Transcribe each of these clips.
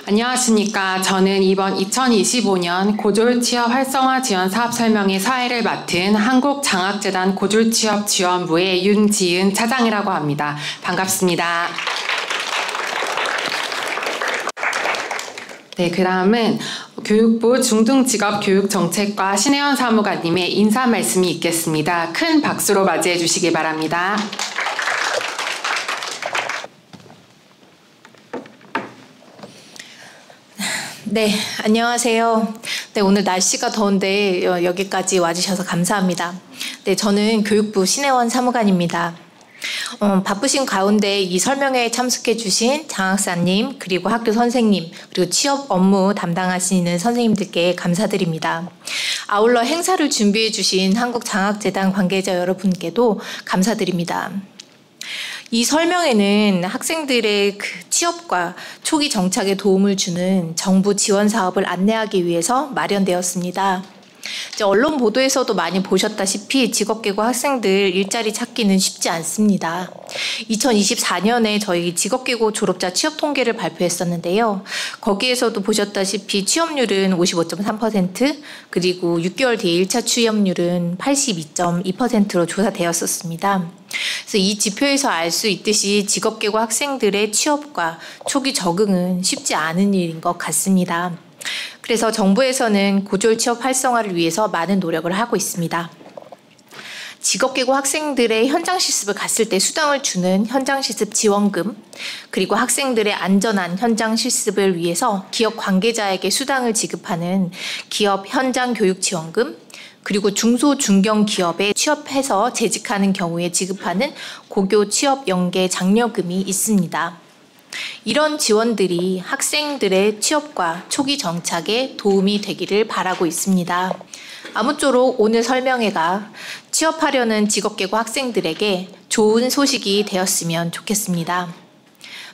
안녕하십니까. 저는 이번 2025년 고졸취업 활성화 지원 사업 설명회 사회를 맡은 한국장학재단 고졸취업지원부의 윤지은 차장이라고 합니다. 반갑습니다. 네, 그 다음은 교육부 중등직업교육정책과 신혜원 사무관님의 인사 말씀이 있겠습니다. 큰 박수로 맞이해 주시기 바랍니다. 네, 안녕하세요. 네, 오늘 날씨가 더운데 여기까지 와주셔서 감사합니다. 네, 저는 교육부 신혜원 사무관입니다. 바쁘신 가운데 이 설명회에 참석해 주신 장학사님, 그리고 학교 선생님, 그리고 취업 업무 담당하시는 선생님들께 감사드립니다. 아울러 행사를 준비해 주신 한국장학재단 관계자 여러분께도 감사드립니다. 이 설명회는 학생들의 취업과 초기 정착에 도움을 주는 정부 지원 사업을 안내하기 위해서 마련되었습니다. 언론 보도에서도 많이 보셨다시피 직업계고 학생들 일자리 찾기는 쉽지 않습니다. 2024년에 저희 직업계고 졸업자 취업 통계를 발표했었는데요. 거기에서도 보셨다시피 취업률은 55.3%, 그리고 6개월 뒤에 1차 취업률은 82.2%로 조사되었었습니다. 그래서 이 지표에서 알 수 있듯이 직업계고 학생들의 취업과 초기 적응은 쉽지 않은 일인 것 같습니다. 그래서 정부에서는 고졸 취업 활성화를 위해서 많은 노력을 하고 있습니다. 직업계고 학생들의 현장 실습을 갔을 때 수당을 주는 현장 실습 지원금, 그리고 학생들의 안전한 현장 실습을 위해서 기업 관계자에게 수당을 지급하는 기업 현장 교육 지원금, 그리고 중소 중견 기업에 취업해서 재직하는 경우에 지급하는 고교 취업 연계 장려금이 있습니다. 이런 지원들이 학생들의 취업과 초기 정착에 도움이 되기를 바라고 있습니다. 아무쪼록 오늘 설명회가 취업하려는 직업계고 학생들에게 좋은 소식이 되었으면 좋겠습니다.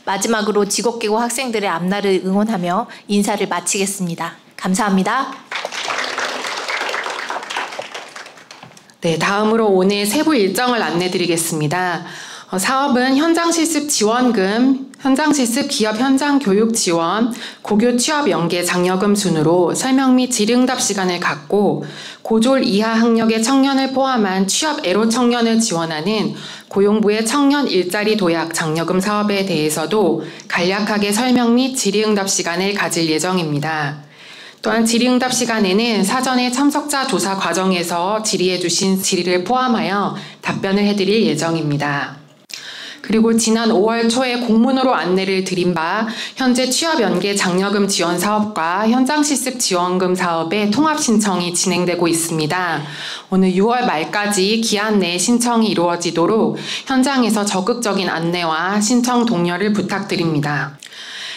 마지막으로 직업계고 학생들의 앞날을 응원하며 인사를 마치겠습니다. 감사합니다. 네, 다음으로 오늘 세부 일정을 안내드리겠습니다. 사업은 현장 실습 지원금, 현장 실습 기업 현장 교육 지원, 고교 취업 연계 장려금 순으로 설명 및 질의응답 시간을 갖고 고졸 이하 학력의 청년을 포함한 취업 애로 청년을 지원하는 고용부의 청년 일자리 도약 장려금 사업에 대해서도 간략하게 설명 및 질의응답 시간을 가질 예정입니다. 또한 질의응답 시간에는 사전에 참석자 조사 과정에서 질의해 주신 질의를 포함하여 답변을 해드릴 예정입니다. 그리고 지난 5월 초에 공문으로 안내를 드린 바 현재 취업연계 장려금 지원 사업과 현장실습 지원금 사업의 통합 신청이 진행되고 있습니다. 오늘 6월 말까지 기한 내에 신청이 이루어지도록 현장에서 적극적인 안내와 신청 독려를 부탁드립니다.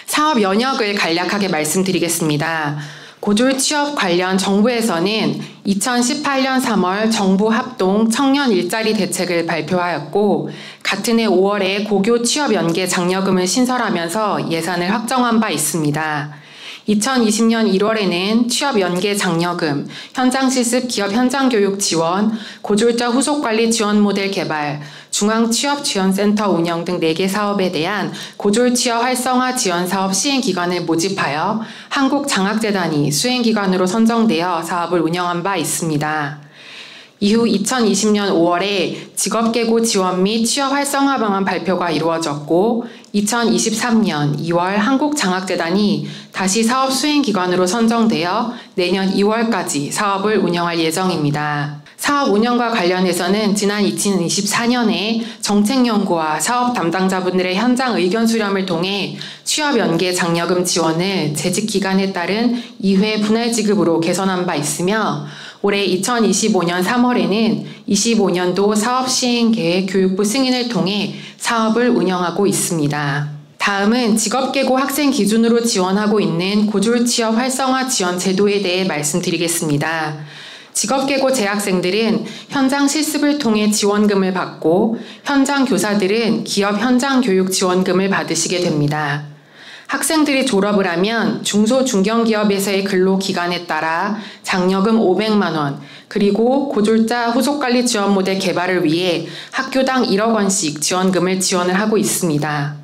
사업 연역을 간략하게 말씀드리겠습니다. 고졸 취업 관련 정부에서는 2018년 3월 정부 합동 청년 일자리 대책을 발표하였고 같은 해 5월에 고교 취업 연계 장려금을 신설하면서 예산을 확정한 바 있습니다. 2020년 1월에는 취업 연계 장려금, 현장 실습 기업 현장 교육 지원, 고졸자 후속 관리 지원 모델 개발, 중앙 취업 지원센터 운영 등 4개 사업에 대한 고졸 취업 활성화 지원 사업 시행기관을 모집하여 한국장학재단이 수행기관으로 선정되어 사업을 운영한 바 있습니다. 이후 2020년 5월에 직업계고 지원 및 취업 활성화 방안 발표가 이루어졌고 2023년 2월 한국장학재단이 다시 사업 수행기관으로 선정되어 내년 2월까지 사업을 운영할 예정입니다. 사업 운영과 관련해서는 지난 2024년에 정책연구와 사업 담당자분들의 현장 의견 수렴을 통해 취업 연계 장려금 지원을 재직 기간에 따른 2회 분할 지급으로 개선한 바 있으며 올해 2025년 3월에는 25년도 사업 시행 계획 교육부 승인을 통해 사업을 운영하고 있습니다. 다음은 직업계고 학생 기준으로 지원하고 있는 고졸 취업 활성화 지원 제도에 대해 말씀드리겠습니다. 직업계고 재학생들은 현장 실습을 통해 지원금을 받고 현장 교사들은 기업 현장 교육 지원금을 받으시게 됩니다. 학생들이 졸업을 하면 중소 중견기업에서의 근로기간에 따라 장려금 500만 원, 그리고 고졸자 후속관리 지원 모델 개발을 위해 학교당 1억 원씩 지원금을 지원을 하고 있습니다.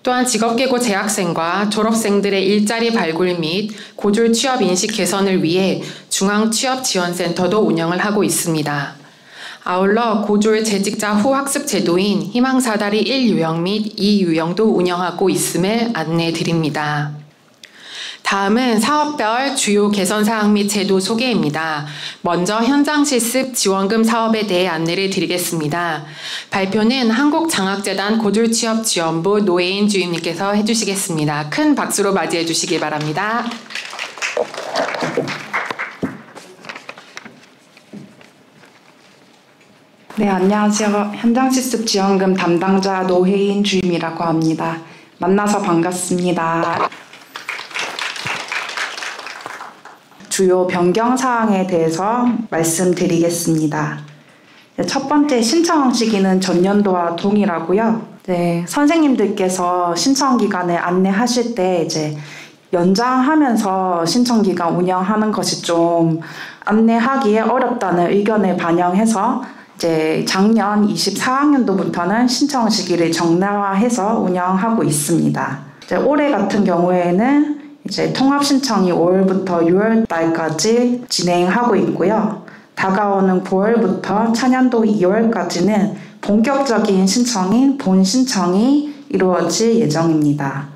또한 직업계고 재학생과 졸업생들의 일자리 발굴 및 고졸 취업 인식 개선을 위해 중앙취업지원센터도 운영을 하고 있습니다. 아울러 고졸 재직자 후 학습 제도인 희망사다리 1유형 및 2유형도 운영하고 있음을 안내드립니다. 다음은 사업별 주요 개선 사항 및 제도 소개입니다. 먼저 현장 실습 지원금 사업에 대해 안내를 드리겠습니다. 발표는 한국장학재단 고졸취업지원부 노혜인 주임님께서 해주시겠습니다. 큰 박수로 맞이해 주시기 바랍니다. 네, 안녕하세요. 현장실습 지원금 담당자 노혜인 주임이라고 합니다. 만나서 반갑습니다. 주요 변경 사항에 대해서 말씀드리겠습니다. 첫 번째 신청 시기는 전년도와 동일하고요. 선생님들께서 신청 기간을 안내하실 때 연장하면서 신청 기간 운영하는 것이 좀 안내하기에 어렵다는 의견을 반영해서 작년 24학년도부터는 신청 시기를 정례화해서 운영하고 있습니다. 올해 같은 경우에는 통합 신청이 5월부터 6월 달까지 진행하고 있고요. 다가오는 9월부터 차년도 2월까지는 본격적인 신청인 본 신청이 이루어질 예정입니다.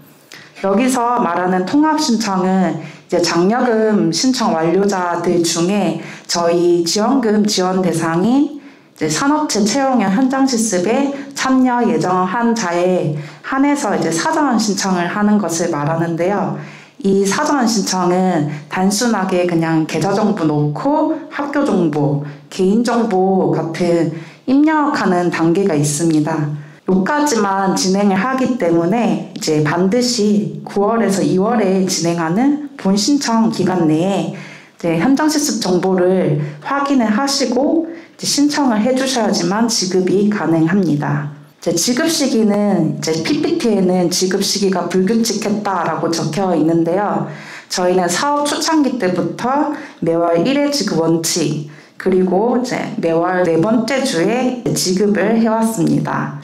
여기서 말하는 통합 신청은 장려금 신청 완료자들 중에 저희 지원금 지원 대상인 산업체 채용형 현장 실습에 참여 예정한 자에 한해서 사전 신청을 하는 것을 말하는데요. 이 사전 신청은 단순하게 그냥 계좌 정보 넣고 학교 정보, 개인 정보 같은 입력하는 단계가 있습니다. 여기까지만 진행을 하기 때문에 반드시 9월에서 2월에 진행하는 본 신청 기간 내에 현장 실습 정보를 확인을 하시고 신청을 해주셔야지만 지급이 가능합니다. 지급 시기는 PPT에는 지급 시기가 불규칙했다라고 적혀 있는데요. 저희는 사업 초창기 때부터 매월 1회 지급 원칙 그리고 매월 4번째 주에 지급을 해왔습니다.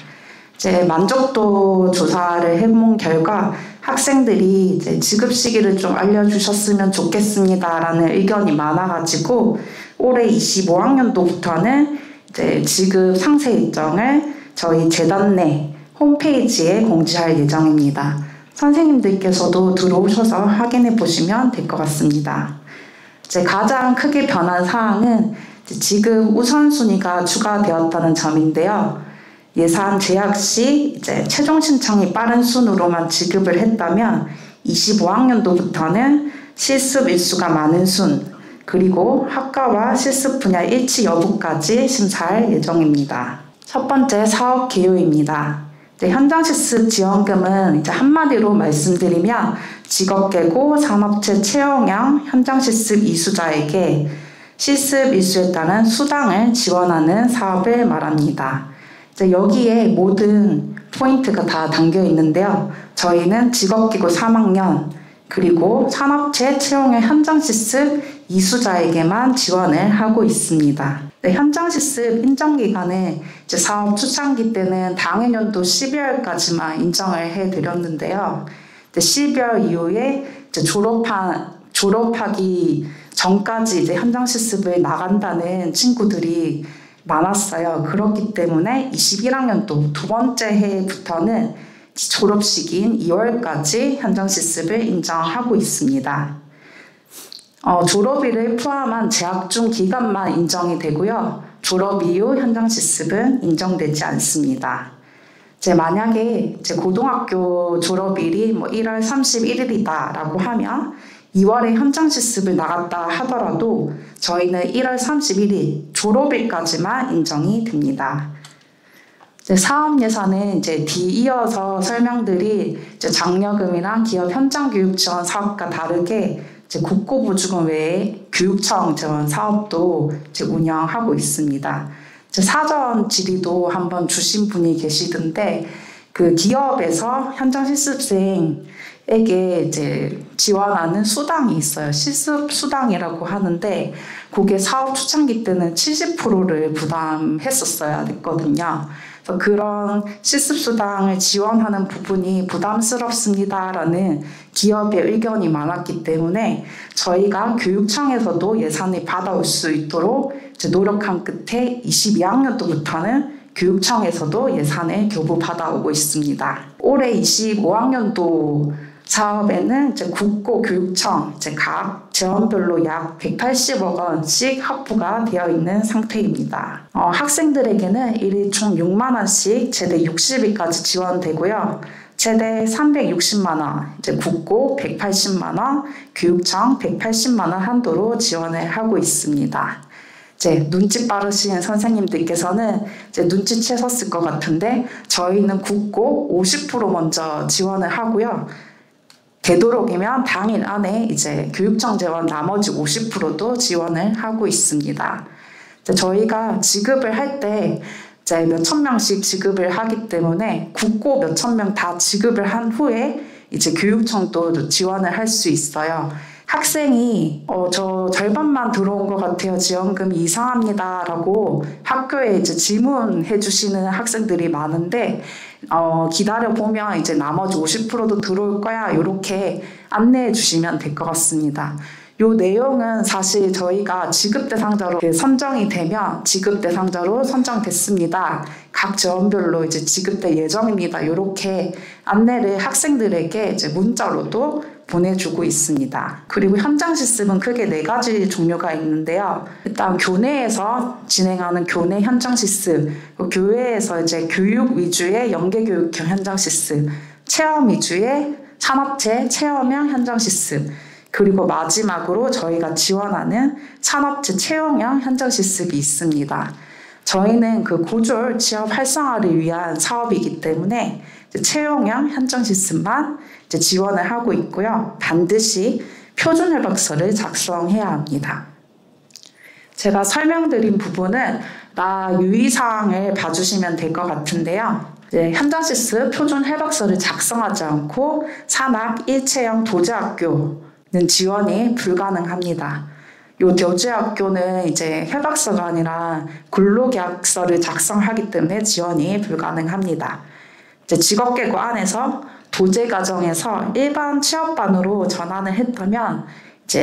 만족도 조사를 해본 결과 학생들이 지급 시기를 좀 알려주셨으면 좋겠습니다라는 의견이 많아가지고 올해 25학년도부터는 지급 상세 일정을 저희 재단 내 홈페이지에 공지할 예정입니다. 선생님들께서도 들어오셔서 확인해 보시면 될 것 같습니다. 가장 크게 변한 사항은 지급 우선순위가 추가되었다는 점인데요. 예산 제약 시 최종 신청이 빠른 순으로만 지급을 했다면 25학년도부터는 실습 일수가 많은 순 그리고 학과와 실습 분야 일치 여부까지 심사할 예정입니다. 첫 번째 사업 개요입니다. 현장 실습 지원금은 한마디로 말씀드리면 직업계고 산업체 채용형 현장 실습 이수자에게 실습 이수에 따른 수당을 지원하는 사업을 말합니다. 여기에 모든 포인트가 다 담겨 있는데요. 저희는 직업기고 3학년 그리고 산업체 채용형 현장 실습 이수자에게만 지원을 하고 있습니다. 현장 실습 인정 기간에 사업 초창기 때는 당해년도 12월까지만 인정을 해드렸는데요. 12월 이후에 졸업하기 전까지 현장 실습을 나간다는 친구들이 많았어요. 그렇기 때문에 21학년도 두 번째 해부터는 졸업 시기인 2월까지 현장 실습을 인정하고 있습니다. 졸업일을 포함한 재학 중 기간만 인정이 되고요. 졸업 이후 현장 실습은 인정되지 않습니다. 만약에 고등학교 졸업일이 1월 31일이다라고 하면 2월에 현장 실습을 나갔다 하더라도 저희는 1월 31일 졸업일까지만 인정이 됩니다. 사업 예산은 뒤이어서 설명드릴 장려금이랑 기업 현장 교육 지원 사업과 다르게 국고보조금 외에 교육청 지원 사업도 운영하고 있습니다. 사전 질의도 한번 주신 분이 계시던데 그 기업에서 현장 실습생에게 지원하는 수당이 있어요. 실습 수당이라고 하는데 그게 사업 초창기 때는 70%를 부담했었어야 됐거든요. 그런 실습수당을 지원하는 부분이 부담스럽습니다라는 기업의 의견이 많았기 때문에 저희가 교육청에서도 예산을 받아올 수 있도록 노력한 끝에 22학년도부터는 교육청에서도 예산을 교부 받아오고 있습니다. 올해 25학년도 사업에는 국고 교육청 각 재원별로 약 180억 원씩 확보가 되어 있는 상태입니다. 학생들에게는 일일 총 6만 원씩 최대 60일까지 지원되고요. 최대 360만 원, 국고 180만 원, 교육청 180만 원 한도로 지원을 하고 있습니다. 눈치 빠르신 선생님들께서는 눈치채셨을 것 같은데 저희는 국고 50% 먼저 지원을 하고요. 되도록이면 당일 안에 교육청 재원 나머지 50%도 지원을 하고 있습니다. 저희가 지급을 할 때 몇천 명씩 지급을 하기 때문에 국고 몇천 명 다 지급을 한 후에 교육청도 지원을 할 수 있어요. 학생이 저 절반만 들어온 것 같아요. 지원금이 이상합니다. 라고 학교에 질문해 주시는 학생들이 많은데 기다려보면 나머지 50%도 들어올 거야. 이렇게 안내해 주시면 될 것 같습니다. 이 내용은 사실 저희가 지급 대상자로 선정이 되면 지급 대상자로 선정됐습니다. 각 재원별로 지급될 예정입니다. 이렇게 안내를 학생들에게 문자로도 보내주고 있습니다. 그리고 현장 실습은 크게 4가지 종류가 있는데요. 일단 교내에서 진행하는 교내 현장 실습, 교회에서 교육 위주의 연계교육형 현장 실습, 체험 위주의 산업체 체험형 현장 실습, 그리고 마지막으로 저희가 지원하는 산업체 채용형 현장 실습이 있습니다. 저희는 그 고졸 취업 활성화를 위한 사업이기 때문에 채용형 현장 실습만 지원을 하고 있고요. 반드시 표준 협약서를 작성해야 합니다. 제가 설명드린 부분은 유의사항을 봐주시면 될 것 같은데요. 현장 실습 표준 협약서를 작성하지 않고 산학 일체형 도제학교는 지원이 불가능합니다. 요 도제학교는 협약서가 아니라 근로계약서를 작성하기 때문에 지원이 불가능합니다. 직업계고 안에서 도제과정에서 일반 취업반으로 전환을 했다면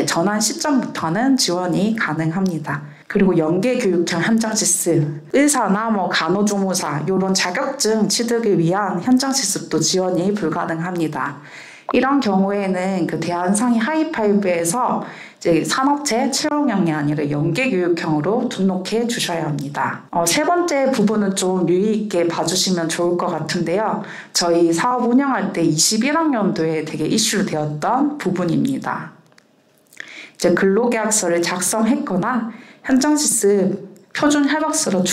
전환 시점부터는 지원이 가능합니다. 그리고 연계교육형 현장실습, 의사나 간호조무사 이런 자격증 취득을 위한 현장실습도 지원이 불가능합니다. 이런 경우에는 대한상위 하이파이브에서 산업체 채용형이 아니라 연계교육형으로 등록해 주셔야 합니다. 세 번째 부분은 좀 유의 있게 봐주시면 좋을 것 같은데요. 저희 사업 운영할 때 21학년도에 되게 이슈되었던 부분입니다. 근로계약서를 작성했거나 현장실습 표준 협약서로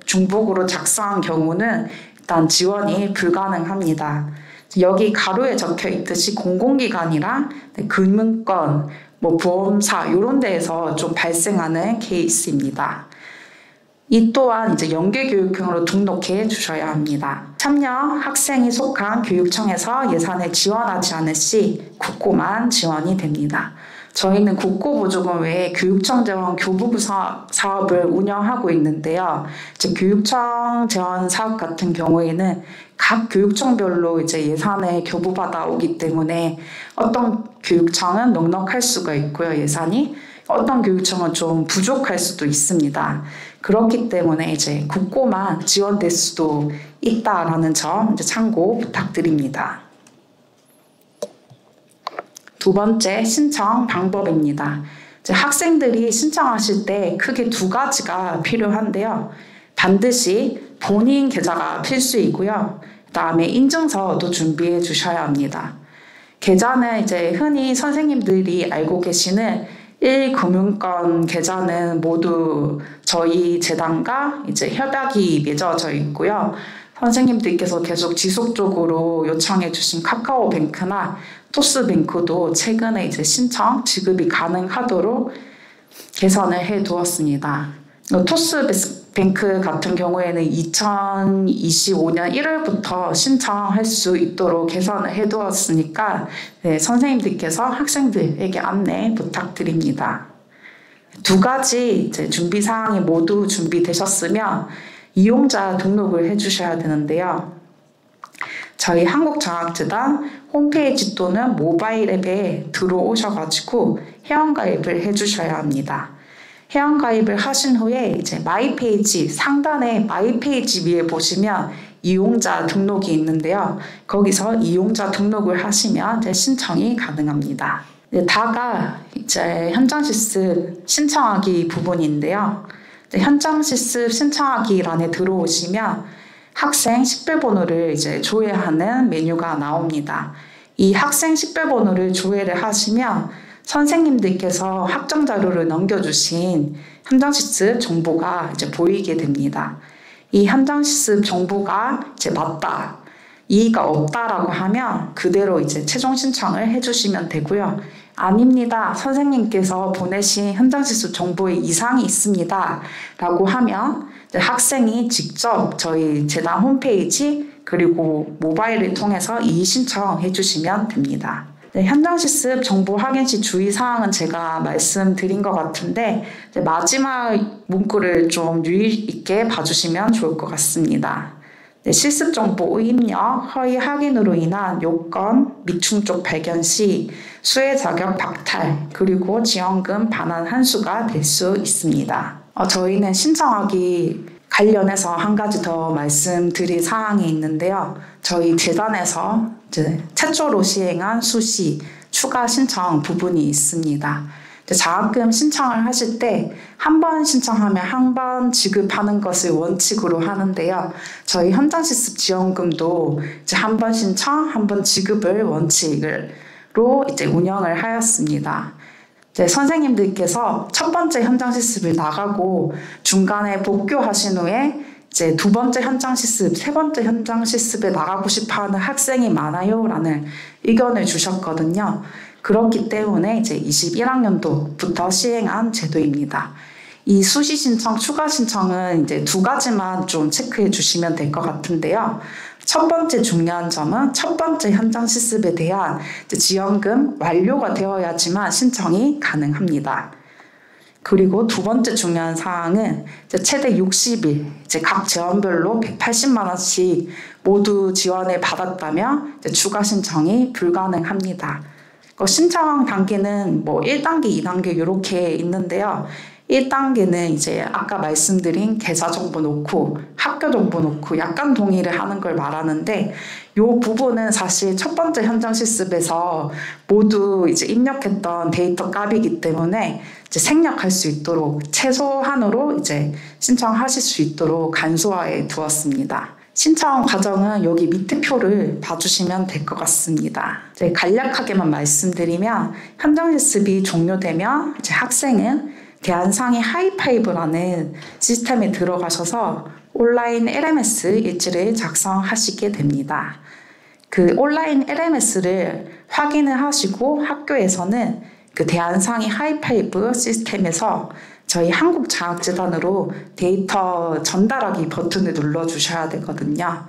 중복으로 작성한 경우는 일단 지원이 불가능합니다. 여기 가로에 적혀 있듯이 공공기관이랑 금융권, 보험사 이런 데에서 좀 발생하는 케이스입니다. 이 또한 연계교육형으로 등록해 주셔야 합니다. 참여 학생이 속한 교육청에서 예산을 지원하지 않을 시 국고만 지원이 됩니다. 저희는 국고보조금 외에 교육청 재원 교부부 사업을 운영하고 있는데요. 교육청 재원 사업 같은 경우에는 각 교육청별로 예산을 교부받아 오기 때문에 어떤 교육청은 넉넉할 수가 있고요, 예산이. 어떤 교육청은 좀 부족할 수도 있습니다. 그렇기 때문에 국고만 지원될 수도 있다라는 점 참고 부탁드립니다. 두 번째, 신청 방법입니다. 학생들이 신청하실 때 크게 2가지가 필요한데요. 반드시 본인 계좌가 필수이고요. 그다음에 인증서도 준비해 주셔야 합니다. 계좌는 흔히 선생님들이 알고 계시는 1금융권 계좌는 모두 저희 재단과 협약이 맺어져 있고요. 선생님들께서 계속 지속적으로 요청해 주신 카카오뱅크나 토스뱅크도 최근에 신청 지급이 가능하도록 개선을 해 두었습니다. 토스뱅크 같은 경우에는 2025년 1월부터 신청할 수 있도록 개선을 해 두었으니까 선생님들께서 학생들에게 안내 부탁드립니다. 2가지 준비사항이 모두 준비되셨으면 이용자 등록을 해주셔야 되는데요. 저희 한국장학재단 홈페이지 또는 모바일 앱에 들어오셔가지고 회원가입을 해주셔야 합니다. 회원가입을 하신 후에 이제 마이 페이지, 상단에 마이 페이지 위에 보시면 이용자 등록이 있는데요. 거기서 이용자 등록을 하시면 이제 신청이 가능합니다. 다가 이제 현장 실습 신청하기 부분인데요. 현장 실습 신청하기란에 들어오시면 학생 식별번호를 이제 조회하는 메뉴가 나옵니다. 이 학생 식별번호를 조회를 하시면 선생님들께서 학점 자료를 넘겨주신 현장 실습 정보가 이제 보이게 됩니다. 이 현장 실습 정보가 이제 맞다, 이의가 없다라고 하면 그대로 이제 최종 신청을 해주시면 되고요. 아닙니다, 선생님께서 보내신 현장 실습 정보에 이상이 있습니다 라고 하면 학생이 직접 저희 재단 홈페이지 그리고 모바일을 통해서 이의 신청해 주시면 됩니다. 현장 실습 정보 확인 시 주의사항은 제가 말씀드린 것 같은데 마지막 문구를 좀 유의 있게 봐주시면 좋을 것 같습니다. 실습 정보 입력, 허위 확인으로 인한 요건, 미충족 발견 시 수혜 자격 박탈, 그리고 지원금 반환 한수가 될 수 있습니다. 저희는 신청하기 관련해서 한 가지 더 말씀드릴 사항이 있는데요. 저희 재단에서 이제 최초로 시행한 수시 추가 신청 부분이 있습니다. 장학금 신청을 하실 때 한 번 신청하면 한 번 지급하는 것을 원칙으로 하는데요. 저희 현장 실습 지원금도 이제 한 번 신청, 한 번 지급을 원칙으로 이제 운영을 하였습니다. 선생님들께서 첫 번째 현장 실습을 나가고 중간에 복교하신 후에 이제 두 번째 현장 실습, 세 번째 현장 실습에 나가고 싶어하는 학생이 많아요라는 의견을 주셨거든요. 그렇기 때문에 이제 21학년도부터 시행한 제도입니다. 이 수시 신청, 추가 신청은 이제 두 가지만 좀 체크해 주시면 될 것 같은데요. 첫 번째 중요한 점은 첫 번째 현장 실습에 대한 지원금 완료가 되어야지만 신청이 가능합니다. 그리고 두 번째 중요한 사항은 최대 60일, 각 재원별로 180만 원씩 모두 지원을 받았다면 추가 신청이 불가능합니다. 신청 단계는 뭐 1단계, 2단계 이렇게 있는데요. 1단계는 이제 아까 말씀드린 계좌 정보 놓고 학교 정보 놓고 약간 동의를 하는 걸 말하는데 이 부분은 사실 첫 번째 현장 실습에서 모두 이제 입력했던 데이터 값이기 때문에 이제 생략할 수 있도록 최소한으로 이제 신청하실 수 있도록 간소화해 두었습니다. 신청 과정은 여기 밑에 표를 봐주시면 될 것 같습니다. 이제 간략하게만 말씀드리면 현장 실습이 종료되면 이제 학생은 대한상의 하이파이브라는 시스템에 들어가셔서 온라인 LMS 일지를 작성하시게 됩니다. 그 온라인 LMS를 확인을 하시고 학교에서는 그 대한상의 하이파이브 시스템에서 저희 한국장학재단으로 데이터 전달하기 버튼을 눌러주셔야 되거든요.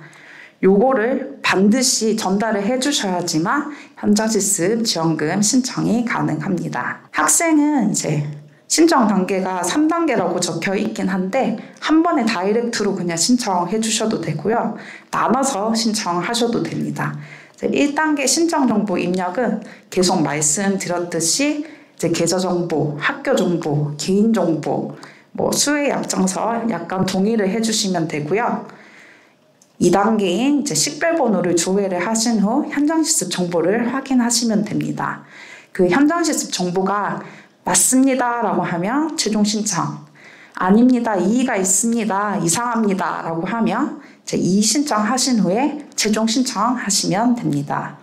요거를 반드시 전달을 해주셔야지만 현장 실습 지원금 신청이 가능합니다. 학생은 이제 신청 단계가 3단계라고 적혀 있긴 한데 한 번에 다이렉트로 그냥 신청해 주셔도 되고요. 나눠서 신청하셔도 됩니다. 1단계 신청 정보 입력은 계속 말씀드렸듯이 이제 계좌 정보, 학교 정보, 개인 정보, 뭐 수혜 약정서 약간 동의를 해주시면 되고요. 2단계인 이제 식별번호를 조회를 하신 후 현장 실습 정보를 확인하시면 됩니다. 그 현장 실습 정보가 맞습니다 라고 하면 최종 신청, 아닙니다, 이의가 있습니다, 이상합니다 라고 하면 이제 이의 신청하신 후에 최종 신청하시면 됩니다.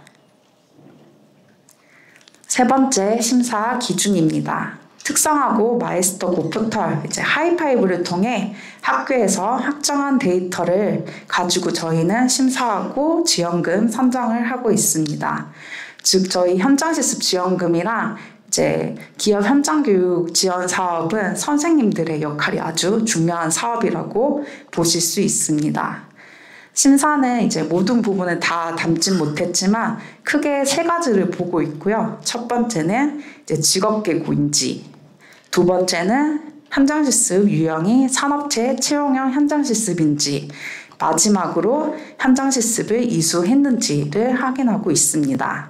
세 번째 심사 기준입니다. 특성화고 마이스터 고포털 이제 하이파이브를 통해 학교에서 확정한 데이터를 가지고 저희는 심사하고 지원금 선정을 하고 있습니다. 즉 저희 현장 실습 지원금이랑 이제 기업 현장 교육 지원 사업은 선생님들의 역할이 아주 중요한 사업이라고 보실 수 있습니다. 심사는 이제 모든 부분을 다 담진 못했지만 크게 세 가지를 보고 있고요. 첫 번째는 이제 직업계고 인지, 두 번째는 현장 실습 유형이 산업체 채용형 현장 실습인지, 마지막으로 현장 실습을 이수했는지를 확인하고 있습니다.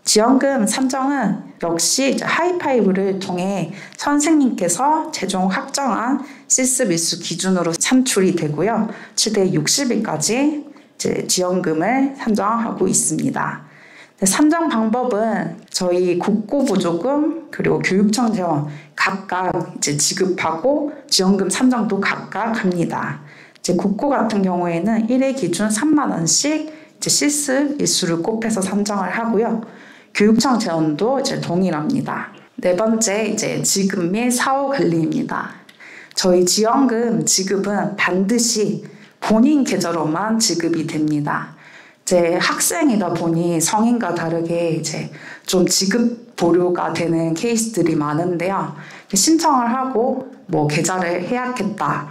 지원금 산정은 역시 하이파이브를 통해 선생님께서 최종 확정한 실습 일수 기준으로 산출이 되고요. 최대 60일까지 지원금을 산정하고 있습니다. 산정 방법은 저희 국고보조금 그리고 교육청 재원 각각 지급하고 지원금 산정도 각각 합니다. 국고 같은 경우에는 1회 기준 3만 원씩 실습 일수를 곱해서 산정을 하고요. 교육청 재원도 동일합니다. 네 번째 지급 및 사후 관리입니다. 저희 지원금 지급은 반드시 본인 계좌로만 지급이 됩니다. 학생이다 보니 성인과 다르게 좀 지급 보류가 되는 케이스들이 많은데요. 신청을 하고 계좌를 해약했다.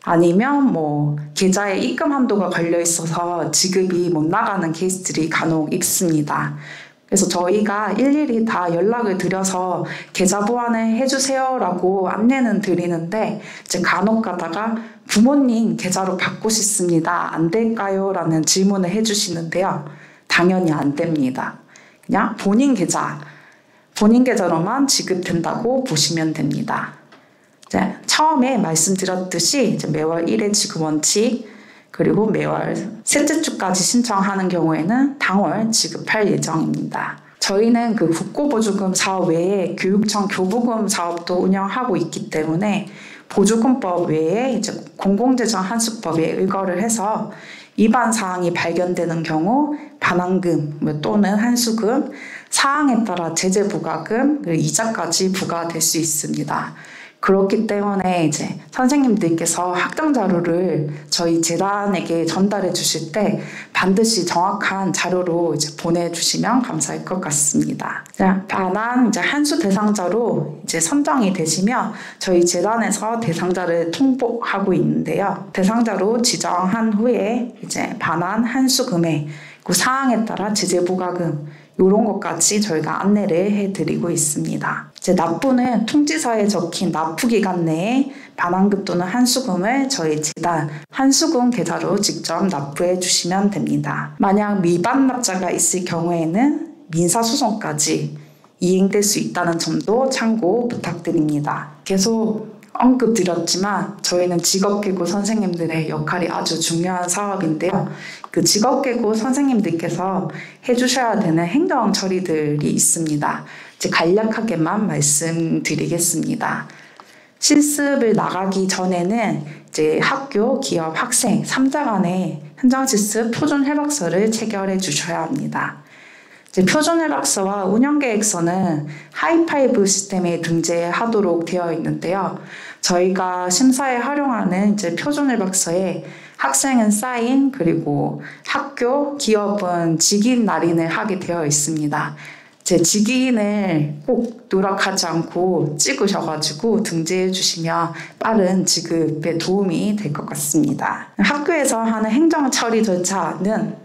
아니면 계좌에 입금 한도가 걸려 있어서 지급이 못 나가는 케이스들이 간혹 있습니다. 그래서 저희가 일일이 다 연락을 드려서 계좌 보완을 해주세요라고 안내는 드리는데 간혹 가다가 부모님 계좌로 받고 싶습니다. 안 될까요? 라는 질문을 해주시는데요. 당연히 안 됩니다. 그냥 본인 계좌로만 지급된다고 보시면 됩니다. 처음에 말씀드렸듯이 매월 1회 지급 원칙 그리고 매월 셋째 주까지 신청하는 경우에는 당월 지급할 예정입니다. 저희는 그 국고보조금 사업 외에 교육청 교부금 사업도 운영하고 있기 때문에 보조금법 외에 공공재정 한수법에 의거를 해서 위반 사항이 발견되는 경우 반환금 또는 한수금, 사항에 따라 제재 부과금, 그리고 이자까지 부과될 수 있습니다. 그렇기 때문에 선생님들께서 학당 자료를 저희 재단에게 전달해 주실 때 반드시 정확한 자료로 보내주시면 감사할 것 같습니다. 반환 한수 대상자로 선정이 되시면 저희 재단에서 대상자를 통보하고 있는데요. 대상자로 지정한 후에 반환 한수 금액, 그 사항에 따라 제재 부과금 이런 것까지 저희가 안내를 해드리고 있습니다. 납부는 통지서에 적힌 납부기간 내에 반환금 또는 한수금을 저희 재단 한수금 계좌로 직접 납부해 주시면 됩니다. 만약 미반 납자가 있을 경우에는 민사소송까지 이행될 수 있다는 점도 참고 부탁드립니다. 계속 언급드렸지만 저희는 직업계고 선생님들의 역할이 아주 중요한 사업인데요. 그 직업계고 선생님들께서 해주셔야 되는 행정 처리들이 있습니다. 간략하게만 말씀드리겠습니다. 실습을 나가기 전에는 학교, 기업, 학생 3자 간의 현장 실습 표준 협약서를 체결해 주셔야 합니다. 표준 협약서와 운영계획서는 하이파이브 시스템에 등재하도록 되어 있는데요. 저희가 심사에 활용하는 표준 협약서에 학생은 사인 그리고 학교, 기업은 직인 날인을 하게 되어 있습니다. 직인을 꼭 누락하지 않고 찍으셔가지고 등재해 주시면 빠른 지급에 도움이 될 것 같습니다. 학교에서 하는 행정 처리 절차는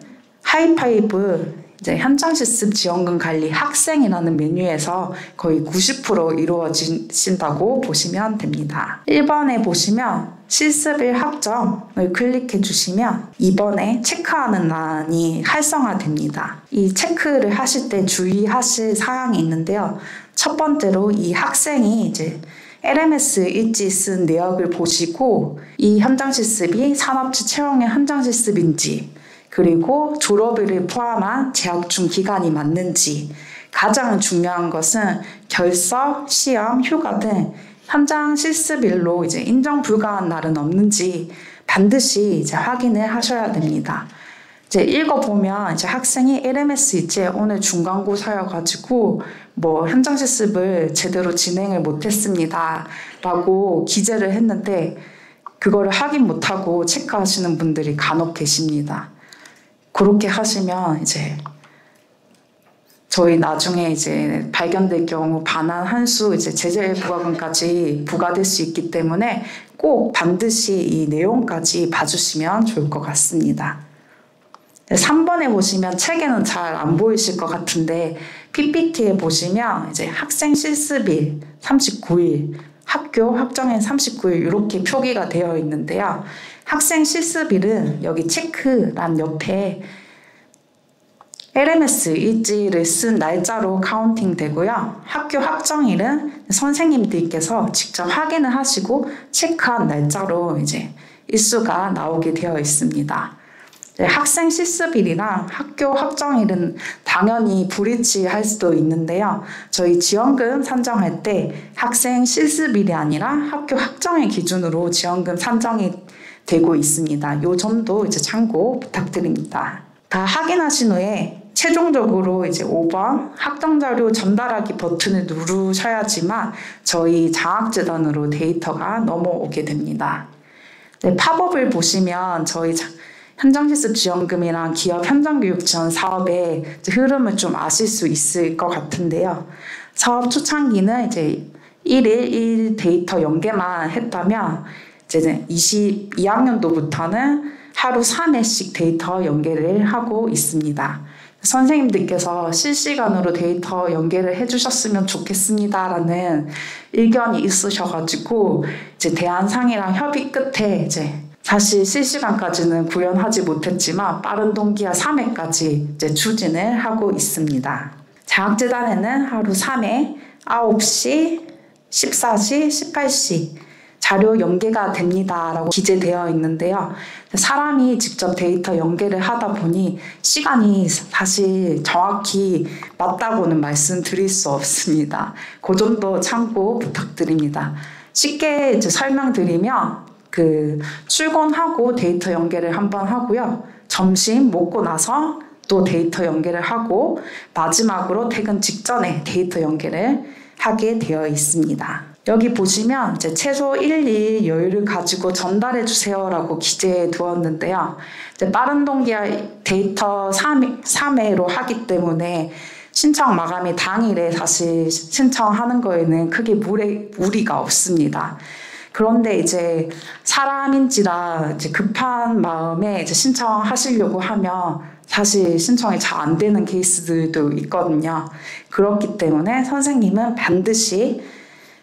하이파이브 현장 실습 지원금 관리 학생이라는 메뉴에서 거의 90% 이루어진다고 보시면 됩니다. 1번에 보시면 실습일 학점을 클릭해 주시면 2번에 체크하는 란이 활성화됩니다. 이 체크를 하실 때 주의하실 사항이 있는데요. 첫 번째로 이 학생이 LMS 일지 쓴 내역을 보시고 이 현장 실습이 산업체 채용의 현장 실습인지 그리고 졸업일을 포함한 재학 중 기간이 맞는지, 가장 중요한 것은 결석, 시험, 휴가 등 현장 실습일로 인정 불가한 날은 없는지 반드시 확인을 하셔야 됩니다. 읽어보면 학생이 LMS 오늘 중간고사여가지고 현장 실습을 제대로 진행을 못했습니다 라고 기재를 했는데 그거를 확인 못하고 체크하시는 분들이 간혹 계십니다. 그렇게 하시면 저희 나중에 발견될 경우 반환 한수 제재 부과금까지 부과될 수 있기 때문에 꼭 반드시 이 내용까지 봐주시면 좋을 것 같습니다. 3번에 보시면 책에는 잘 안 보이실 것 같은데 PPT에 보시면 학생 실습일 39일, 학교 확정일 39일 이렇게 표기가 되어 있는데요. 학생 실습일은 여기 체크란 옆에 LMS 일지를 쓴 날짜로 카운팅 되고요. 학교 확정일은 선생님들께서 직접 확인을 하시고 체크한 날짜로 이제 일수가 나오게 되어 있습니다. 학생 실습일이랑 학교 확정일은 당연히 불일치할 수도 있는데요. 저희 지원금 산정할 때 학생 실습일이 아니라 학교 확정일 기준으로 지원금 산정이 되고 있습니다. 이 점도 이제 참고 부탁드립니다. 다 확인하신 후에 최종적으로 이제 5번 학정자료 전달하기 버튼을 누르셔야지만 저희 장학재단으로 데이터가 넘어오게 됩니다. 네, 팝업을 보시면 저희 현장실습 지원금이랑 기업 현장교육 지원 사업의 흐름을 좀 아실 수 있을 것 같은데요. 사업 초창기는 이제 1일 1 데이터 연계만 했다면 이제 22학년도부터는 하루 3회씩 데이터 연계를 하고 있습니다. 선생님들께서 실시간으로 데이터 연계를 해주셨으면 좋겠습니다라는 의견이 있으셔가지고 이제 대한상이랑 협의 끝에 이제 사실 실시간까지는 구현하지 못했지만 빠른 동기화 3회까지 이제 추진을 하고 있습니다. 장학재단에는 하루 3회 9시, 14시, 18시 자료 연계가 됩니다라고 기재되어 있는데요. 사람이 직접 데이터 연계를 하다 보니 시간이 사실 정확히 맞다고는 말씀드릴 수 없습니다. 그 정도 참고 부탁드립니다. 쉽게 이제 설명드리면 출근하고 데이터 연계를 한번 하고요. 점심 먹고 나서 또 데이터 연계를 하고 마지막으로 퇴근 직전에 데이터 연계를 하게 되어 있습니다. 여기 보시면 이제 최소 1일 여유를 가지고 전달해 주세요라고 기재해 두었는데요. 이제 빠른 동기화 데이터 3회로 하기 때문에 신청 마감이 당일에 사실 신청하는 거에는 크게 무리가 없습니다. 그런데 이제 사람인지라 이제 급한 마음에 이제 신청하시려고 하면 사실 신청이 잘 안 되는 케이스들도 있거든요. 그렇기 때문에 선생님은 반드시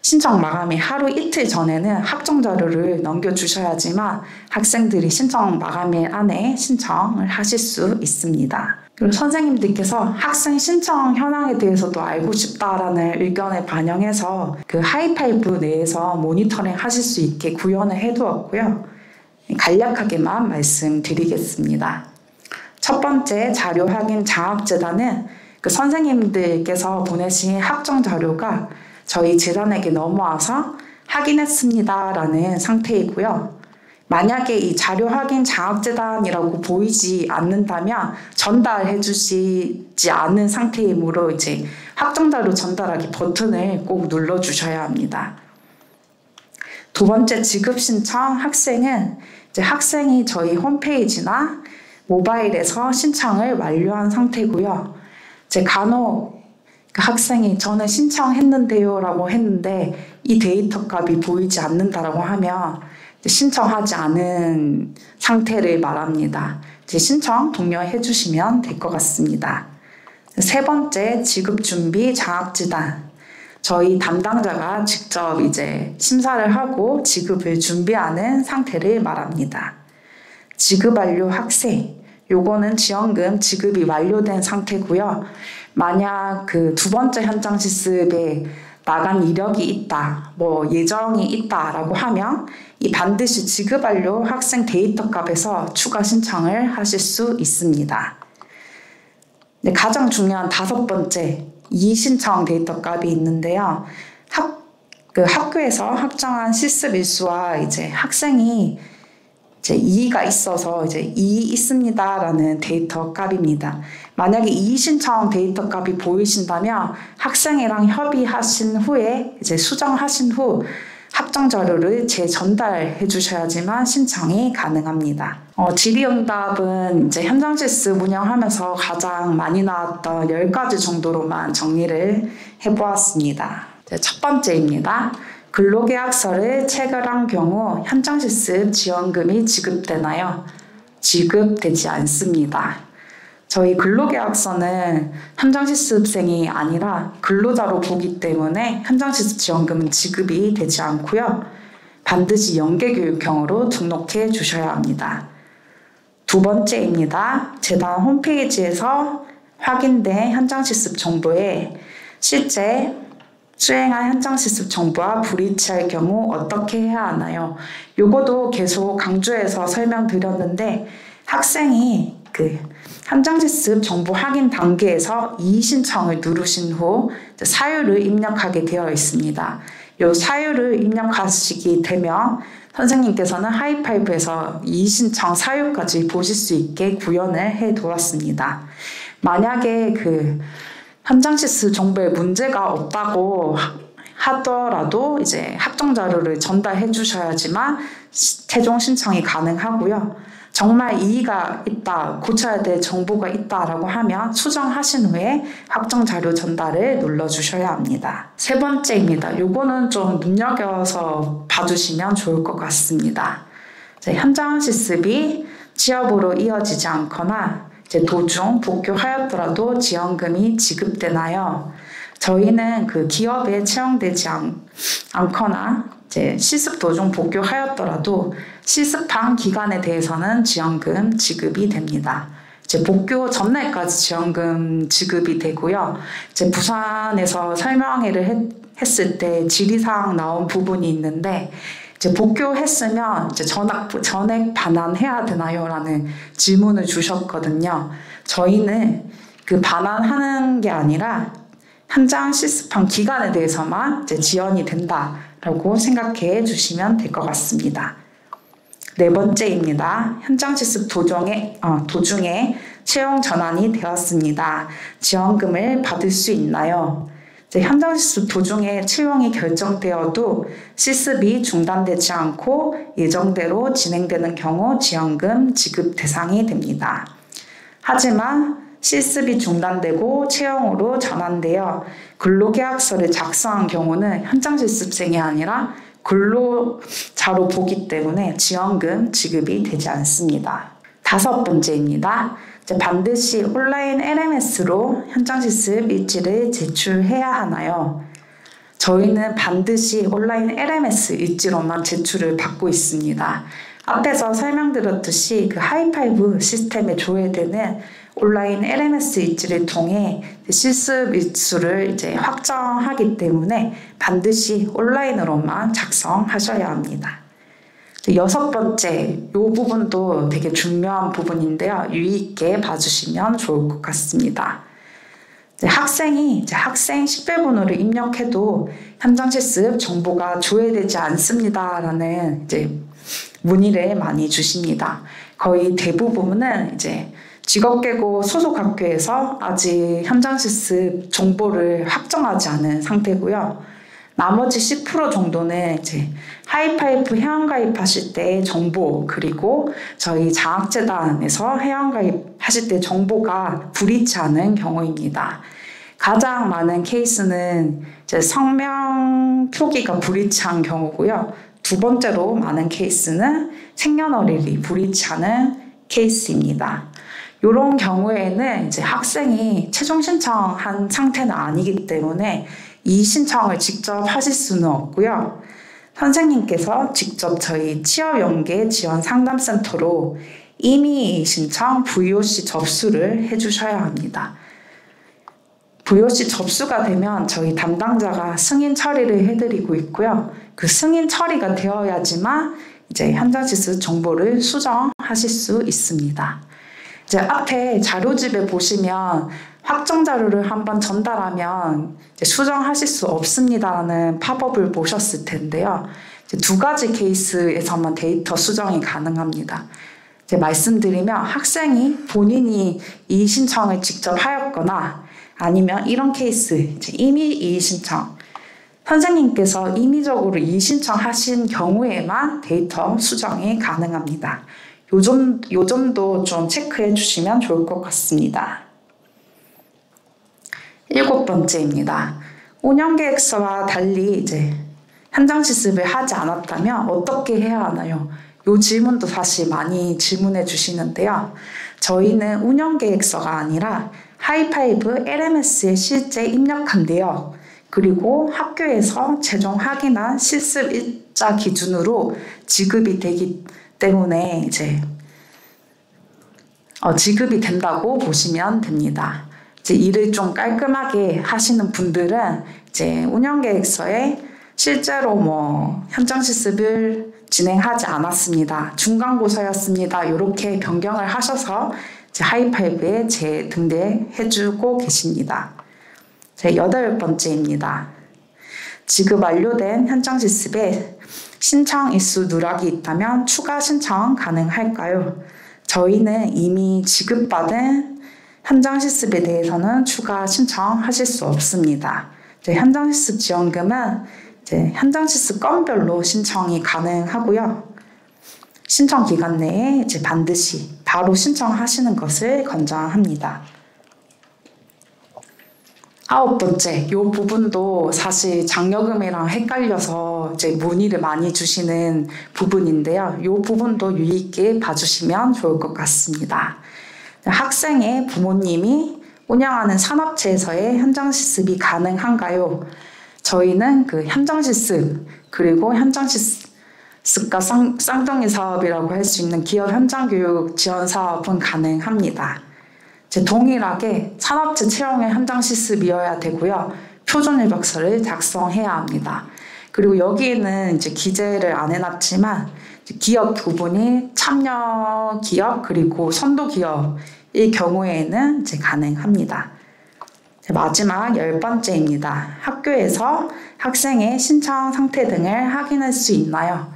신청 마감이 하루 이틀 전에는 학정 자료를 넘겨주셔야지만 학생들이 신청 마감일 안에 신청을 하실 수 있습니다. 그리고 선생님들께서 학생 신청 현황에 대해서도 알고 싶다라는 의견을 반영해서 하이파이브 내에서 모니터링 하실 수 있게 구현을 해두었고요. 간략하게만 말씀드리겠습니다. 첫 번째 자료 확인 장학재단은 선생님들께서 보내신 학정 자료가 저희 재단에게 넘어와서 확인했습니다라는 상태이고요. 만약에 이 자료 확인 장학재단이라고 보이지 않는다면 전달해 주시지 않은 상태이므로 이제 확정자료 전달하기 버튼을 꼭 눌러주셔야 합니다. 두 번째 지급 신청 학생은 이제 학생이 저희 홈페이지나 모바일에서 신청을 완료한 상태고요. 이제 간혹 학생이 저는 신청했는데요 라고 했는데 이 데이터 값이 보이지 않는다라고 하면 신청하지 않은 상태를 말합니다. 이제 신청 독려해 주시면 될 것 같습니다. 세 번째 지급 준비 장학재단. 저희 담당자가 직접 이제 심사를 하고 지급을 준비하는 상태를 말합니다. 지급 완료 학생. 요거는 지원금 지급이 완료된 상태고요. 만약 두 번째 현장 실습에 나간 이력이 있다, 예정이 있다라고 하면 이 반드시 지급 완료 학생 데이터 값에서 추가 신청을 하실 수 있습니다. 네, 가장 중요한 다섯 번째 이신청 데이터 값이 있는데요. 학교에서 확정한 실습 일수와 이제 학생이 이제 이의가 있어서 이제 이의 있습니다라는 데이터 값입니다. 만약에 이의 신청 데이터 값이 보이신다면 학생이랑 협의하신 후에 이제 수정하신 후 합정 자료를 재전달해 주셔야지만 신청이 가능합니다. 질의응답은 이제 현장 실습 운영하면서 가장 많이 나왔던 10가지 정도로만 정리를 해보았습니다. 첫 번째입니다. 근로계약서를 체결한 경우 현장 실습 지원금이 지급되나요? 지급되지 않습니다. 저희 근로계약서는 현장실습생이 아니라 근로자로 보기 때문에 현장실습 지원금은 지급이 되지 않고요. 반드시 연계교육형으로 등록해 주셔야 합니다. 두 번째입니다. 재단 홈페이지에서 확인된 현장실습 정보에 실제 수행한 현장실습 정보와 불일치할 경우 어떻게 해야 하나요? 요거도 계속 강조해서 설명드렸는데 학생이 현장실습 정보 확인 단계에서 이의 신청을 누르신 후 사유를 입력하게 되어 있습니다. 이 사유를 입력하시게 되면 선생님께서는 하이파이브에서 이의 신청 사유까지 보실 수 있게 구현을 해 두었습니다. 만약에 현장실습 정보에 문제가 없다고 하더라도 이제 학종 자료를 전달해 주셔야지만 최종 신청이 가능하고요. 정말 이의가 있다, 고쳐야 될 정보가 있다라고 하면 수정하신 후에 확정 자료 전달을 눌러주셔야 합니다. 세 번째입니다. 요거는 좀 눈여겨서 봐주시면 좋을 것 같습니다. 현장 실습이 취업으로 이어지지 않거나 도중 복교하였더라도 지원금이 지급되나요? 저희는 기업에 채용되지 않거나 실습 도중 복교하였더라도 실습한 기간에 대해서는 지원금 지급이 됩니다. 복교 전날까지 지원금 지급이 되고요. 부산에서 설명회를 했을 때 질의사항 나온 부분이 있는데 복교했으면 전액 반환해야 되나요? 라는 질문을 주셨거든요. 저희는 반환하는 게 아니라 현장 실습한 기간에 대해서만 지원이 된다라고 생각해 주시면 될 것 같습니다. 네 번째입니다. 현장 실습 도중에 채용 전환이 되었습니다. 지원금을 받을 수 있나요? 현장 실습 도중에 채용이 결정되어도 실습이 중단되지 않고 예정대로 진행되는 경우 지원금 지급 대상이 됩니다. 하지만 실습이 중단되고 채용으로 전환되어 근로계약서를 작성한 경우는 현장 실습생이 아니라 근로자로 보기 때문에 지원금 지급이 되지 않습니다. 다섯 번째입니다. 반드시 온라인 LMS로 현장 실습 일지를 제출해야 하나요? 저희는 반드시 온라인 LMS 일지로만 제출을 받고 있습니다. 앞에서 설명드렸듯이 하이파이브 시스템에 조회되는 온라인 LMS 일지를 통해 실습 일수를 확정하기 때문에 반드시 온라인으로만 작성하셔야 합니다. 여섯 번째, 이 부분도 되게 중요한 부분인데요. 유의 있게 봐주시면 좋을 것 같습니다. 학생이 학생 식별번호를 입력해도 현장 실습 정보가 조회되지 않습니다라는 문의를 많이 주십니다. 거의 대부분은 직업계고 소속 학교에서 아직 현장 실습 정보를 확정하지 않은 상태고요. 나머지 10% 정도는 하이파이브 회원가입하실 때 정보, 그리고 저희 장학재단에서 회원가입하실 때 정보가 불일치 않은 경우입니다. 가장 많은 케이스는 성명 표기가 불일치한 경우고요. 두 번째로 많은 케이스는 생년월일이 불일치하는 케이스입니다. 이런 경우에는 학생이 최종 신청한 상태는 아니기 때문에 이 신청을 직접 하실 수는 없고요. 선생님께서 직접 저희 취업연계 지원 상담센터로 임의 신청 VOC 접수를 해주셔야 합니다. VOC 접수가 되면 저희 담당자가 승인 처리를 해드리고 있고요. 승인 처리가 되어야지만 현장 실습 정보를 수정하실 수 있습니다. 앞에 자료집에 보시면 확정 자료를 한번 전달하면 수정하실 수 없습니다라는 팝업을 보셨을 텐데요. 두 가지 케이스에서만 데이터 수정이 가능합니다. 말씀드리면 학생이 본인이 이의 신청을 직접 하였거나 아니면 이런 케이스, 임의 이의 신청, 선생님께서 임의적으로 이의 신청하신 경우에만 데이터 수정이 가능합니다. 요 점도 좀 체크해 주시면 좋을 것 같습니다. 일곱 번째입니다. 운영계획서와 달리 현장 실습을 하지 않았다면 어떻게 해야 하나요? 이 질문도 사실 많이 질문해 주시는데요. 저희는 운영계획서가 아니라 하이파이브 LMS에 실제 입력한대요. 그리고 학교에서 최종 확인한 실습 일자 기준으로 지급이 되기 때문에 이제 지급이 된다고 보시면 됩니다. 이제 일을 좀 깔끔하게 하시는 분들은 이제 운영계획서에 실제로 현장 실습을 진행하지 않았습니다. 중간고사였습니다. 이렇게 변경을 하셔서 이제 하이파이브에 재등재해주고 계십니다. 제 8번째입니다. 지급 완료된 현장 실습에 신청 일수 누락이 있다면 추가 신청 가능할까요? 저희는 이미 지급받은 현장 실습에 대해서는 추가 신청하실 수 없습니다. 현장 실습 지원금은 현장 실습 건별로 신청이 가능하고요. 신청 기간 내에 반드시 바로 신청하시는 것을 권장합니다. 9번째, 이 부분도 사실 장려금이랑 헷갈려서 문의를 많이 주시는 부분인데요. 이 부분도 유의 있게 봐주시면 좋을 것 같습니다. 학생의 부모님이 운영하는 산업체에서의 현장 실습이 가능한가요? 저희는 그 현장 실습, 그리고 현장 실습과 쌍둥이 사업이라고 할 수 있는 기업 현장 교육 지원 사업은 가능합니다. 동일하게 산업체 채용의 현장 실습이어야 되고요. 표준 인력서를 작성해야 합니다. 그리고 여기에는 기재를 안 해놨지만 기업 부분이 참여 기업 그리고 선도 기업의 경우에는 가능합니다. 마지막 10번째입니다. 학교에서 학생의 신청 상태 등을 확인할 수 있나요?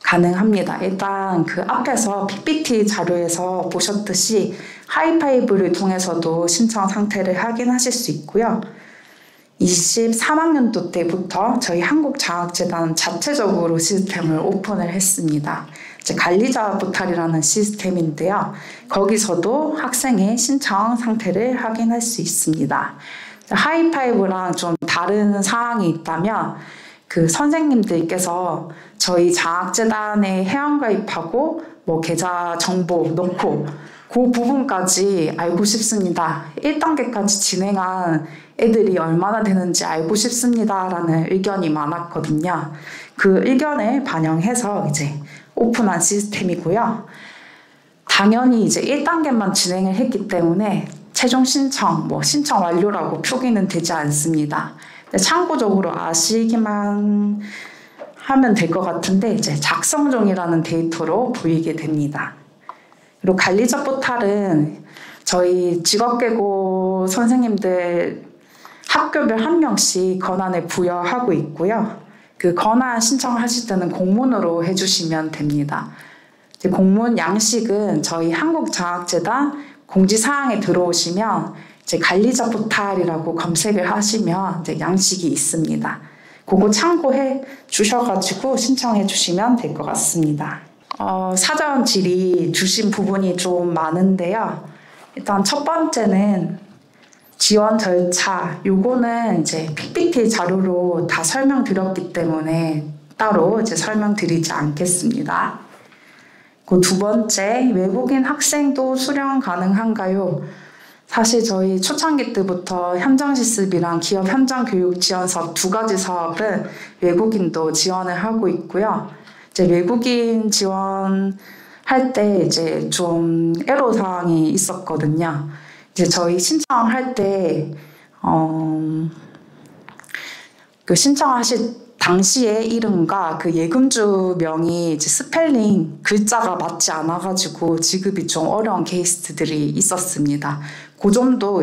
가능합니다. 일단 그 앞에서 PPT 자료에서 보셨듯이 하이파이브를 통해서도 신청 상태를 확인하실 수 있고요. 23학년도 때부터 저희 한국장학재단 자체적으로 시스템을 오픈을 했습니다. 관리자 포탈이라는 시스템인데요. 거기서도 학생의 신청 상태를 확인할 수 있습니다. 하이파이브랑 좀 다른 사항이 있다면 그 선생님들께서 저희 장학재단에 회원가입하고 계좌 정보 넣고 그 부분까지 알고 싶습니다. 1단계까지 진행한 애들이 얼마나 되는지 알고 싶습니다라는 의견이 많았거든요. 그 의견을 반영해서 오픈한 시스템이고요. 당연히 1단계만 진행을 했기 때문에 최종 신청, 신청 완료라고 표기는 되지 않습니다. 참고적으로 아시기만 하면 될 것 같은데 작성 중이라는 데이터로 보이게 됩니다. 그리고 관리자 포탈은 저희 직업계고 선생님들 학교별 1명씩 권한을 부여하고 있고요. 그 권한 신청하실 때는 공문으로 해주시면 됩니다. 공문 양식은 저희 한국장학재단 공지사항에 들어오시면 관리자 포탈이라고 검색을 하시면 양식이 있습니다. 그거 참고해 주셔가지고 신청해 주시면 될 것 같습니다. 사전 질의 주신 부분이 좀 많은데요. 일단 첫 번째는 지원 절차, 요거는 PPT 자료로 다 설명드렸기 때문에 따로 설명드리지 않겠습니다. 그 두 번째, 외국인 학생도 수령 가능한가요? 사실 저희 초창기 때부터 현장 실습이랑 기업 현장 교육 지원 사업 2가지 사업은 외국인도 지원을 하고 있고요. 외국인 지원할 때 좀 애로사항이 있었거든요. 저희 신청할 때 그 신청하실 당시의 이름과 그 예금주 명이 스펠링 글자가 맞지 않아가지고 지급이 좀 어려운 케이스들이 있었습니다. 그 점도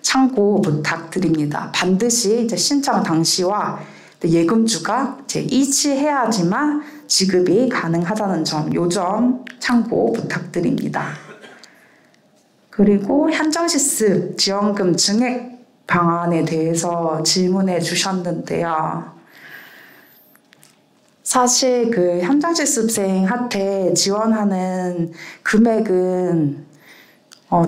참고 부탁드립니다. 반드시 신청 당시와 예금주가 일치해야지만 지급이 가능하다는 점, 요 점 참고 부탁드립니다. 그리고 현장 실습 지원금 증액 방안에 대해서 질문해 주셨는데요. 사실 그 현장 실습생한테 지원하는 금액은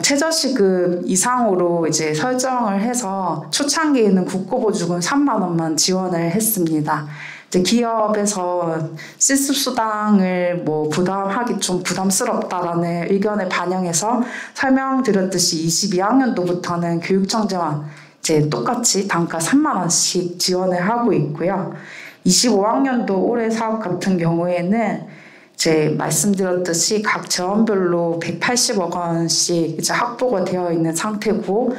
최저시급 이상으로 이제 설정을 해서 초창기에는 국고보조금 3만 원만 지원을 했습니다. 이제 기업에서 실습수당을 부담하기 좀 부담스럽다라는 의견을 반영해서 설명드렸듯이 22학년도부터는 교육청재원 이제 똑같이 단가 3만 원씩 지원을 하고 있고요. 25학년도 올해 사업 같은 경우에는 이제 말씀드렸듯이 각 재원별로 180억 원씩 이제 확보가 되어 있는 상태고,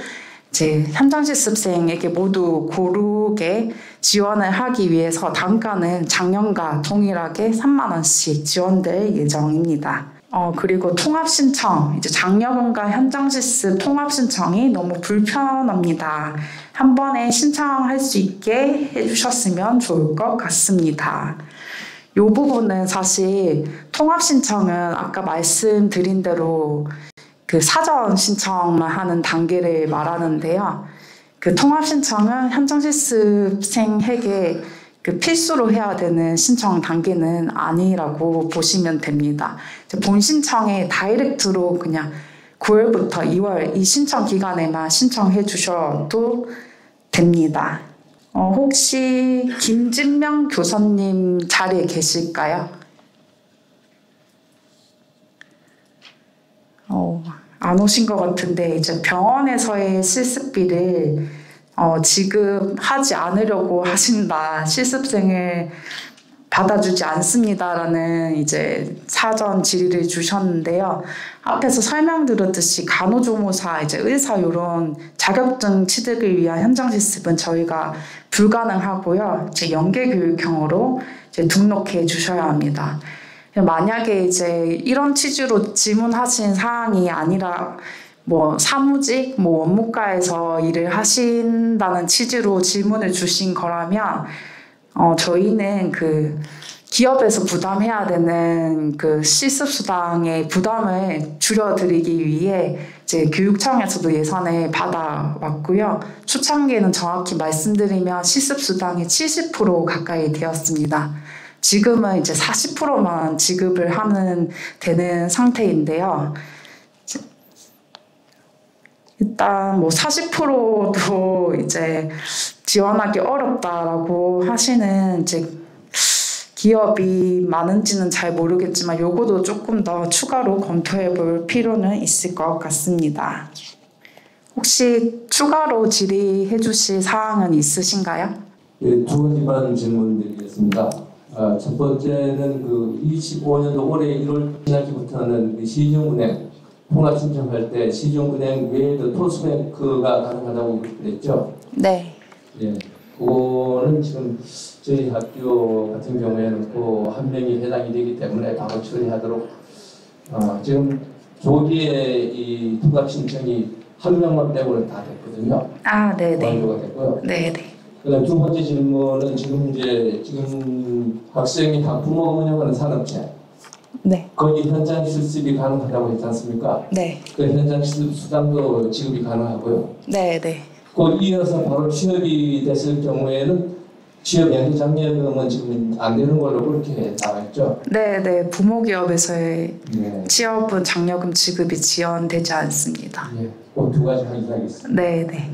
이제 현장 실습생에게 모두 고르게 지원을 하기 위해서 단가는 작년과 동일하게 3만 원씩 지원될 예정입니다. 그리고 통합 신청, 이제 장려금과 현장 실습 통합 신청이 너무 불편합니다. 한 번에 신청할 수 있게 해주셨으면 좋을 것 같습니다. 이 부분은 사실 통합 신청은 아까 말씀드린 대로 그 사전 신청만 하는 단계를 말하는데요. 그 통합 신청은 현장 실습생에게 그 필수로 해야 되는 신청 단계는 아니라고 보시면 됩니다. 본 신청에 다이렉트로 그냥 9월부터 2월 이 신청 기간에만 신청해 주셔도 됩니다. 혹시 김진명 교사님 자리에 계실까요? 안 오신 것 같은데 이제 병원에서의 실습비를 지급하지 않으려고 하신다. 실습생을 받아주지 않습니다라는 이제 사전 질의를 주셨는데요. 앞에서 설명드렸듯이 간호조무사, 이제 의사 이런 자격증 취득을 위한 현장 실습은 저희가 불가능하고요. 이제 연계교육형으로 이제 등록해 주셔야 합니다. 만약에 이제 이런 취지로 질문하신 사항이 아니라 사무직, 원무과에서 일을 하신다는 취지로 질문을 주신 거라면 저희는 그 기업에서 부담해야 되는 그 실습수당의 부담을 줄여드리기 위해 이제 교육청에서도 예산을 받아왔고요. 초창기에는 정확히 말씀드리면 실습수당이 70% 가까이 되었습니다. 지금은 이제 40%만 지급을 하는 되는 상태인데요. 일단 40%도 이제 지원하기 어렵다라고 하시는 이제 기업이 많은지는 잘 모르겠지만 요거도 조금 더 추가로 검토해 볼 필요는 있을 것 같습니다. 혹시 추가로 질의해 주실 사항은 있으신가요? 네, 두 가지만 질문드리겠습니다. 첫 번째는 그 25년도 올해 1월 지난주부터는 시중은행 통합 신청할 때 시중은행 외에도 토스뱅크가 가능하다고 그랬죠? 네. 예, 그거는 지금 저희 학교 같은 경우에는 그 한 명이 해당이 되기 때문에 바로 처리하도록 지금 조기에 이 통합 신청이 한 명만 빼고는 다 됐거든요. 네네. 완료가 됐고요. 네네. 그다음 두 번째 질문은 지금 학생이 학부모가 운영하는 산업체. 네. 거기 현장 실습이 가능하다고 했지 않습니까? 네. 그 현장 실습 수당도 지급이 가능하고요. 네네. 그 이어서 바로 취업이 됐을 경우에는 취업 연계 장려금은 지금 안 되는 걸로 그렇게 나와 있죠. 네네. 부모기업에서의 네. 취업은 장려금 지급이 지원되지 않습니다. 예, 그 두 가지 확인하겠습니다. 네네. 네.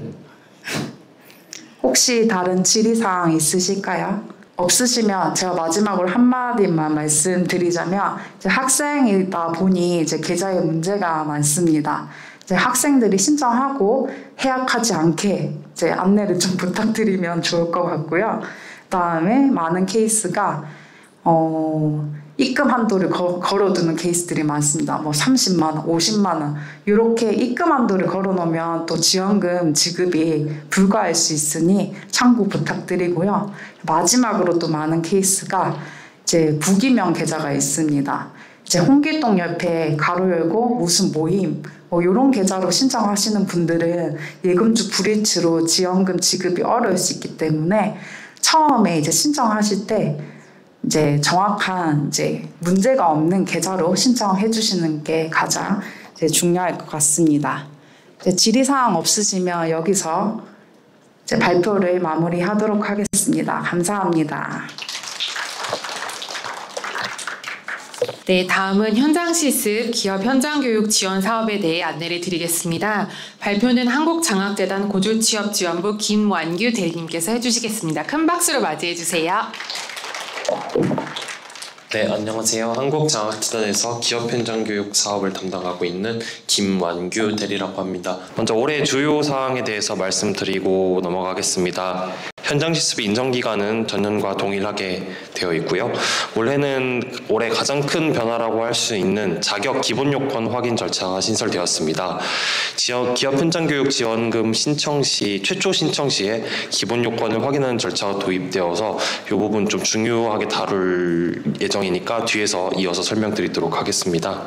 혹시 다른 질의사항 있으실까요? 없으시면 제가 마지막으로 한마디만 말씀드리자면 이제 학생이다 보니 이제 계좌에 문제가 많습니다. 이제 학생들이 신청하고 해약하지 않게 이제 안내를 좀 부탁드리면 좋을 것 같고요. 그다음에 많은 케이스가 입금 한도를 걸어두는 케이스들이 많습니다. 30만 원, 50만 원 이렇게 입금 한도를 걸어놓으면 또 지원금 지급이 불가할 수 있으니 참고 부탁드리고요. 마지막으로 또 많은 케이스가 이제 부기명 계좌가 있습니다. 이제 홍길동 옆에 가로 열고 무슨 모임 이런 계좌로 신청하시는 분들은 예금주 불일치로 지원금 지급이 어려울 수 있기 때문에 처음에 이제 신청하실 때 이제 정확한 이제 문제가 없는 계좌로 신청해 주시는 게 가장 이제 중요할 것 같습니다. 이제 질의사항 없으시면 여기서 이제 발표를 마무리하도록 하겠습니다. 감사합니다. 네, 다음은 현장 실습 기업 현장 교육 지원 사업에 대해 안내를 드리겠습니다. 발표는 한국장학재단 고졸취업지원부 김완규 대리님께서 해주시겠습니다. 큰 박수로 맞이해 주세요. 네, 안녕하세요. 한국장학재단에서 기업 현장 교육 사업을 담당하고 있는 김완규 대리라고 합니다. 먼저 올해 주요 사항에 대해서 말씀드리고 넘어가겠습니다. 현장 실습 인정 기간은 전년과 동일하게 되어 있고요. 올해 가장 큰 변화라고 할 수 있는 자격 기본 요건 확인 절차가 신설되었습니다. 기업 현장 교육 지원금 최초 신청 시에 기본 요건을 확인하는 절차가 도입되어서 이 부분 좀 중요하게 다룰 예정이니까 뒤에서 이어서 설명드리도록 하겠습니다.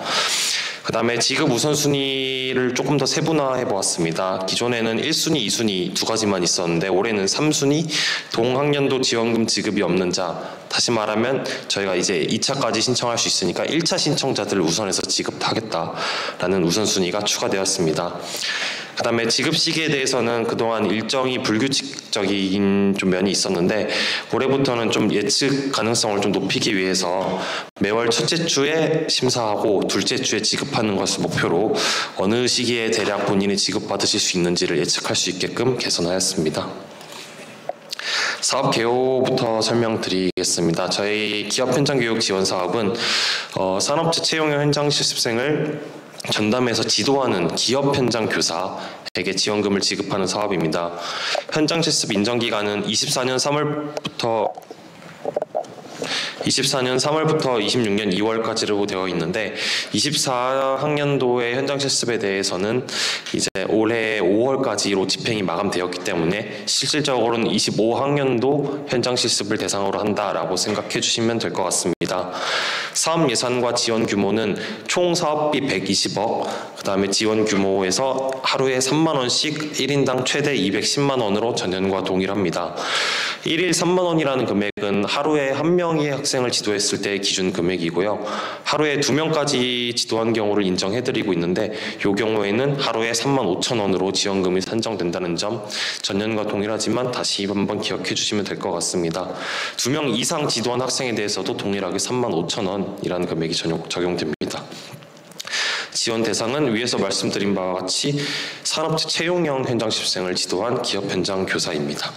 그 다음에 지급 우선순위를 조금 더 세분화해 보았습니다. 기존에는 1순위, 2순위 두 가지만 있었는데 올해는 3순위, 동학년도 지원금 지급이 없는 자, 다시 말하면 저희가 이제 2차까지 신청할 수 있으니까 1차 신청자들을 우선해서 지급하겠다라는 우선순위가 추가되었습니다. 그 다음에 지급 시기에 대해서는 그동안 일정이 불규칙적인 좀 면이 있었는데 올해부터는 좀 예측 가능성을 좀 높이기 위해서 매월 첫째 주에 심사하고 둘째 주에 지급하는 것을 목표로 어느 시기에 대략 본인이 지급받으실 수 있는지를 예측할 수 있게끔 개선하였습니다. 사업 개요부터 설명드리겠습니다. 저희 기업 현장 교육 지원 사업은 산업체 채용형 현장 실습생을 전담해서 지도하는 기업 현장 교사에게 지원금을 지급하는 사업입니다. 현장 실습 인정 기간은 24년 3월부터 26년 2월까지로 되어 있는데 24학년도의 현장 실습에 대해서는 이제 올해 5월까지로 집행이 마감되었기 때문에 실질적으로는 25학년도 현장 실습을 대상으로 한다라고 생각해 주시면 될 것 같습니다. 사업 예산과 지원 규모는 총 사업비 120억, 그 다음에 지원 규모에서 하루에 3만 원씩 1인당 최대 210만 원으로 전년과 동일합니다. 1일 3만 원이라는 금액은 하루에 한 명의 학생을 지도했을 때의 기준 금액이고요. 하루에 2명까지 지도한 경우를 인정해드리고 있는데 이 경우에는 하루에 3만 5천 원으로 지원금이 산정된다는 점 전년과 동일하지만 다시 한번 기억해 주시면 될 것 같습니다. 2명 이상 지도한 학생에 대해서도 동일하게 3만 5천 원이라는 금액이 적용됩니다. 지원 대상은 위에서 말씀드린 바와 같이 산업체 채용형 현장 실습생을 지도한 기업 현장 교사입니다.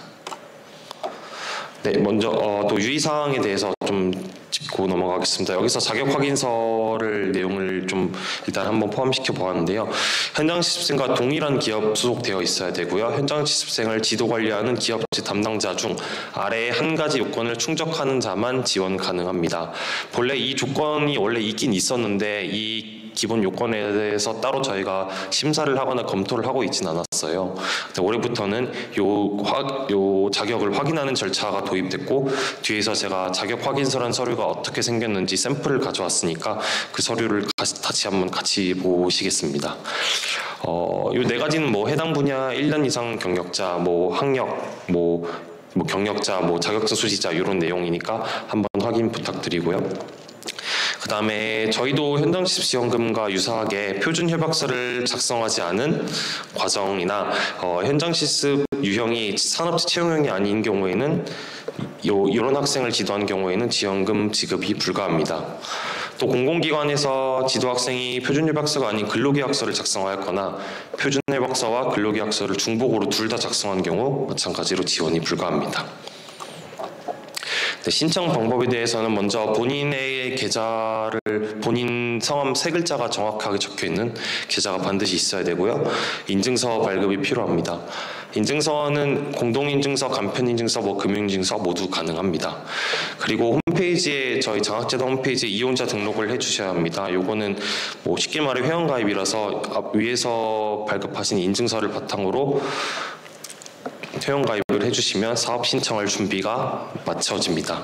네, 먼저 또 유의사항에 대해서 좀 짚고 넘어가겠습니다. 여기서 자격 확인서를 내용을 좀 일단 한번 포함시켜 보았는데요. 현장 실습생과 동일한 기업 소속되어 있어야 되고요. 현장 실습생을 지도 관리하는 기업체 담당자 중 아래의 한 가지 요건을 충족하는 자만 지원 가능합니다. 본래 이 조건이 원래 있긴 있었는데 이 기본 요건에 대해서 따로 저희가 심사를 하거나 검토를 하고 있진 않았어요. 올해부터는 요 자격을 확인하는 절차가 도입됐고 뒤에서 제가 자격 확인서란 서류가 어떻게 생겼는지 샘플을 가져왔으니까 그 서류를 다시 한번 같이 보시겠습니다. 요 네 가지는 뭐 해당 분야 1년 이상 경력자, 뭐 학력, 뭐 경력자, 뭐 자격증 소지자 이런 내용이니까 한번 확인 부탁드리고요. 그 다음에 저희도 현장 실습 지원금과 유사하게 표준 협약서를 작성하지 않은 과정이나 현장 실습 유형이 산업체 채용형이 아닌 경우에는 이런 학생을 지도한 경우에는 지원금 지급이 불가합니다. 또 공공기관에서 지도 학생이 표준 협약서가 아닌 근로계약서를 작성하였거나 표준 협약서와 근로계약서를 중복으로 둘 다 작성한 경우 마찬가지로 지원이 불가합니다. 신청 방법에 대해서는 먼저 본인의 계좌를 본인 성함 세 글자가 정확하게 적혀있는 계좌가 반드시 있어야 되고요. 인증서 발급이 필요합니다. 인증서는 공동인증서, 간편인증서, 금융인증서 모두 가능합니다. 그리고 홈페이지에 저희 장학재단 홈페이지에 이용자 등록을 해주셔야 합니다. 요거는 쉽게 말해 회원가입이라서 위에서 발급하신 인증서를 바탕으로 회원가입을 해주시면 사업 신청할 준비가 마쳐집니다.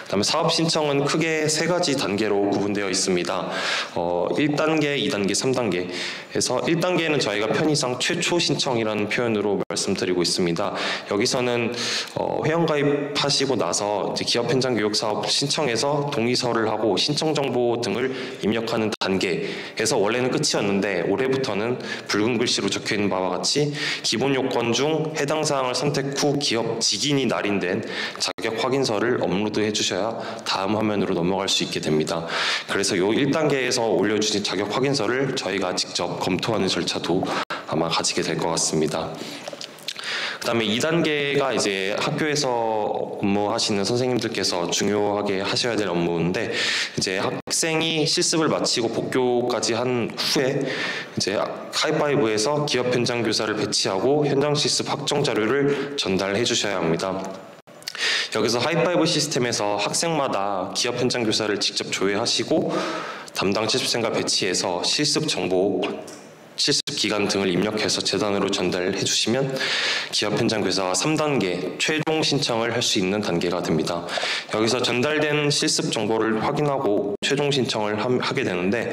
그다음에 사업 신청은 크게 세 가지 단계로 구분되어 있습니다. 1단계, 2단계, 3단계에서 1단계는 저희가 편의상 최초 신청이라는 표현으로 말씀드리고 있습니다. 여기서는 회원가입하시고 나서 이제 기업 현장 교육 사업 신청해서 동의서를 하고 신청 정보 등을 입력하는 단계에서 원래는 끝이었는데 올해부터는 붉은 글씨로 적혀있는 바와 같이 기본 요건 중 해당 사항을 선택 후 기업 직인이 날인된 자격 확인서를 업로드해 주셔야 다음 화면으로 넘어갈 수 있게 됩니다. 그래서 요 1단계에서 올려주신 자격 확인서를 저희가 직접 검토하는 절차도 아마 가지게 될 것 같습니다. 그다음에 2단계가 이제 학교에서 업무하시는 선생님들께서 중요하게 하셔야 될 업무인데, 이제 학생이 실습을 마치고 복교까지 한 후에 이제 하이파이브에서 기업 현장 교사를 배치하고 현장 실습 확정 자료를 전달해 주셔야 합니다. 여기서 하이파이브 시스템에서 학생마다 기업 현장 교사를 직접 조회하시고 담당 실습생과 배치해서 실습 정보, 실습 기간 등을 입력해서 재단으로 전달해 주시면 기업 현장 교사가 3단계 최종 신청을 할 수 있는 단계가 됩니다. 여기서 전달된 실습 정보를 확인하고 최종 신청을 하게 되는데,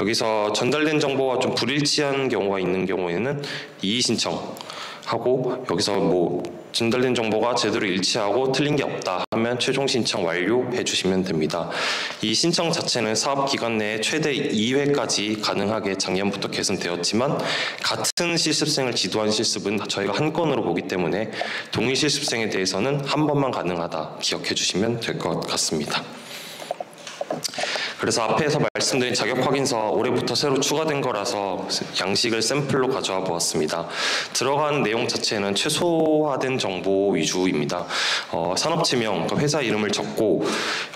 여기서 전달된 정보가 좀 불일치한 경우가 있는 경우에는 이의 신청하고, 여기서 전달된 정보가 제대로 일치하고 틀린 게 없다 하면 최종 신청 완료해 주시면 됩니다. 이 신청 자체는 사업 기간 내에 최대 2회까지 가능하게 작년부터 개선되었지만, 같은 실습생을 지도한 실습은 저희가 한 건으로 보기 때문에 동일 실습생에 대해서는 한 번만 가능하다 기억해 주시면 될 것 같습니다. 그래서 앞에서 말씀드린 자격 확인서 올해부터 새로 추가된 거라서 양식을 샘플로 가져와 보았습니다. 들어간 내용 자체는 최소화된 정보 위주입니다. 산업지명, 회사 이름을 적고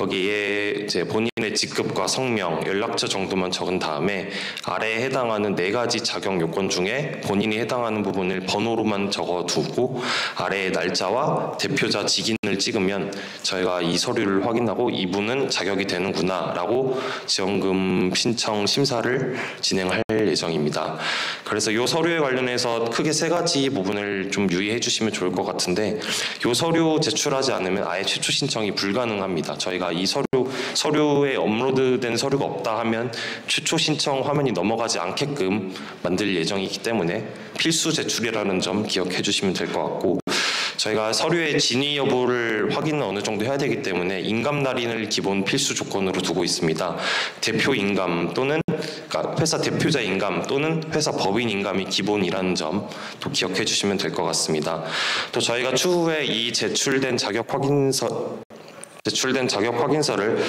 여기에 이제 본인의 직급과 성명, 연락처 정도만 적은 다음에 아래에 해당하는 4가지 자격 요건 중에 본인이 해당하는 부분을 번호로만 적어두고 아래에 날짜와 대표자 직인을 찍으면 저희가 이 서류를 확인하고 이분은 자격이 되는구나 라고 지원금 신청 심사를 진행할 예정입니다. 그래서 이 서류에 관련해서 크게 3가지 부분을 좀 유의해 주시면 좋을 것 같은데, 이 서류 제출하지 않으면 아예 최초 신청이 불가능합니다. 저희가 이 서류에 업로드된 서류가 없다 하면 최초 신청 화면이 넘어가지 않게끔 만들 예정이기 때문에 필수 제출이라는 점 기억해 주시면 될 것 같고, 저희가 서류의 진위 여부를 확인을 어느 정도 해야 되기 때문에 인감 날인을 기본 필수 조건으로 두고 있습니다. 대표 인감 또는 그러니까 회사 대표자 인감 또는 회사 법인 인감이 기본이라는 점도 기억해 주시면 될 것 같습니다. 또 저희가 추후에 이 제출된 자격 확인서를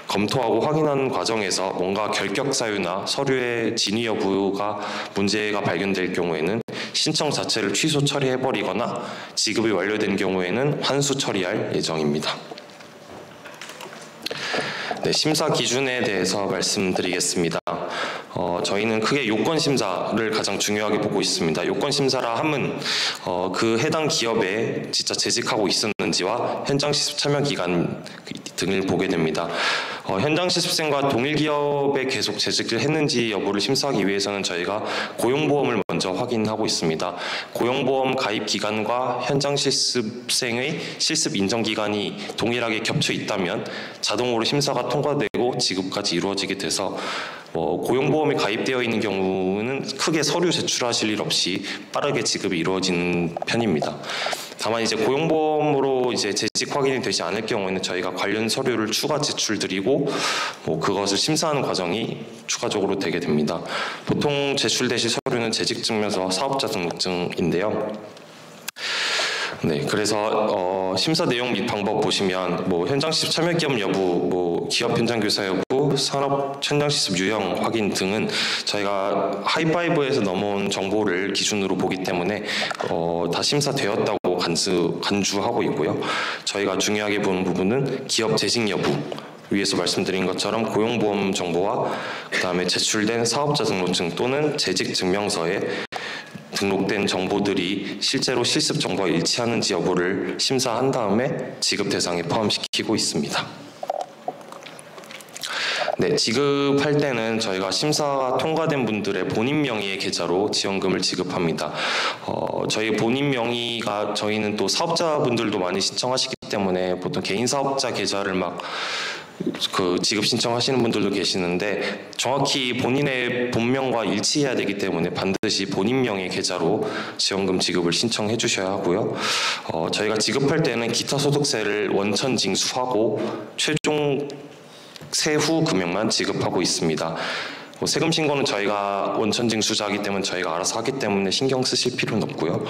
검토하고 확인하는 과정에서 뭔가 결격 사유나 서류의 진위 여부가 문제가 발견될 경우에는 신청 자체를 취소 처리해버리거나 지급이 완료된 경우에는 환수 처리할 예정입니다. 네, 심사 기준에 대해서 말씀드리겠습니다. 저희는 크게 요건 심사를 가장 중요하게 보고 있습니다. 요건 심사라 함은 그 해당 기업에 진짜 재직하고 있었는지와 현장 실습 참여 기간 등을 보게 됩니다. 현장 실습생과 동일 기업에 계속 재직을 했는지 여부를 심사하기 위해서는 저희가 고용보험을 먼저 확인하고 있습니다. 고용보험 가입 기간과 현장 실습생의 실습 인정 기간이 동일하게 겹쳐 있다면 자동으로 심사가 통과되고 지급까지 이루어지게 돼서 고용보험이 가입되어 있는 경우는 크게 서류 제출하실 일 없이 빠르게 지급이 이루어지는 편입니다. 다만 이제 고용보험으로 이제 재직 확인이 되지 않을 경우에는 저희가 관련 서류를 추가 제출드리고 그것을 심사하는 과정이 추가적으로 되게 됩니다. 보통 제출되실 서류는 재직증명서, 사업자 등록증인데요. 네, 그래서 심사 내용 및 방법 보시면 현장 실습 참여 기업 여부, 기업 현장 교사 여부, 산업 현장 실습 유형 확인 등은 저희가 하이파이브에서 넘어온 정보를 기준으로 보기 때문에 다 심사되었다고 간주하고 있고요. 저희가 중요하게 보는 부분은 기업 재직 여부, 위에서 말씀드린 것처럼 고용보험 정보와 그 다음에 제출된 사업자 등록증 또는 재직 증명서에 등록된 정보들이 실제로 실습 정보와 일치하는지 여부를 심사한 다음에 지급 대상에 포함시키고 있습니다. 네, 지급할 때는 저희가 심사가 통과된 분들의 본인 명의의 계좌로 지원금을 지급합니다. 저희 본인 명의가 저희는 또 사업자분들도 많이 신청하시기 때문에 보통 개인 사업자 계좌를 지급 신청하시는 분들도 계시는데 정확히 본인의 본명과 일치해야 되기 때문에 반드시 본인 명의 계좌로 지원금 지급을 신청해 주셔야 하고요. 저희가 지급할 때는 기타 소득세를 원천 징수하고 최종 세후 금액만 지급하고 있습니다. 세금 신고는 저희가 원천 징수자이기 때문에 저희가 알아서 하기 때문에 신경 쓰실 필요는 없고요.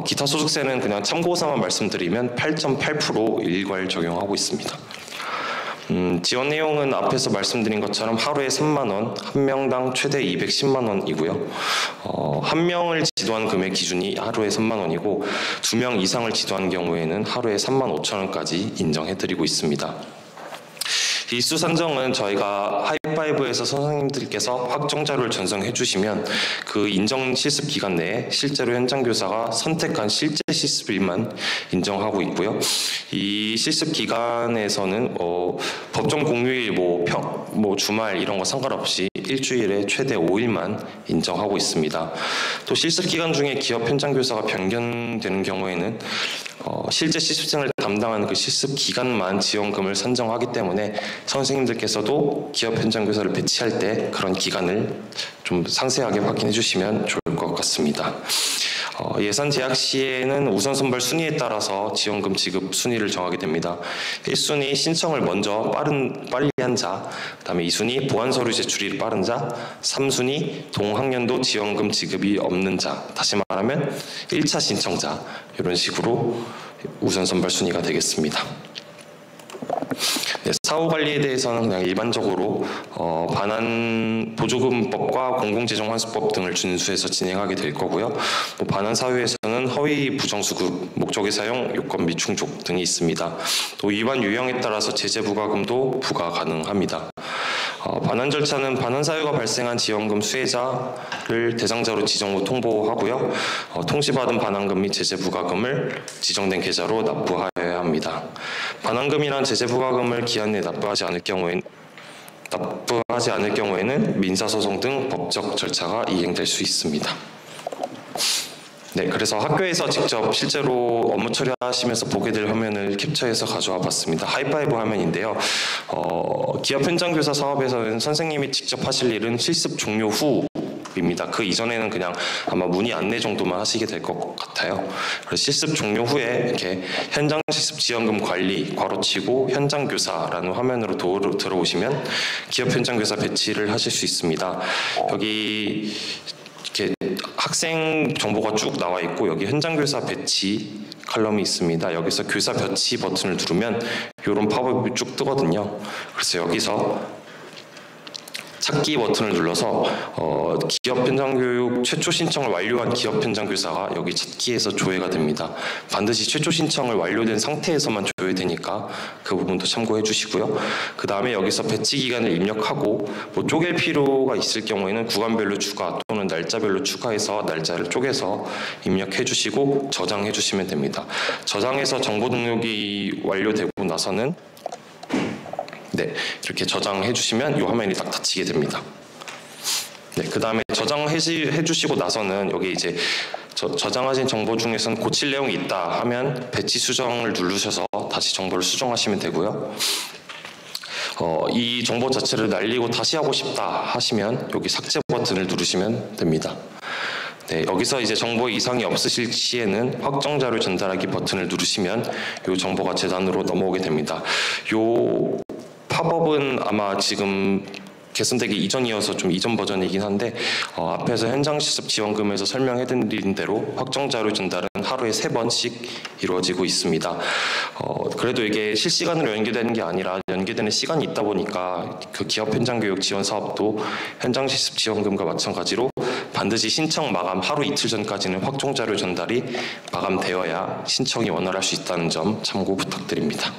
기타 소득세는 그냥 참고사만 말씀드리면 8.8% 일괄 적용하고 있습니다. 지원 내용은 앞에서 말씀드린 것처럼 하루에 3만 원, 한 명당 최대 210만 원이고요. 한 명을 지도한 금액 기준이 하루에 3만 원이고 2명 이상을 지도한 경우에는 하루에 3만 5천 원까지 인정해드리고 있습니다. 일수 산정은 저희가 하이파이브에서 선생님들께서 확정 자료를 전송해 주시면 그 인정 실습 기간 내에 실제로 현장 교사가 선택한 실제 실습일만 인정하고 있고요. 이 실습 기간에서는 법정 공휴일, 주말 이런 거 상관없이 일주일에 최대 5일만 인정하고 있습니다. 또 실습 기간 중에 기업 현장 교사가 변경되는 경우에는 실제 실습생을 담당하는 그 실습 기간만 지원금을 산정하기 때문에 선생님들께서도 기업 현장 교사를 배치할 때 그런 기간을 좀 상세하게 확인해 주시면 좋을 것 같습니다. 예산 제약 시에는 우선 선발 순위에 따라서 지원금 지급 순위를 정하게 됩니다. 1순위 신청을 먼저 빨리 한 자, 그다음에 2순위 보완 서류 제출이 빠른 자, 3순위 동학년도 지원금 지급이 없는 자, 다시 말하면 1차 신청자, 이런 식으로 우선 선발 순위가 되겠습니다. 네, 사후 관리에 대해서는 그냥 일반적으로 반환 보조금법과 공공재정환수법 등을 준수해서 진행하게 될 거고요. 반환 사유에서는 허위 부정수급, 목적의 사용, 요건 미충족 등이 있습니다. 또 위반 유형에 따라서 제재 부과금도 부과 가능합니다. 반환 절차는 반환 사유가 발생한 지원금 수혜자를 대상자로 지정 후 통보하고요. 통지받은 반환금 및 제재 부과금을 지정된 계좌로 납부하여야 합니다. 반환금이란 제재 부과금을 기한 내에 납부하지 않을 경우에는 민사소송 등 법적 절차가 이행될 수 있습니다. 네, 그래서 학교에서 직접 실제로 업무 처리하시면서 보게 될 화면을 캡처해서 가져와 봤습니다. 하이파이브 화면인데요. 기업 현장 교사 사업에서는 선생님이 직접 하실 일은 실습 종료 후입니다. 그 이전에는 그냥 아마 문의 안내 정도만 하시게 될 것 같아요. 그래서 실습 종료 후에 이렇게 현장 실습 지원금 관리 괄호치고 현장 교사라는 화면으로 들어오시면 기업 현장 교사 배치를 하실 수 있습니다. 여기 이렇게 학생 정보가 쭉 나와 있고 여기 현장 교사 배치 컬럼이 있습니다. 여기서 교사 배치 버튼을 누르면 이런 팝업이 쭉 뜨거든요. 그래서 여기서 찾기 버튼을 눌러서 기업 현장 교육 최초 신청을 완료한 기업 현장 교사가 여기 찾기에서 조회가 됩니다. 반드시 최초 신청을 완료된 상태에서만 조회되니까 그 부분도 참고해 주시고요. 그 다음에 여기서 배치 기간을 입력하고 쪼갤 필요가 있을 경우에는 구간별로 추가 또는 날짜별로 추가해서 날짜를 쪼개서 입력해 주시고 저장해 주시면 됩니다. 저장해서 정보 등록이 완료되고 나서는 네, 이렇게 저장해 주시면 이 화면이 딱 닫히게 됩니다. 네, 그 다음에 저장해 주시고 나서는 여기 이제 저장하신 정보 중에서는 고칠 내용이 있다 하면 배치 수정을 누르셔서 다시 정보를 수정하시면 되고요. 이 정보 자체를 날리고 다시 하고 싶다 하시면 여기 삭제 버튼을 누르시면 됩니다. 네, 여기서 이제 정보 이상이 없으실 시에는 확정 자료 전달하기 버튼을 누르시면 이 정보가 재단으로 넘어오게 됩니다. 요 팝업은 아마 지금 개선되기 이전이어서 좀 이전 버전이긴 한데 앞에서 현장 실습 지원금에서 설명해드린 대로 확정 자료 전달은 하루에 3번씩 이루어지고 있습니다. 그래도 이게 실시간으로 연계되는 게 아니라 연계되는 시간이 있다 보니까 그 기업 현장 교육 지원 사업도 현장 실습 지원금과 마찬가지로 반드시 신청 마감 하루 이틀 전까지는 확정 자료 전달이 마감되어야 신청이 원활할 수 있다는 점 참고 부탁드립니다.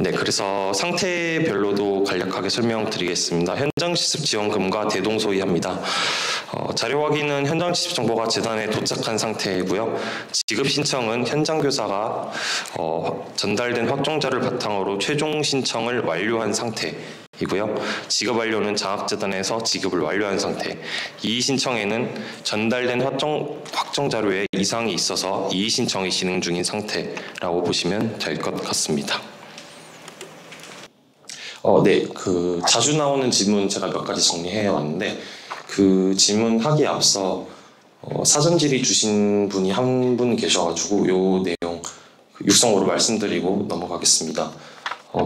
네, 그래서 상태별로도 간략하게 설명드리겠습니다. 현장 실습 지원금과 대동소이합니다. 자료 확인은 현장 실습 정보가 재단에 도착한 상태이고요. 지급 신청은 현장 교사가 전달된 확정자를 바탕으로 최종 신청을 완료한 상태이고요. 지급 완료는 장학재단에서 지급을 완료한 상태. 이의 신청에는 전달된 확정 자료에 이상이 있어서 이의 신청이 진행 중인 상태라고 보시면 될 것 같습니다. 네, 자주 나오는 질문 제가 몇 가지 정리해 왔는데 그 질문하기에 앞서 사전 질의 주신 분이 한 분 계셔가지고 요 내용 육성으로 말씀드리고 넘어가겠습니다.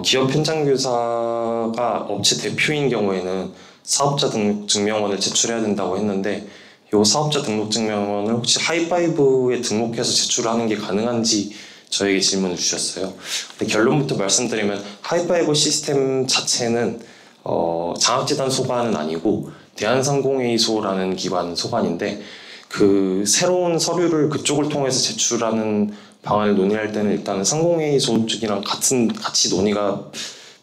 기업 현장 교사가 업체 대표인 경우에는 사업자 등록 증명원을 제출해야 된다고 했는데 이 사업자 등록 증명원을 혹시 하이파이브에 등록해서 제출하는 게 가능한지 저에게 질문을 주셨어요. 근데 결론부터 말씀드리면 하이파이브 시스템 자체는 장학재단 소관은 아니고 대한상공회의소라는 기관 소관인데 그 새로운 서류를 그쪽을 통해서 제출하는 방안을 논의할 때는 일단은 상공회의소 쪽이랑 같이 논의가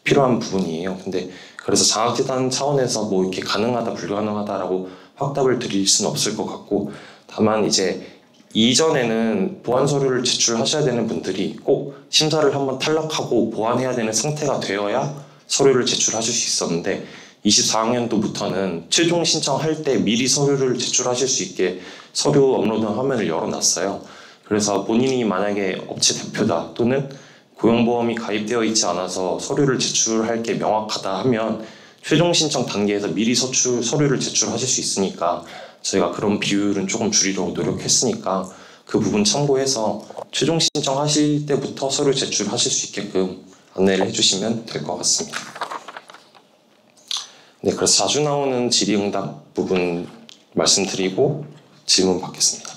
필요한 부분이에요. 근데 그래서 장학재단 차원에서 뭐 이렇게 가능하다 불가능하다라고 확답을 드릴 수는 없을 것 같고, 다만 이제 이전에는 보완 서류를 제출하셔야 되는 분들이 꼭 심사를 한번 탈락하고 보완해야 되는 상태가 되어야 서류를 제출하실 수 있었는데 24학년도부터는 최종 신청할 때 미리 서류를 제출하실 수 있게 서류 업로드 화면을 열어놨어요. 그래서 본인이 만약에 업체 대표다 또는 고용보험이 가입되어 있지 않아서 서류를 제출할 게 명확하다 하면 최종 신청 단계에서 미리 서류를 제출하실 수 있으니까 저희가 그런 비율은 조금 줄이려고 노력했으니까 그 부분 참고해서 최종 신청하실 때부터 서류 제출하실 수 있게끔 안내를 해주시면 될 것 같습니다. 네, 그래서 자주 나오는 질의응답 부분 말씀드리고 질문 받겠습니다.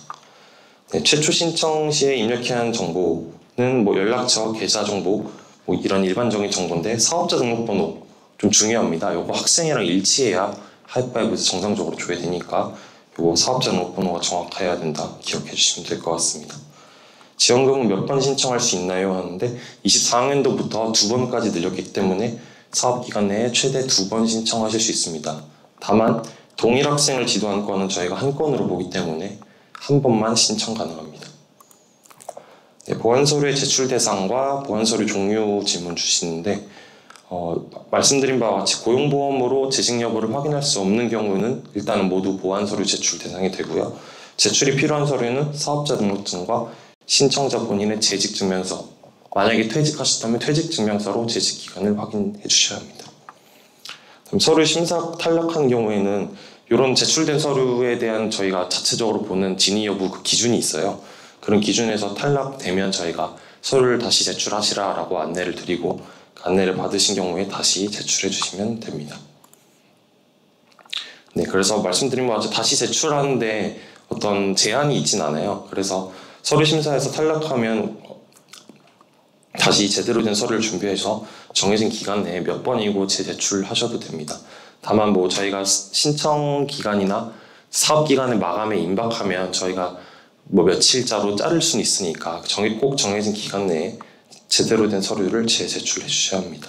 네, 최초 신청 시에 입력해야 하는 정보는 뭐 연락처, 계좌 정보, 뭐 이런 일반적인 정보인데 사업자 등록번호 좀 중요합니다. 요거 학생이랑 일치해야 하이파이브에서 정상적으로 줘야 되니까 요거 사업자 등록번호가 정확해야 된다. 기억해 주시면 될 것 같습니다. 지원금은 몇 번 신청할 수 있나요? 하는데 24학년도부터 2번까지 늘렸기 때문에 사업기간 내에 최대 2번 신청하실 수 있습니다. 다만 동일 학생을 지도한 건은 저희가 한 건으로 보기 때문에 한 번만 신청 가능합니다. 네, 보완서류의 제출 대상과 보완서류 종류 질문 주시는데 말씀드린 바와 같이 고용보험으로 재직 여부를 확인할 수 없는 경우는 일단은 모두 보완서류 제출 대상이 되고요. 제출이 필요한 서류는 사업자 등록증과 신청자 본인의 재직증명서, 만약에 퇴직하셨다면 퇴직증명서로 재직기간을 확인해 주셔야 합니다. 그럼 서류 심사 탈락한 경우에는 이런 제출된 서류에 대한 저희가 자체적으로 보는 진위 여부 그 기준이 있어요. 그런 기준에서 탈락되면 저희가 서류를 다시 제출하시라라고 안내를 드리고 그 안내를 받으신 경우에 다시 제출해 주시면 됩니다. 네, 그래서 말씀드린 바와 같이 다시 제출하는데 어떤 제한이 있진 않아요. 그래서 서류 심사에서 탈락하면 다시 제대로 된 서류를 준비해서 정해진 기간 내에 몇 번이고 재제출하셔도 됩니다. 다만 뭐 저희가 신청 기간이나 사업 기간의 마감에 임박하면 저희가 뭐 며칠자로 자를 수는 있으니까 꼭 정해진 기간 내에 제대로 된 서류를 재제출해 주셔야 합니다.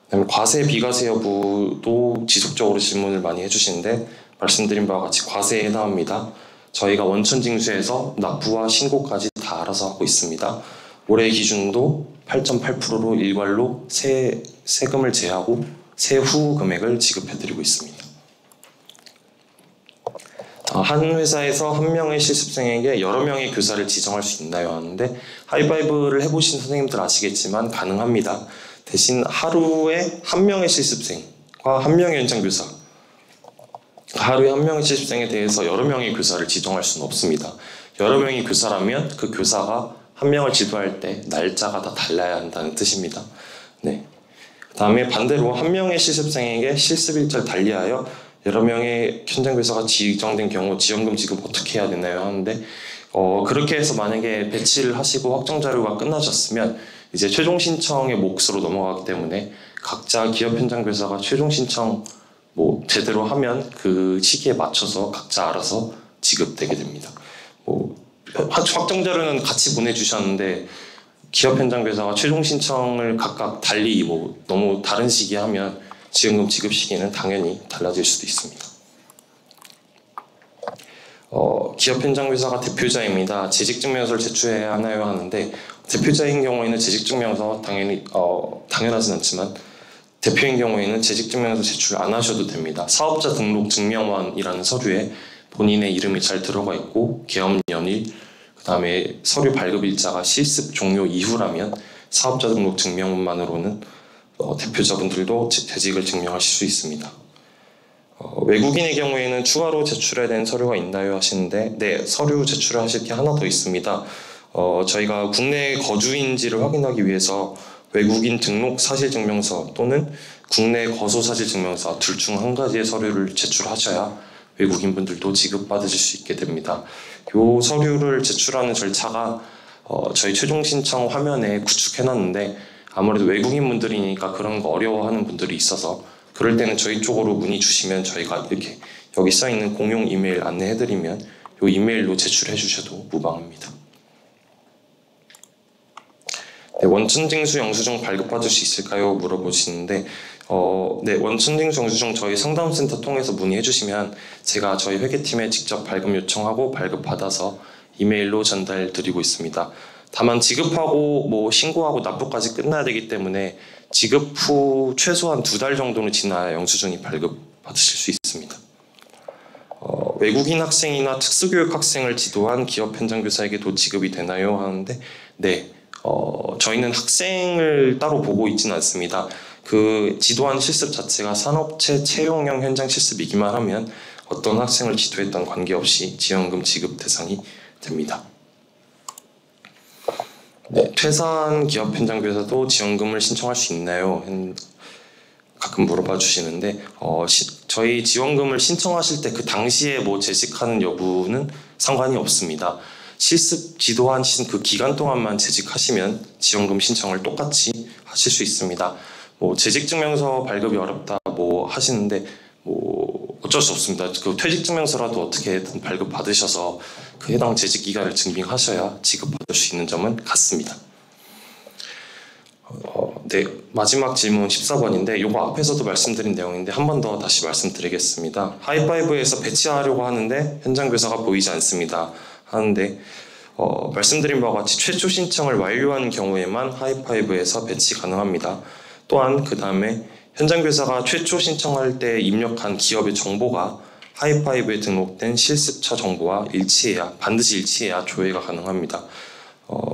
그다음에 과세 비과세 여부도 지속적으로 질문을 많이 해주시는데 말씀드린 바와 같이 과세에 해당합니다. 저희가 원천징수에서 납부와 신고까지 다 알아서 하고 있습니다. 올해 기준도 8.8%로 일괄로 세금을 제하고 세후 금액을 지급해드리고 있습니다. 한 회사에서 한 명의 실습생에게 여러 명의 교사를 지정할 수 있나요? 하는데 하이파이브를 해보신 선생님들 아시겠지만 가능합니다. 대신 하루에 한 명의 실습생과 한 명의 현장교사, 하루에 한 명의 실습생에 대해서 여러 명의 교사를 지정할 수는 없습니다. 여러 명의 교사라면 그 교사가 한 명을 지도할 때 날짜가 다 달라야 한다는 뜻입니다. 네. 그 다음에 반대로 한 명의 실습생에게 실습 일자를 달리하여 여러 명의 현장교사가 지정된 경우 지원금 지급 어떻게 해야 되나요? 하는데 그렇게 해서 만약에 배치를 하시고 확정 자료가 끝나셨으면 이제 최종 신청의 몫으로 넘어가기 때문에 각자 기업 현장교사가 최종 신청 뭐 제대로 하면 그 시기에 맞춰서 각자 알아서 지급되게 됩니다. 확정 자료는 같이 보내주셨는데 기업 현장교사가 최종 신청을 각각 달리 뭐 너무 다른 시기에 하면 지원금 지급 시기는 당연히 달라질 수도 있습니다. 기업 현장교사가 대표자입니다. 재직증명서를 제출해야 하나요? 하는데 대표자인 경우에는 재직증명서 당연히 당연하진 않지만 대표인 경우에는 재직증명서 제출 안 하셔도 됩니다. 사업자 등록 증명원이라는 서류에 본인의 이름이 잘 들어가 있고 계엄 연일, 그 다음에 서류 발급 일자가 실습 종료 이후라면 사업자 등록 증명만으로는 대표자분들도 재직을 증명하실 수 있습니다. 외국인의 경우에는 추가로 제출해야 되는 서류가 있나요? 하시는데 네, 서류 제출을 하실 게 하나 더 있습니다. 저희가 국내 거주인지를 확인하기 위해서 외국인 등록 사실증명서 또는 국내 거소 사실증명서 둘 중 한 가지의 서류를 제출하셔야 외국인분들도 지급받으실 수 있게 됩니다. 이 서류를 제출하는 절차가 저희 최종 신청 화면에 구축해놨는데 아무래도 외국인분들이니까 그런 거 어려워하는 분들이 있어서 그럴 때는 저희 쪽으로 문의 주시면 저희가 이렇게 여기 써있는 공용 이메일 안내해드리면 이 이메일로 제출해 주셔도 무방합니다. 네, 원천징수 영수증 발급받을 수 있을까요? 물어보시는데 네, 원천징수 영수증 저희 상담센터 통해서 문의해 주시면 제가 저희 회계팀에 직접 발급 요청하고 발급받아서 이메일로 전달 드리고 있습니다. 다만 지급하고 뭐 신고하고 납부까지 끝나야 되기 때문에 지급 후 최소한 2달 정도는 지나야 영수증이 발급받으실 수 있습니다. 외국인 학생이나 특수교육 학생을 지도한 기업 현장교사에게도 지급이 되나요? 하는데 네, 저희는 학생을 따로 보고 있지는 않습니다. 그 지도한 실습 자체가 산업체 채용형 현장 실습이기만 하면 어떤 학생을 지도했던 관계없이 지원금 지급 대상이 됩니다. 네, 퇴사한 기업 현장교사도 지원금을 신청할 수 있나요? 가끔 물어봐 주시는데 저희 지원금을 신청하실 때 그 당시에 뭐 재직하는 여부는 상관이 없습니다. 실습 지도하신 그 기간 동안만 재직하시면 지원금 신청을 똑같이 하실 수 있습니다. 뭐 재직증명서 발급이 어렵다 뭐 하시는데 뭐 어쩔 수 없습니다. 그 퇴직증명서라도 어떻게든 발급 받으셔서 그 해당 재직 기간을 증빙하셔야 지급받을 수 있는 점은 같습니다. 네, 마지막 질문 14번인데 이거 앞에서도 말씀드린 내용인데 한 번 더 다시 말씀드리겠습니다. 하이파이브에서 배치하려고 하는데 현장교사가 보이지 않습니다. 하는데 말씀드린 바와 같이 최초 신청을 완료한 경우에만 하이파이브에서 배치 가능합니다. 또한 그 다음에 현장교사가 최초 신청할 때 입력한 기업의 정보가 하이파이브에 등록된 실습처 정보와 반드시 일치해야 조회가 가능합니다.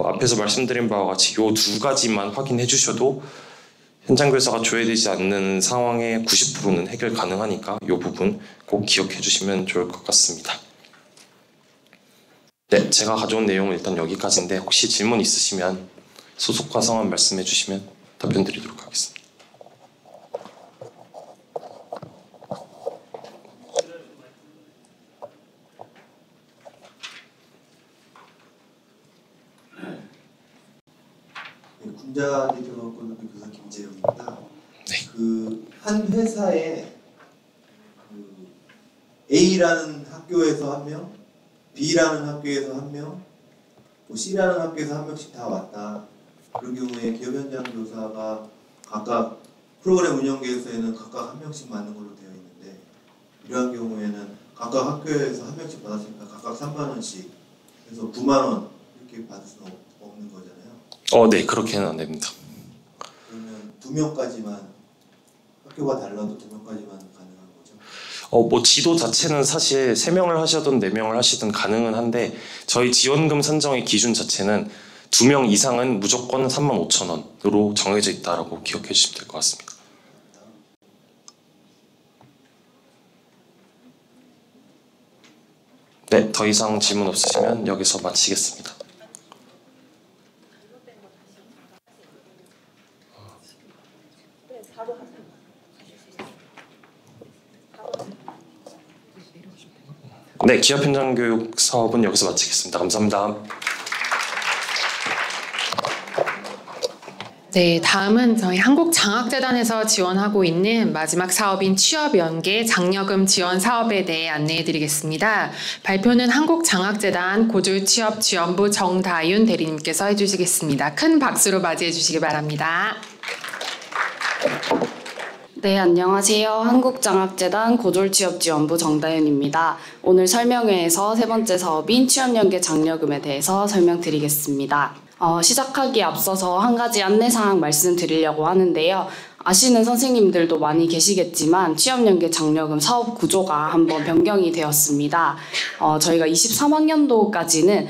앞에서 말씀드린 바와 같이 이 2가지만 확인해 주셔도 현장교사가 조회되지 않는 상황의 90%는 해결 가능하니까 이 부분 꼭 기억해 주시면 좋을 것 같습니다. 네, 제가 가져온 내용은 일단 여기까지인데 혹시 질문 있으시면 소속과 성함 말씀해 주시면 답변 드리도록 하겠습니다. 군자대표고등학교 교사 김재영입니다. 네. 그 한 회사에 A라는 학교에서 한 명, B라는 학교에서 한 명, 뭐 C라는 학교에서 한 명씩 다 왔다. 그런 경우에 기업 현장 교사가 각각 프로그램 운영 계획서에는 각각 한 명씩 맞는 걸로 되어 있는데 이러한 경우에는 각각 학교에서 한 명씩 받았으니까 각각 3만 원씩 그래서 9만 원 이렇게 받을 수는 없는 거잖아요. 네, 그렇게는 안 됩니다. 그러면 2명까지만 학교가 달라도 2명까지만 가능한 거죠? 뭐 지도 자체는 사실 3명을 하시든 4명을 하시든 가능은 한데 저희 지원금 산정의 기준 자체는 2명 이상은 무조건 35,000원으로 정해져 있다라고 기억해 주시면 될 것 같습니다. 네, 더 이상 질문 없으시면 여기서 마치겠습니다. 네, 기업 현장 교육 사업은 여기서 마치겠습니다. 감사합니다. 네, 다음은 저희 한국장학재단에서 지원하고 있는 마지막 사업인 취업연계 장려금 지원 사업에 대해 안내해드리겠습니다. 발표는 한국장학재단 고졸취업지원부 정다윤 대리님께서 해주시겠습니다. 큰 박수로 맞이해주시기 바랍니다. 네, 안녕하세요. 한국장학재단 고졸취업지원부 정다윤입니다. 오늘 설명회에서 3번째 사업인 취업연계 장려금에 대해서 설명드리겠습니다. 시작하기에 앞서서 한 가지 안내사항 말씀드리려고 하는데요. 아시는 선생님들도 많이 계시겠지만 취업연계 장려금 사업 구조가 한번 변경이 되었습니다. 저희가 23학년도까지는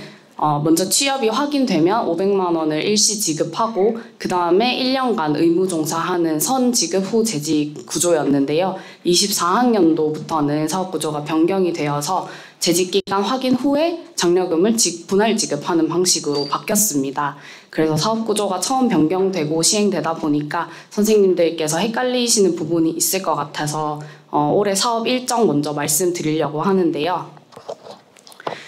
먼저 취업이 확인되면 500만 원을 일시 지급하고 그 다음에 1년간 의무종사하는 선 지급 후 재직 구조였는데요. 24학년도부터는 사업 구조가 변경이 되어서 재직기간 확인 후에 장려금을 분할 지급하는 방식으로 바뀌었습니다. 그래서 사업구조가 처음 변경되고 시행되다 보니까 선생님들께서 헷갈리시는 부분이 있을 것 같아서 올해 사업 일정 먼저 말씀드리려고 하는데요.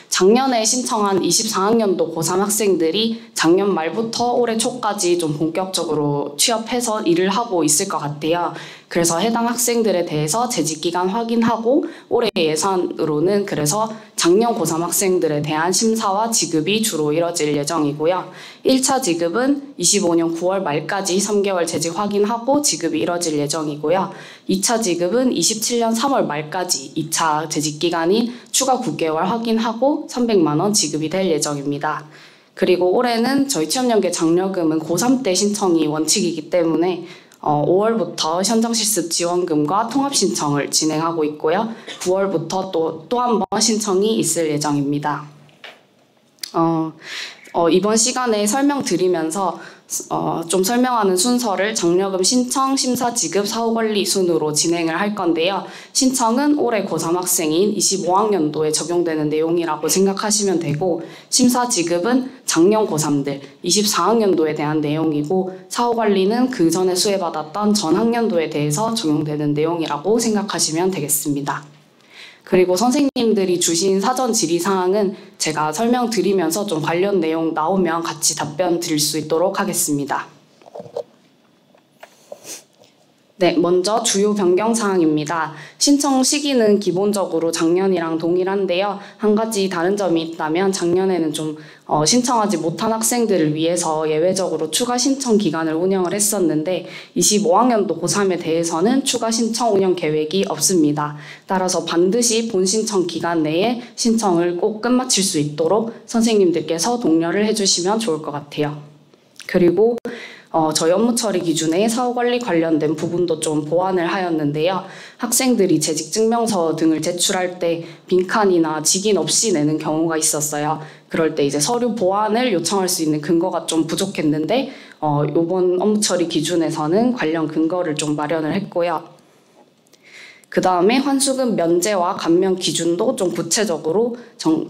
작년에 신청한 24학년도 고3 학생들이 작년 말부터 올해 초까지 좀 본격적으로 취업해서 일을 하고 있을 것 같아요. 그래서 해당 학생들에 대해서 재직기간 확인하고 올해 예산으로는 그래서 작년 고3 학생들에 대한 심사와 지급이 주로 이뤄질 예정이고요. 1차 지급은 25년 9월 말까지 3개월 재직 확인하고 지급이 이뤄질 예정이고요. 2차 지급은 27년 3월 말까지 2차 재직기간인 추가 9개월 확인하고 300만 원 지급이 될 예정입니다. 그리고 올해는 저희 취업연계 장려금은 고3 때 신청이 원칙이기 때문에 5월부터 현장실습 지원금과 통합신청을 진행하고 있고요. 9월부터 또 한 번 신청이 있을 예정입니다. 이번 시간에 설명드리면서 좀 설명하는 순서를 장려금 신청, 심사 지급, 사후관리 순으로 진행을 할 건데요. 신청은 올해 고3 학생인 25학년도에 적용되는 내용이라고 생각하시면 되고, 심사 지급은 작년 고3들 24학년도에 대한 내용이고, 사후관리는 그 전에 수혜받았던 전 학년도에 대해서 적용되는 내용이라고 생각하시면 되겠습니다. 그리고 선생님들이 주신 사전 질의사항은 제가 설명드리면서 좀 관련 내용 나오면 같이 답변 드릴 수 있도록 하겠습니다. 네, 먼저 주요 변경사항입니다. 신청 시기는 기본적으로 작년이랑 동일한데요. 한 가지 다른 점이 있다면 작년에는 좀 신청하지 못한 학생들을 위해서 예외적으로 추가 신청 기간을 운영을 했었는데 25학년도 고3에 대해서는 추가 신청 운영 계획이 없습니다. 따라서 반드시 본 신청 기간 내에 신청을 꼭 끝마칠 수 있도록 선생님들께서 독려를 해주시면 좋을 것 같아요. 그리고 저희 업무 처리 기준에 사후관리 관련된 부분도 좀 보완을 하였는데요. 학생들이 재직증명서 등을 제출할 때 빈칸이나 직인 없이 내는 경우가 있었어요. 그럴 때 이제 서류 보완을 요청할 수 있는 근거가 좀 부족했는데 이번 업무 처리 기준에서는 관련 근거를 좀 마련을 했고요. 그 다음에 환수금 면제와 감면 기준도 좀 구체적으로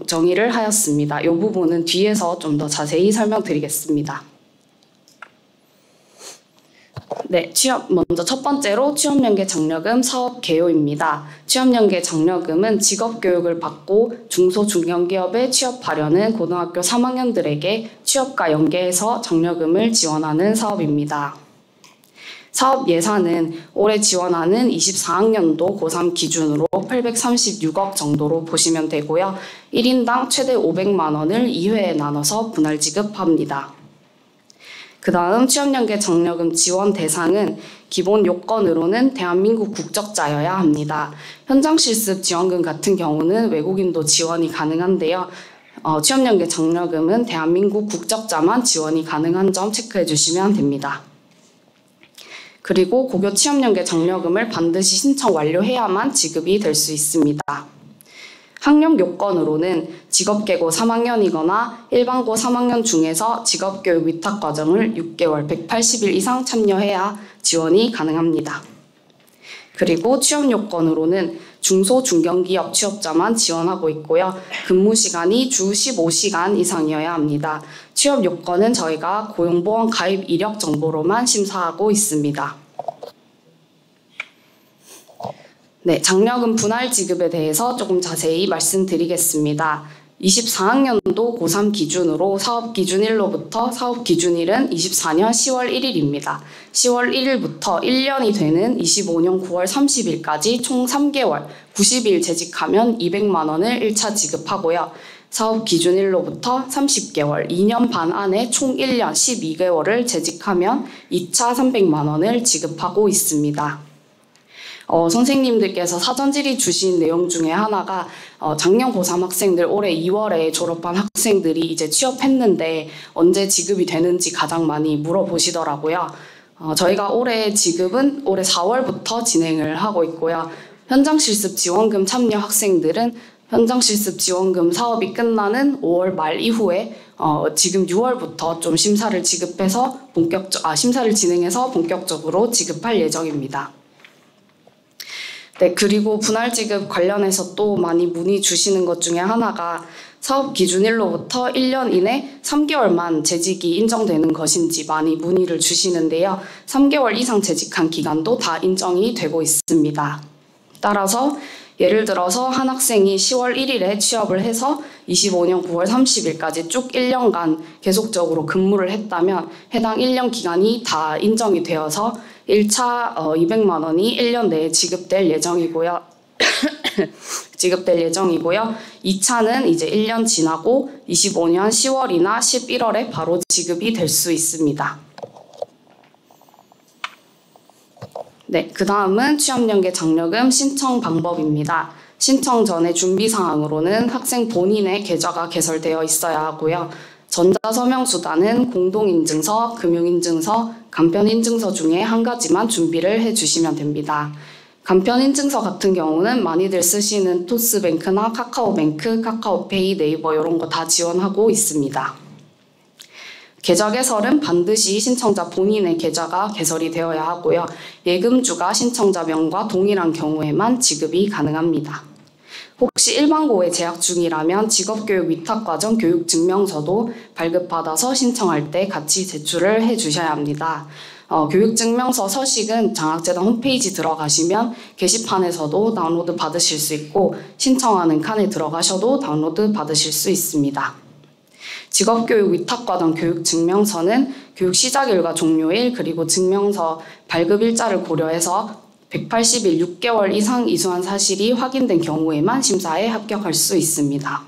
정의를 하였습니다. 이 부분은 뒤에서 좀 더 자세히 설명드리겠습니다. 네, 먼저 첫 번째로 취업연계 장려금 사업 개요입니다. 취업연계 장려금은 직업교육을 받고 중소 중견기업에 취업하려는 고등학교 3학년들에게 취업과 연계해서 장려금을 지원하는 사업입니다. 사업 예산은 올해 지원하는 24학년도 고3 기준으로 836억 정도로 보시면 되고요. 1인당 최대 500만 원을 2회에 나눠서 분할 지급합니다. 그 다음 취업연계 장려금 지원 대상은 기본 요건으로는 대한민국 국적자여야 합니다. 현장실습 지원금 같은 경우는 외국인도 지원이 가능한데요. 취업연계 장려금은 대한민국 국적자만 지원이 가능한 점 체크해 주시면 됩니다. 그리고 고교 취업연계 장려금을 반드시 신청 완료해야만 지급이 될 수 있습니다. 학력 요건으로는 직업계고 3학년이거나 일반고 3학년 중에서 직업교육 위탁과정을 6개월 180일 이상 참여해야 지원이 가능합니다. 그리고 취업 요건으로는 중소 중견기업 취업자만 지원하고 있고요. 근무 시간이 주 15시간 이상이어야 합니다. 취업 요건은 저희가 고용보험 가입 이력 정보로만 심사하고 있습니다. 네, 장려금 분할 지급에 대해서 조금 자세히 말씀드리겠습니다. 24학년도 고3 기준으로 사업기준일로부터 사업기준일은 24년 10월 1일입니다. 10월 1일부터 1년이 되는 25년 9월 30일까지 총 3개월 90일 재직하면 200만 원을 1차 지급하고요. 사업기준일로부터 30개월 2년 반 안에 총 1년 12개월을 재직하면 2차 300만 원을 지급하고 있습니다. 선생님들께서 사전 질의 주신 내용 중에 하나가 작년 고3 학생들 올해 2월에 졸업한 학생들이 이제 취업했는데 언제 지급이 되는지 가장 많이 물어보시더라고요. 저희가 올해 지급은 올해 4월부터 진행을 하고 있고요. 현장실습 지원금 참여 학생들은 현장실습 지원금 사업이 끝나는 5월 말 이후에 지금 6월부터 좀 심사를 진행해서 본격적으로 지급할 예정입니다. 네, 그리고 분할지급 관련해서 또 많이 문의 주시는 것 중에 하나가 사업 기준일로부터 1년 이내 3개월만 재직이 인정되는 것인지 많이 문의를 주시는데요. 3개월 이상 재직한 기간도 다 인정이 되고 있습니다. 따라서 예를 들어서 한 학생이 10월 1일에 취업을 해서 25년 9월 30일까지 쭉 1년간 계속적으로 근무를 했다면 해당 1년 기간이 다 인정이 되어서 1차 200만 원이 1년 내에 지급될 예정이고요. 2차는 이제 1년 지나고 25년 10월이나 11월에 바로 지급이 될 수 있습니다. 네, 그 다음은 취업연계 장려금 신청 방법입니다. 신청 전에 준비사항으로는 학생 본인의 계좌가 개설되어 있어야 하고요. 전자서명수단은 공동인증서, 금융인증서, 간편인증서 중에 한 가지만 준비를 해주시면 됩니다. 간편인증서 같은 경우는 많이들 쓰시는 토스뱅크나 카카오뱅크, 카카오페이, 네이버 이런 거 다 지원하고 있습니다. 계좌 개설은 반드시 신청자 본인의 계좌가 개설이 되어야 하고요. 예금주가 신청자 명과 동일한 경우에만 지급이 가능합니다. 혹시 일반고에 재학 중이라면 직업교육 위탁과정 교육증명서도 발급받아서 신청할 때 같이 제출을 해주셔야 합니다. 교육증명서 서식은 장학재단 홈페이지 들어가시면 게시판에서도 다운로드 받으실 수 있고 신청하는 칸에 들어가셔도 다운로드 받으실 수 있습니다. 직업교육 위탁과정 교육증명서는 교육 시작일과 종료일 그리고 증명서 발급일자를 고려해서 180일 6개월 이상 이수한 사실이 확인된 경우에만 심사에 합격할 수 있습니다.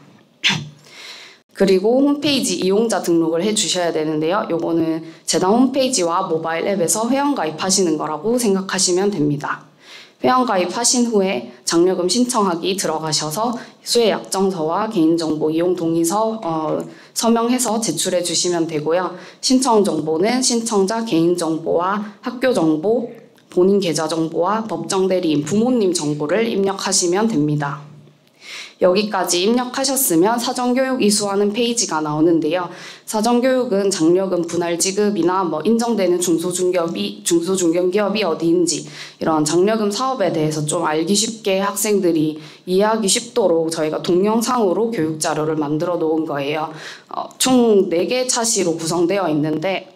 그리고 홈페이지 이용자 등록을 해주셔야 되는데요. 요거는 재단 홈페이지와 모바일 앱에서 회원가입하시는 거라고 생각하시면 됩니다. 회원가입하신 후에 장려금 신청하기 들어가셔서 수혜약정서와 개인정보 이용 동의서 서명해서 제출해 주시면 되고요. 신청 정보는 신청자 개인정보와 학교정보, 본인 계좌정보와 법정대리인, 부모님 정보를 입력하시면 됩니다. 여기까지 입력하셨으면 사전교육 이수하는 페이지가 나오는데요. 사전교육은 장려금 분할 지급이나 인정되는 중소중견기업이 어디인지 이런 장려금 사업에 대해서 좀 알기 쉽게 학생들이 이해하기 쉽도록 저희가 동영상으로 교육 자료를 만들어 놓은 거예요. 총 4개 차시로 구성되어 있는데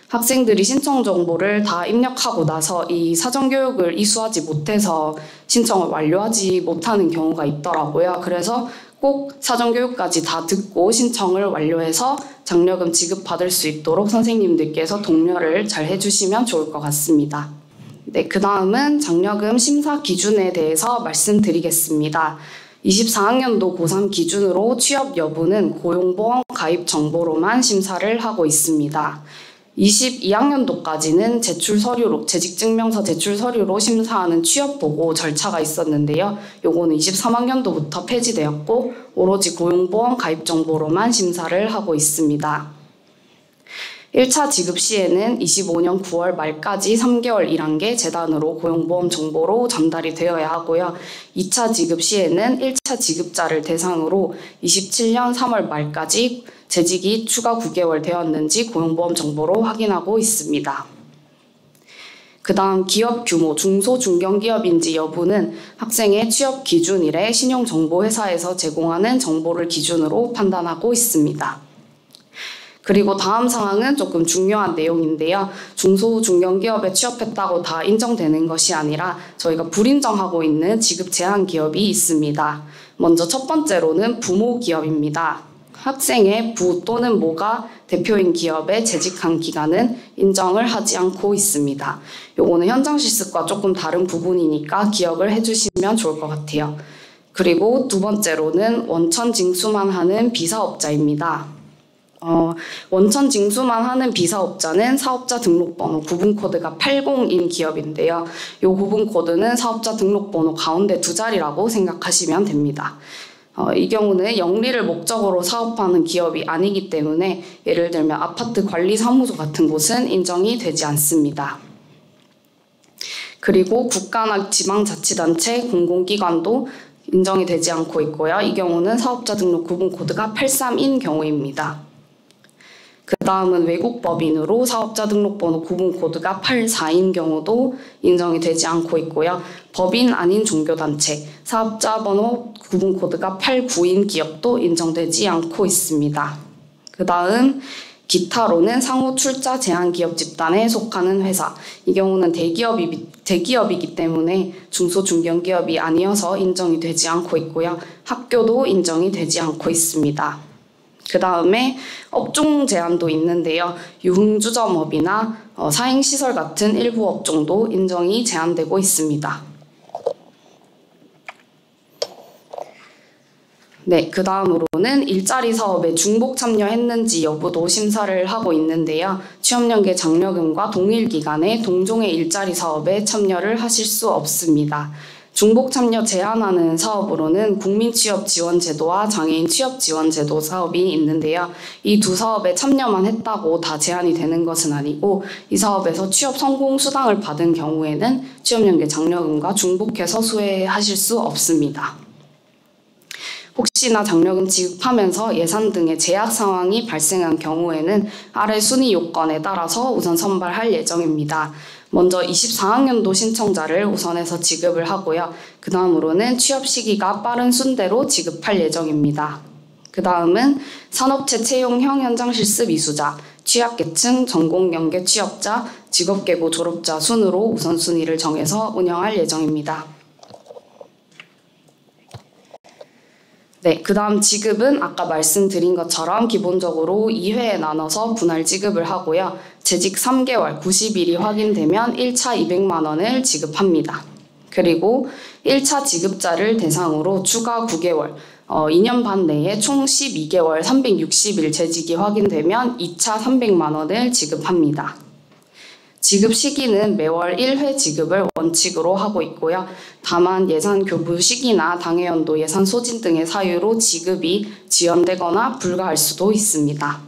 학생들이 신청 정보를 다 입력하고 나서 이 사전교육을 이수하지 못해서 신청을 완료하지 못하는 경우가 있더라고요. 그래서 꼭 사전교육까지 다 듣고 신청을 완료해서 장려금 지급받을 수 있도록 선생님들께서 독려를 잘 해주시면 좋을 것 같습니다. 네, 그 다음은 장려금 심사 기준에 대해서 말씀드리겠습니다. 24학년도 고3 기준으로 취업 여부는 고용보험 가입 정보로만 심사를 하고 있습니다. 22학년도까지는 제출 서류로, 재직증명서 제출 서류로 심사하는 취업보고 절차가 있었는데요. 요거는 23학년도부터 폐지되었고 오로지 고용보험 가입 정보로만 심사를 하고 있습니다. 1차 지급 시에는 25년 9월 말까지 3개월 1한계 재단으로 고용보험 정보로 전달이 되어야 하고요. 2차 지급 시에는 1차 지급자를 대상으로 27년 3월 말까지 재직이 추가 9개월 되었는지 고용보험 정보로 확인하고 있습니다. 그 다음 기업 규모, 중소, 중견기업인지 여부는 학생의 취업 기준일에 신용정보회사에서 제공하는 정보를 기준으로 판단하고 있습니다. 그리고 다음 사항은 조금 중요한 내용인데요. 중소, 중견기업에 취업했다고 다 인정되는 것이 아니라 저희가 불인정하고 있는 지급 제한 기업이 있습니다. 먼저 첫 번째로는 부모 기업입니다. 학생의 부 또는 모가 대표인 기업에 재직한 기간은 인정을 하지 않고 있습니다. 요거는 현장 실습과 조금 다른 부분이니까 기억을 해주시면 좋을 것 같아요. 그리고 두 번째로는 원천 징수만 하는 비사업자입니다. 원천 징수만 하는 비사업자는 사업자 등록번호 구분코드가 80인 기업인데요. 이 구분코드는 사업자 등록번호 가운데 2자리라고 생각하시면 됩니다. 이 경우는 영리를 목적으로 사업하는 기업이 아니기 때문에 예를 들면 아파트 관리사무소 같은 곳은 인정이 되지 않습니다. 그리고 국가나 지방자치단체, 공공기관도 인정이 되지 않고 있고요. 이 경우는 사업자 등록 구분코드가 83인 경우입니다. 그 다음은 외국 법인으로 사업자 등록번호 구분 코드가 84인 경우도 인정이 되지 않고 있고요. 법인 아닌 종교단체, 사업자 번호 구분 코드가 89인 기업도 인정되지 않고 있습니다. 그 다음 기타로는 상호 출자 제한 기업 집단에 속하는 회사, 이 경우는 대기업이기 때문에 중소 중견기업이 아니어서 인정이 되지 않고 있고요. 학교도 인정이 되지 않고 있습니다. 그 다음에 업종 제한도 있는데요. 유흥주점업이나 사행시설 같은 일부 업종도 인정이 제한되고 있습니다. 네, 그 다음으로는 일자리 사업에 중복 참여했는지 여부도 심사를 하고 있는데요. 취업연계 장려금과 동일 기간에 동종의 일자리 사업에 참여를 하실 수 없습니다. 중복 참여 제한하는 사업으로는 국민취업지원제도와 장애인 취업지원제도 사업이 있는데요. 이 두 사업에 참여만 했다고 다 제한이 되는 것은 아니고 이 사업에서 취업 성공 수당을 받은 경우에는 취업연계 장려금과 중복해서 수혜하실 수 없습니다. 혹시나 장려금 지급하면서 예산 등의 제약 상황이 발생한 경우에는 아래 순위 요건에 따라서 우선 선발할 예정입니다. 먼저 24학년도 신청자를 우선해서 지급을 하고요. 그 다음으로는 취업 시기가 빠른 순대로 지급할 예정입니다. 그 다음은 산업체 채용형 현장 실습 이수자, 취약계층, 전공연계 취업자, 직업계고 졸업자 순으로 우선순위를 정해서 운영할 예정입니다. 네, 그 다음 지급은 아까 말씀드린 것처럼 기본적으로 2회에 나눠서 분할 지급을 하고요. 재직 3개월 90일이 확인되면 1차 200만 원을 지급합니다. 그리고 1차 지급자를 대상으로 추가 9개월, 2년 반 내에 총 12개월 360일 재직이 확인되면 2차 300만 원을 지급합니다. 지급 시기는 매월 1회 지급을 원칙으로 하고 있고요. 다만 예산 교부 시기나 당해연도 예산 소진 등의 사유로 지급이 지연되거나 불가할 수도 있습니다.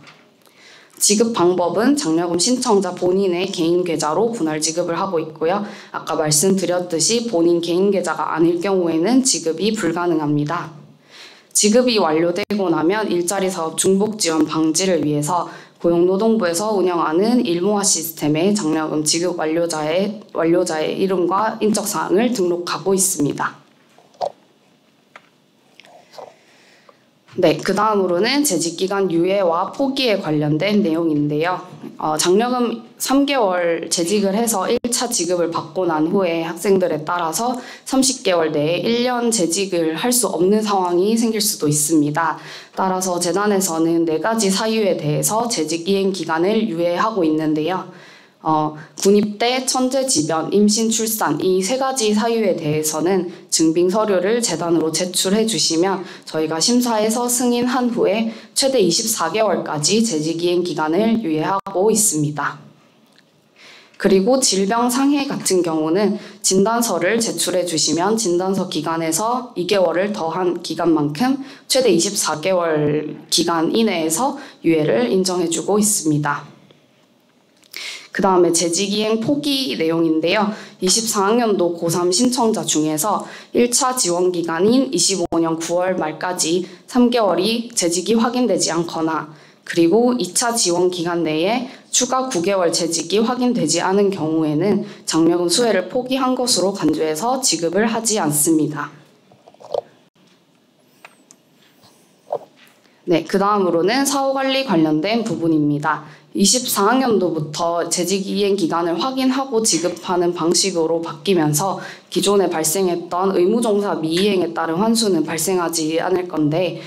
지급 방법은 장려금 신청자 본인의 개인 계좌로 분할 지급을 하고 있고요. 아까 말씀드렸듯이 본인 개인 계좌가 아닐 경우에는 지급이 불가능합니다. 지급이 완료되고 나면 일자리 사업 중복 지원 방지를 위해서 고용노동부에서 운영하는 일모아 시스템에 장려금 지급 완료자의 이름과 인적사항을 등록하고 있습니다. 네, 그 다음으로는 재직기간 유예와 포기에 관련된 내용인데요. 장려금 3개월 재직을 해서 1차 지급을 받고 난 후에 학생들에 따라서 30개월 내에 1년 재직을 할 수 없는 상황이 생길 수도 있습니다. 따라서 재단에서는 4가지 사유에 대해서 재직 이행 기간을 유예하고 있는데요. 군입대, 천재지변, 임신, 출산 이 3가지 사유에 대해서는 증빙 서류를 재단으로 제출해 주시면 저희가 심사해서 승인한 후에 최대 24개월까지 재직이행 기간을 유예하고 있습니다. 그리고 질병 상해 같은 경우는 진단서를 제출해 주시면 진단서 기간에서 2개월을 더한 기간만큼 최대 24개월 기간 이내에서 유예를 인정해 주고 있습니다. 그 다음에 재직이행 포기 내용인데요. 24학년도 고3 신청자 중에서 1차 지원 기간인 25년 9월 말까지 3개월이 재직이 확인되지 않거나 그리고 2차 지원 기간 내에 추가 9개월 재직이 확인되지 않은 경우에는 장려금 수혜를 포기한 것으로 간주해서 지급을 하지 않습니다. 네, 그 다음으로는 사후관리 관련된 부분입니다. 24학년도부터 재직이행 기간을 확인하고 지급하는 방식으로 바뀌면서 기존에 발생했던 의무종사 미이행에 따른 환수는 발생하지 않을 건데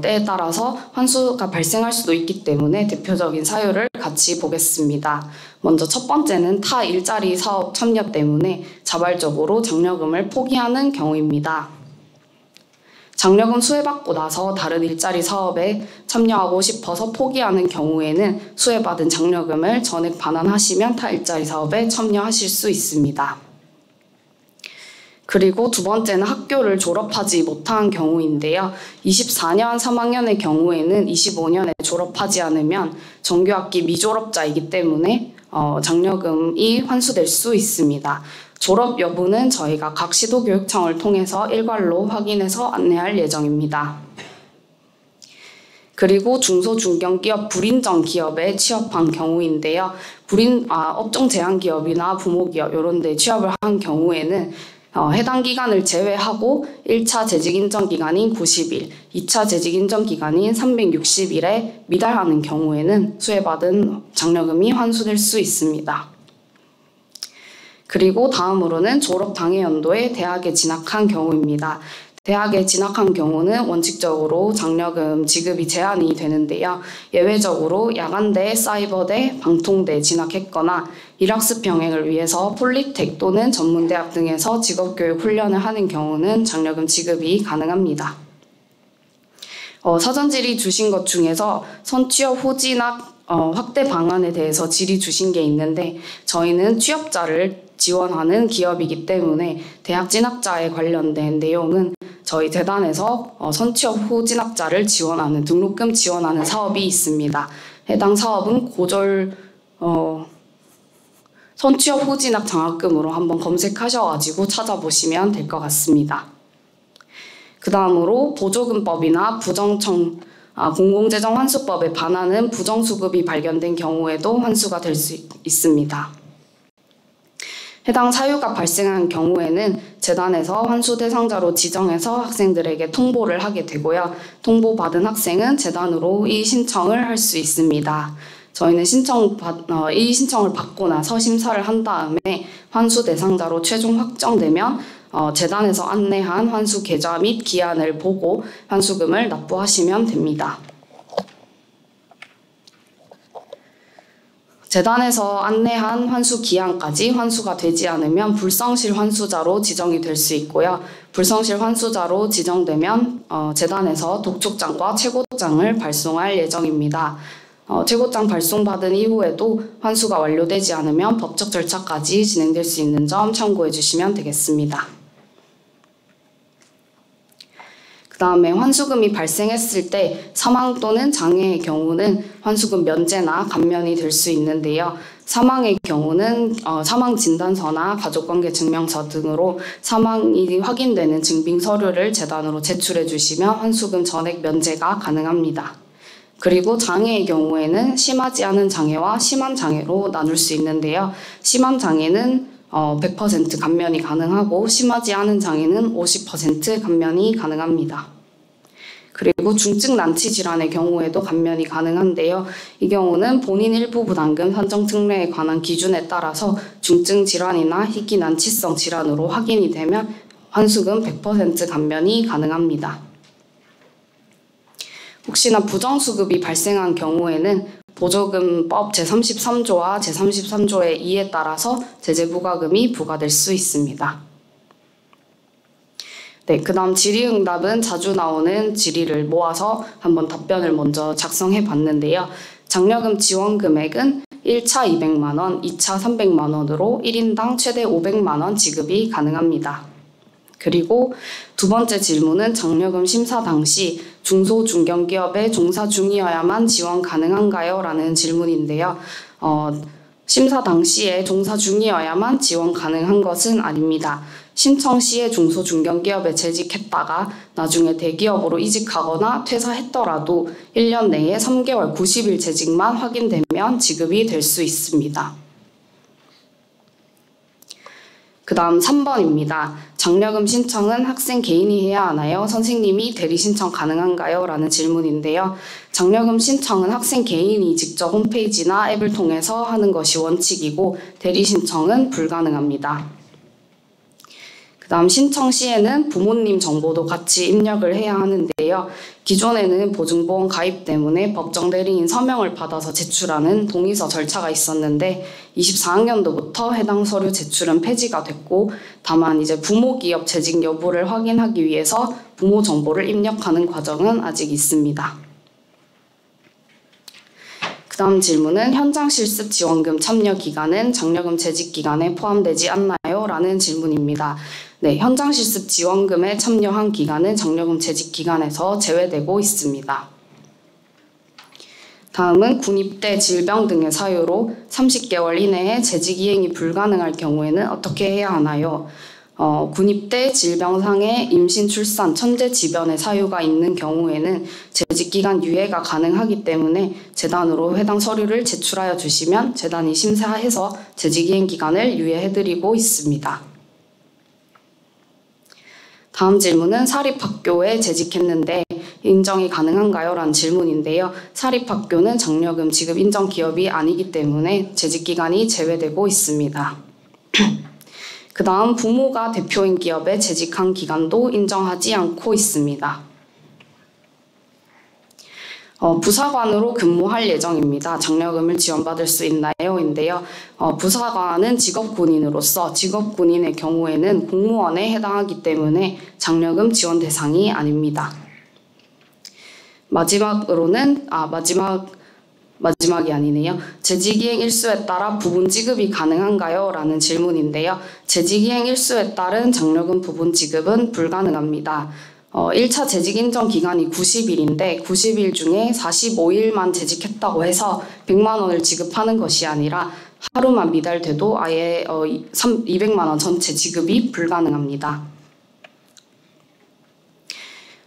때에 따라서 환수가 발생할 수도 있기 때문에 대표적인 사유를 같이 보겠습니다. 먼저 첫 번째는 타 일자리 사업 참여 때문에 자발적으로 장려금을 포기하는 경우입니다. 장려금 수혜받고 나서 다른 일자리 사업에 참여하고 싶어서 포기하는 경우에는 수혜받은 장려금을 전액 반환하시면 타 일자리 사업에 참여하실 수 있습니다. 그리고 두 번째는 학교를 졸업하지 못한 경우인데요. 24년 3학년의 경우에는 25년에 졸업하지 않으면 정규학기 미졸업자이기 때문에 장려금이 환수될 수 있습니다. 졸업 여부는 저희가 각 시도교육청을 통해서 일괄로 확인해서 안내할 예정입니다. 그리고 중소중견기업 불인정 기업에 취업한 경우인데요. 업종 제한 기업이나 부모기업 이런 데 취업을 한 경우에는 해당 기간을 제외하고 1차 재직 인정 기간인 90일, 2차 재직 인정 기간인 360일에 미달하는 경우에는 수혜받은 장려금이 환수될 수 있습니다. 그리고 다음으로는 졸업 당해 연도에 대학에 진학한 경우입니다. 대학에 진학한 경우는 원칙적으로 장려금 지급이 제한이 되는데요. 예외적으로 야간대, 사이버대, 방통대 진학했거나 일학습 병행을 위해서 폴리텍 또는 전문대학 등에서 직업교육 훈련을 하는 경우는 장려금 지급이 가능합니다. 사전 질의 주신 것 중에서 선취업 후 진학 확대 방안에 대해서 질의 주신 게 있는데 저희는 취업자를 지원하는 기업이기 때문에 대학 진학자에 관련된 내용은 저희 재단에서 선취업 후 진학자를 지원하는 등록금 지원하는 사업이 있습니다. 해당 사업은 선취업 후 진학 장학금으로 한번 검색하셔가지고 찾아보시면 될 것 같습니다. 그 다음으로 보조금법이나 공공재정 환수법에 반하는 부정수급이 발견된 경우에도 환수가 될 수 있습니다. 해당 사유가 발생한 경우에는 재단에서 환수 대상자로 지정해서 학생들에게 통보를 하게 되고요. 통보받은 학생은 재단으로 이 신청을 할 수 있습니다. 저희는 이 신청을 받고 나서 심사를 한 다음에 환수 대상자로 최종 확정되면 재단에서 안내한 환수 계좌 및 기한을 보고 환수금을 납부하시면 됩니다. 재단에서 안내한 환수 기한까지 환수가 되지 않으면 불성실 환수자로 지정이 될 수 있고요. 불성실 환수자로 지정되면 재단에서 독촉장과 최고장을 발송할 예정입니다. 최고장 발송받은 이후에도 환수가 완료되지 않으면 법적 절차까지 진행될 수 있는 점 참고해 주시면 되겠습니다. 그 다음에 환수금이 발생했을 때 사망 또는 장애의 경우는 환수금 면제나 감면이 될 수 있는데요. 사망의 경우는 사망 진단서나 가족관계 증명서 등으로 사망이 확인되는 증빙 서류를 재단으로 제출해 주시면 환수금 전액 면제가 가능합니다. 그리고 장애의 경우에는 심하지 않은 장애와 심한 장애로 나눌 수 있는데요. 심한 장애는 100% 감면이 가능하고 심하지 않은 장애는 50% 감면이 가능합니다. 그리고 중증 난치 질환의 경우에도 감면이 가능한데요. 이 경우는 본인 일부 부담금 산정 특례에 관한 기준에 따라서 중증 질환이나 희귀 난치성 질환으로 확인이 되면 환수금 100% 감면이 가능합니다. 혹시나 부정수급이 발생한 경우에는 보조금법 제33조와 제33조의 2에 따라서 제재부과금이 부과될 수 있습니다. 그 다음 질의응답은 자주 나오는 질의를 모아서 한번 답변을 먼저 작성해 봤는데요. 장려금 지원 금액은 1차 200만 원, 2차 300만 원으로 1인당 최대 500만 원 지급이 가능합니다. 그리고 두 번째 질문은 장려금 심사 당시 중소중견기업에 종사 중이어야만 지원 가능한가요? 라는 질문인데요. 심사 당시에 종사 중이어야만 지원 가능한 것은 아닙니다. 신청 시에 중소중견기업에 재직했다가 나중에 대기업으로 이직하거나 퇴사했더라도 1년 내에 3개월 90일 재직만 확인되면 지급이 될 수 있습니다. 그 다음 3번입니다. 장려금 신청은 학생 개인이 해야 하나요? 선생님이 대리 신청 가능한가요? 라는 질문인데요. 장려금 신청은 학생 개인이 직접 홈페이지나 앱을 통해서 하는 것이 원칙이고 대리 신청은 불가능합니다. 그 다음 신청 시에는 부모님 정보도 같이 입력을 해야 하는데요. 기존에는 보증보험 가입 때문에 법정대리인 서명을 받아서 제출하는 동의서 절차가 있었는데 24학년도부터 해당 서류 제출은 폐지가 됐고 다만 이제 부모기업 재직 여부를 확인하기 위해서 부모 정보를 입력하는 과정은 아직 있습니다. 그 다음 질문은 현장 실습 지원금 참여 기간은 장려금 재직 기간에 포함되지 않나요? 라는 질문입니다. 네, 현장 실습 지원금에 참여한 기간은 장려금 재직 기간에서 제외되고 있습니다. 다음은 군입대, 질병 등의 사유로 30개월 이내에 재직 이행이 불가능할 경우에는 어떻게 해야 하나요? 군입대, 질병상해, 임신, 출산, 천재지변의 사유가 있는 경우에는 재직기간 유예가 가능하기 때문에 재단으로 해당 서류를 제출하여 주시면 재단이 심사해서 재직이행 기간을 유예해드리고 있습니다. 다음 질문은 사립학교에 재직했는데 인정이 가능한가요? 라는 질문인데요. 사립학교는 장려금 지급 인정 기업이 아니기 때문에 재직기간이 제외되고 있습니다. 그 다음 부모가 대표인 기업에 재직한 기간도 인정하지 않고 있습니다. 부사관으로 근무할 예정입니다. 장려금을 지원받을 수 있나요? 인데요. 부사관은 직업군인으로서 직업군인의 경우에는 공무원에 해당하기 때문에 장려금 지원 대상이 아닙니다. 마지막이 아니네요. 재직이행 일수에 따라 부분 지급이 가능한가요? 라는 질문인데요. 재직이행 일수에 따른 장려금 부분 지급은 불가능합니다. 1차 재직 인정 기간이 90일인데 90일 중에 45일만 재직했다고 해서 100만 원을 지급하는 것이 아니라 하루만 미달돼도 아예 200만 원 전체 지급이 불가능합니다.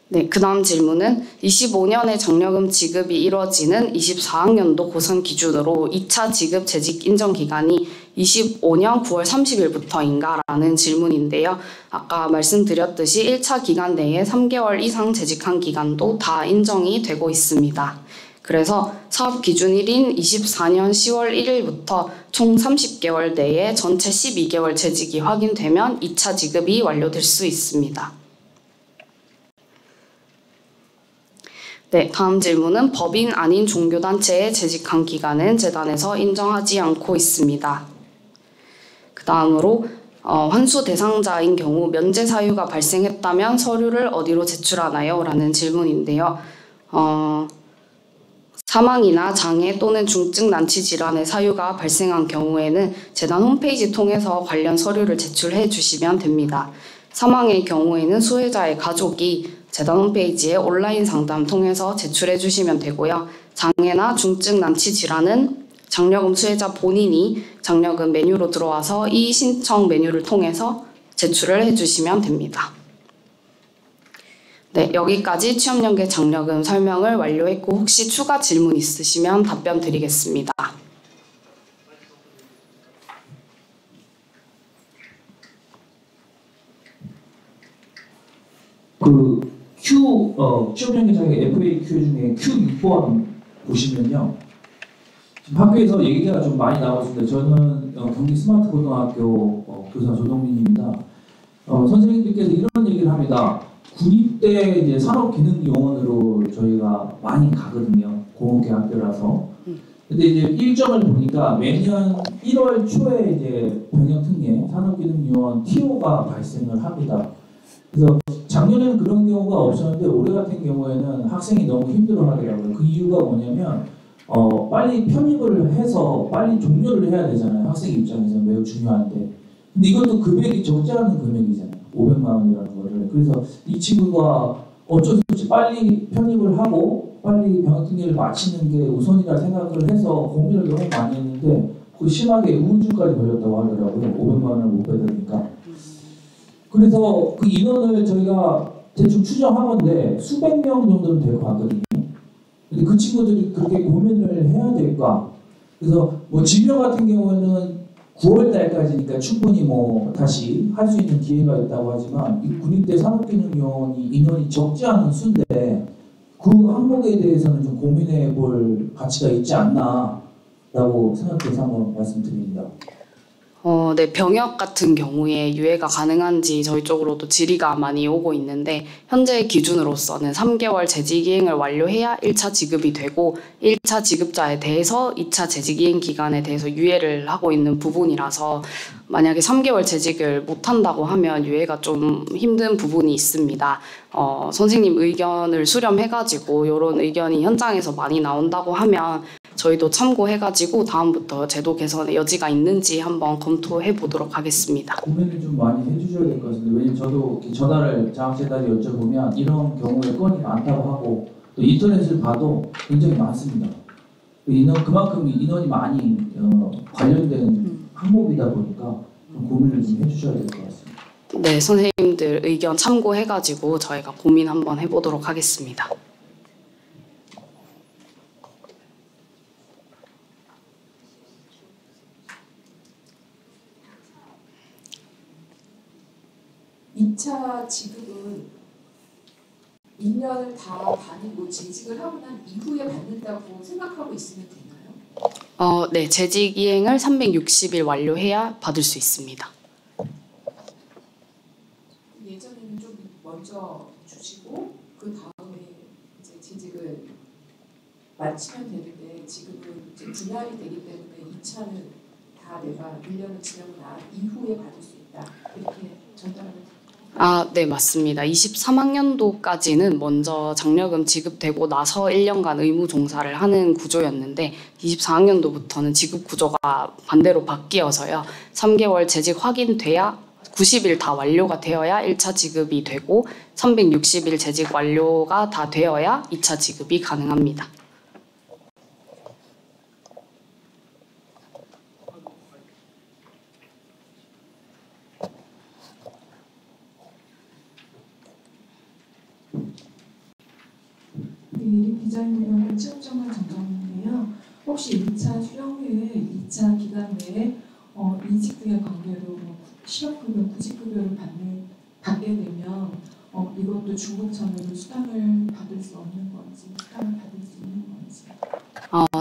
네, 그 다음 질문은 25년에 장려금 지급이 이루어지는 24학년도 고선 기준으로 2차 지급 재직 인정 기간이 25년 9월 30일부터인가? 라는 질문인데요. 아까 말씀드렸듯이 1차 기간 내에 3개월 이상 재직한 기간도 다 인정이 되고 있습니다. 그래서 사업 기준일인 24년 10월 1일부터 총 30개월 내에 전체 12개월 재직이 확인되면 2차 지급이 완료될 수 있습니다. 네, 다음 질문은 법인 아닌 종교단체에 재직한 기간은 재단에서 인정하지 않고 있습니다. 그 다음으로 환수 대상자인 경우 면제 사유가 발생했다면 서류를 어디로 제출하나요? 라는 질문인데요. 사망이나 장애 또는 중증 난치 질환의 사유가 발생한 경우에는 재단 홈페이지 통해서 관련 서류를 제출해 주시면 됩니다. 사망의 경우에는 수혜자의 가족이 재단 홈페이지에 온라인 상담 통해서 제출해 주시면 되고요. 장애나 중증 난치 질환은 장려금 수혜자 본인이 장려금 메뉴로 들어와서 이 신청 메뉴를 통해서 제출을 해주시면 됩니다. 네, 여기까지 취업연계 장려금 설명을 완료했고 혹시 추가 질문 있으시면 답변 드리겠습니다. 취업연계 장려 FAQ 중에 Q6번 보시면요. 지금 학교에서 얘기가 좀 많이 나오고 있습니다. 저는 경기 스마트고등학교 교사 조동민입니다. 선생님들께서 이런 얘기를 합니다. 군입대 이제 산업기능요원으로 저희가 많이 가거든요. 공업계 학교라서. 근데 이제 일정을 보니까 매년 1월 초에 이제 병역특례 산업기능요원 TO가 발생을 합니다. 그래서 작년에는 그런 경우가 없었는데 올해 같은 경우에는 학생이 너무 힘들어하더라고요. 그 이유가 뭐냐면 빨리 편입을 해서 빨리 종료를 해야 되잖아요. 학생 입장에서 매우 중요한데. 근데 이것도 금액이 적지 않은 금액이잖아요. 500만 원이라는 거를. 그래서 이 친구가 어쩔 수 없이 빨리 편입을 하고 빨리 병역특례를 마치는 게 우선이라 생각을 해서 고민을 너무 많이 했는데 그 심하게 우울증까지 걸렸다고 하더라고요. 500만 원을 못 받으니까. 그래서 그 인원을 저희가 대충 추정하건데 수백 명 정도는 될 것 같거든요. 근데 그 친구들이 그렇게 고민을 해야 될까? 그래서 뭐 질병 같은 경우에는 9월 달까지니까 충분히 뭐 다시 할 수 있는 기회가 있다고 하지만 이 군입대 산업기능요원이 인원이 적지 않은 수인데 그 항목에 대해서는 좀 고민해 볼 가치가 있지 않나라고 생각해서 한번 말씀드립니다. 네, 병역 같은 경우에 유예가 가능한지 저희 쪽으로도 질의가 많이 오고 있는데 현재 기준으로서는 3개월 재직이행을 완료해야 1차 지급이 되고 1차 지급자에 대해서 2차 재직이행 기간에 대해서 유예를 하고 있는 부분이라서 만약에 3개월 재직을 못한다고 하면 유예가 좀 힘든 부분이 있습니다. 선생님 의견을 수렴해가지고 이런 의견이 현장에서 많이 나온다고 하면 저희도 참고해가지고 다음부터 제도 개선의 여지가 있는지 한번 검토해 보도록 하겠습니다. 고민을 좀 많이 해주셔야 될 것 같습니다. 왜냐면 저도 전화를 장학재단에 여쭤보면 이런 경우에 건이 많다고 하고 또 인터넷을 봐도 굉장히 많습니다. 그만큼 인원이 많이 관련된 항목이다 보니까 좀 고민을 좀 해주셔야 될 것 같습니다. 네, 선생님들 의견 참고해가지고 저희가 고민 한번 해보도록 하겠습니다. 이 2차 지급은 1년을 다 다니고 재직을 하고 난 이후에 받는다고 생각하고 있으면 되나요? 네, 재직 이행을 360일 완료해야 받을 수 있습니다. 예전에는 좀 먼저 주시고 그 다음에 이제 재직을 마치면 되는데 지금은 이제 분할이 되기 때문에 2차는 다 내가 1년을 지나고 난 이후에 받을 수 있다. 이렇게 전달하면 됩니다. 네, 맞습니다. 23학년도까지는 먼저 장려금 지급되고 나서 1년간 의무 종사를 하는 구조였는데 24학년도부터는 지급 구조가 반대로 바뀌어서요. 3개월 재직 확인돼야 90일 다 완료가 되어야 1차 지급이 되고 360일 재직 완료가 다 되어야 2차 지급이 가능합니다. 비자유형 취업정을 정정인데요. 혹시 1차 수령 후에 2차 기간 내에 이직 등의 관계로 실업급여, 구직급여를 받게 되면 이것도 중복참여로 수당을 받을 수 없는 건지, 수당을 받을 수 있는 건지.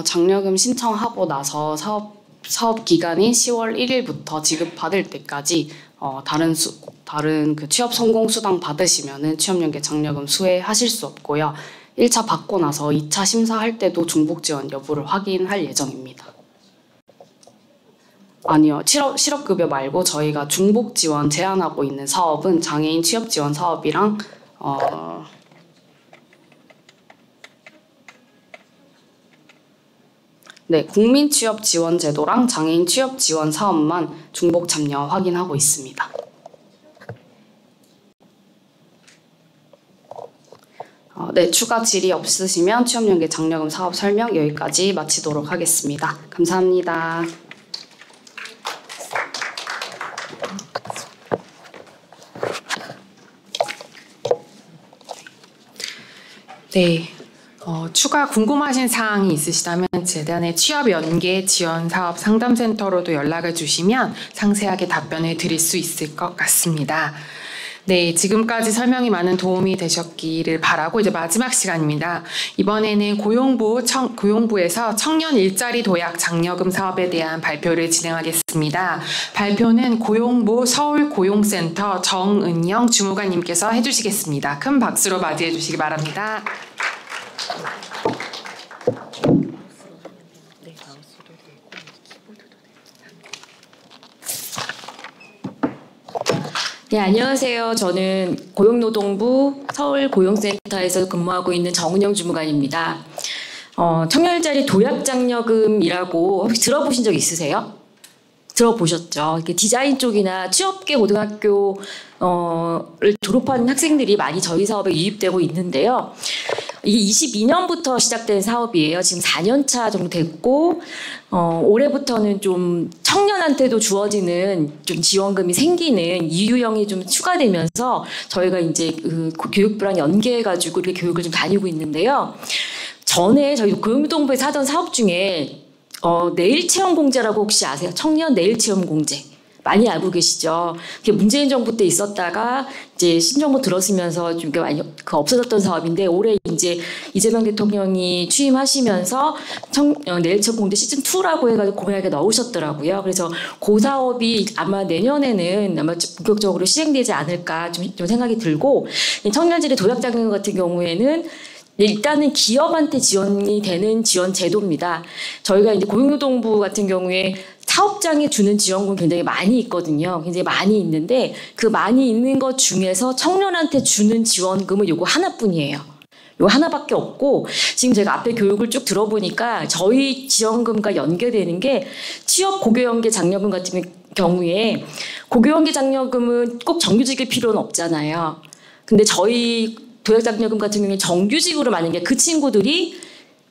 장려금 신청하고 나서 사업 기간인 10월 1일부터 지급받을 때까지 다른 그 취업 성공 수당 받으시면은 취업연계 장려금 수혜하실 수 없고요. 1차 받고 나서 2차 심사할 때도 중복 지원 여부를 확인할 예정입니다. 아니요, 실업급여 말고 저희가 중복 지원 제한하고 있는 사업은 장애인 취업 지원 사업이랑 네, 국민 취업 지원 제도랑 장애인 취업 지원 사업만 중복 참여 확인하고 있습니다. 네, 추가 질의 없으시면 취업연계 장려금 사업 설명 여기까지 마치도록 하겠습니다. 감사합니다. 네, 추가 궁금하신 사항이 있으시다면 재단의 취업연계 지원사업 상담센터로도 연락을 주시면 상세하게 답변을 드릴 수 있을 것 같습니다. 네, 지금까지 설명이 많은 도움이 되셨기를 바라고 이제 마지막 시간입니다. 이번에는 고용부에서 청년 일자리 도약 장려금 사업에 대한 발표를 진행하겠습니다. 발표는 고용부 서울고용센터 정은영 주무관님께서 해주시겠습니다. 큰 박수로 맞이해 주시기 바랍니다. 네, 안녕하세요. 저는 고용노동부 서울고용센터에서 근무하고 있는 정은영 주무관입니다. 청년일자리 도약장려금이라고 혹시 들어보신 적 있으세요? 들어보셨죠? 이렇게 디자인 쪽이나 취업계 고등학교를 졸업한 학생들이 많이 저희 사업에 유입되고 있는데요. 이게 22년부터 시작된 사업이에요. 지금 4년차 정도 됐고 올해부터는 좀 청년한테도 주어지는 좀 지원금이 생기는 이유형이 좀 추가되면서 저희가 이제 그 교육부랑 연계해가지고 이렇게 교육을 좀 다니고 있는데요. 전에 저희 고용노동부에서 하던 사업 중에 내일체험공제라고 혹시 아세요? 청년 내일체험공제. 많이 알고 계시죠? 그게 문재인 정부 때 있었다가 이제 신정부 들어서면서 좀 많이 없어졌던 사업인데 올해 이제 이재명 대통령이 취임하시면서 내일체험공제 시즌 2라고 해가지고 공약에 넣으셨더라고요. 그래서 그 사업이 아마 내년에는 아마 본격적으로 시행되지 않을까 좀 생각이 들고 청년질의 도약장려금 같은 경우에는 일단은 기업한테 지원이 되는 지원 제도입니다. 저희가 이제 고용노동부 같은 경우에 사업장에 주는 지원금 굉장히 많이 있거든요. 굉장히 많이 있는데 그 많이 있는 것 중에서 청년한테 주는 지원금은 요거 하나뿐이에요. 요거 하나밖에 없고 지금 제가 앞에 교육을 쭉 들어보니까 저희 지원금과 연계되는 게 취업 고교연계 장려금 같은 경우에 고교연계 장려금은 꼭 정규직일 필요는 없잖아요. 근데 저희 도약장려금 같은 경우에 정규직으로 만약에 그 친구들이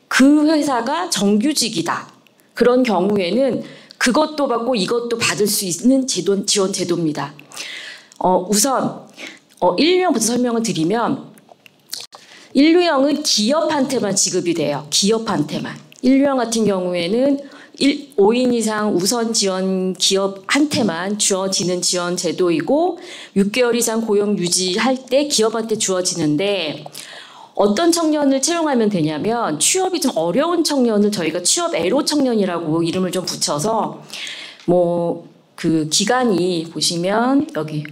그 회사가 정규직이다. 그런 경우에는 그것도 받고 이것도 받을 수 있는 지원 제도입니다. 우선 1유형부터 설명을 드리면 1유형은 기업한테만 지급이 돼요. 기업한테만. 1유형 같은 경우에는 5인 이상 우선 지원 기업한테만 주어지는 지원 제도이고 6개월 이상 고용 유지할 때 기업한테 주어지는데 어떤 청년을 채용하면 되냐면 취업이 좀 어려운 청년을 저희가 취업 애로 청년이라고 이름을 좀 붙여서 그 기간이 보시면 여기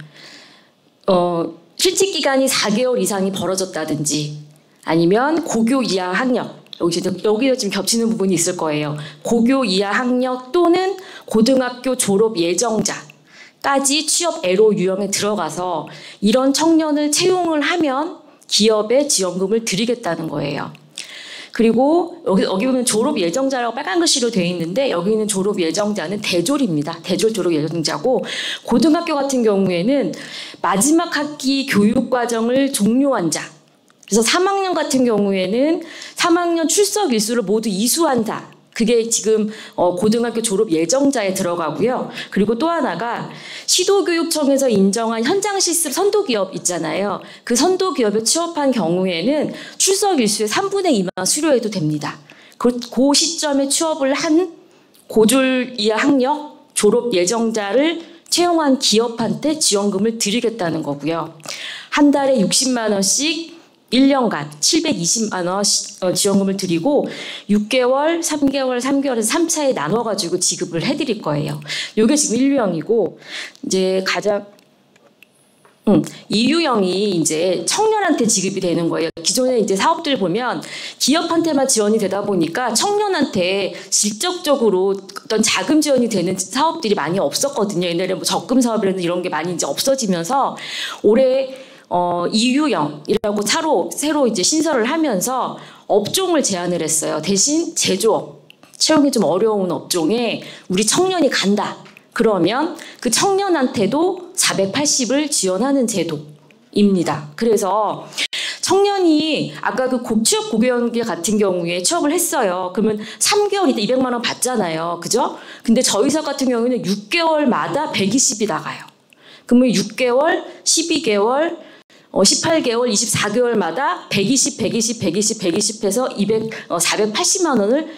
실직 기간이 4개월 이상이 벌어졌다든지 아니면 고교 이하 학력 여기서 지금 겹치는 부분이 있을 거예요. 고교 이하 학력 또는 고등학교 졸업 예정자까지 취업 애로 유형에 들어가서 이런 청년을 채용을 하면 기업에 지원금을 드리겠다는 거예요. 그리고 여기 보면 졸업 예정자라고 빨간 글씨로 되어 있는데 여기는 졸업 예정자는 대졸입니다. 대졸 졸업 예정자고 고등학교 같은 경우에는 마지막 학기 교육과정을 종료한 자 그래서 3학년 같은 경우에는 3학년 출석 일수를 모두 이수한다. 그게 지금 고등학교 졸업 예정자에 들어가고요. 그리고 또 하나가 시도교육청에서 인정한 현장 실습 선도기업 있잖아요. 그 선도기업에 취업한 경우에는 출석 일수의 3분의 2만 수료해도 됩니다. 그 시점에 취업을 한 고졸 이하 학력 졸업 예정자를 채용한 기업한테 지원금을 드리겠다는 거고요. 한 달에 60만 원씩 1년간 720만 원 지원금을 드리고 6개월, 3개월, 3개월에서 3차에 나눠가지고 지급을 해드릴 거예요. 이게 지금 1유형이고 이제 가장 2유형이 이제 청년한테 지급이 되는 거예요. 기존에 이제 사업들 보면 기업한테만 지원이 되다 보니까 청년한테 직접적으로 어떤 자금 지원이 되는 사업들이 많이 없었거든요. 옛날에 뭐 적금 사업이라는 이런 게 많이 이제 없어지면서 올해 2유형이라고 새로 이제 신설을 하면서 업종을 제한을 했어요. 대신 제조업, 채용이 좀 어려운 업종에 우리 청년이 간다. 그러면 그 청년한테도 480을 지원하는 제도입니다. 그래서 청년이 아까 그 취업 고교연계 같은 경우에 취업을 했어요. 그러면 3개월 있다 200만 원 받잖아요. 그죠? 근데 저희 사업 같은 경우에는 6개월마다 120이 나가요. 그러면 6개월, 12개월, 18개월, 24개월마다 120 해서 480만 원을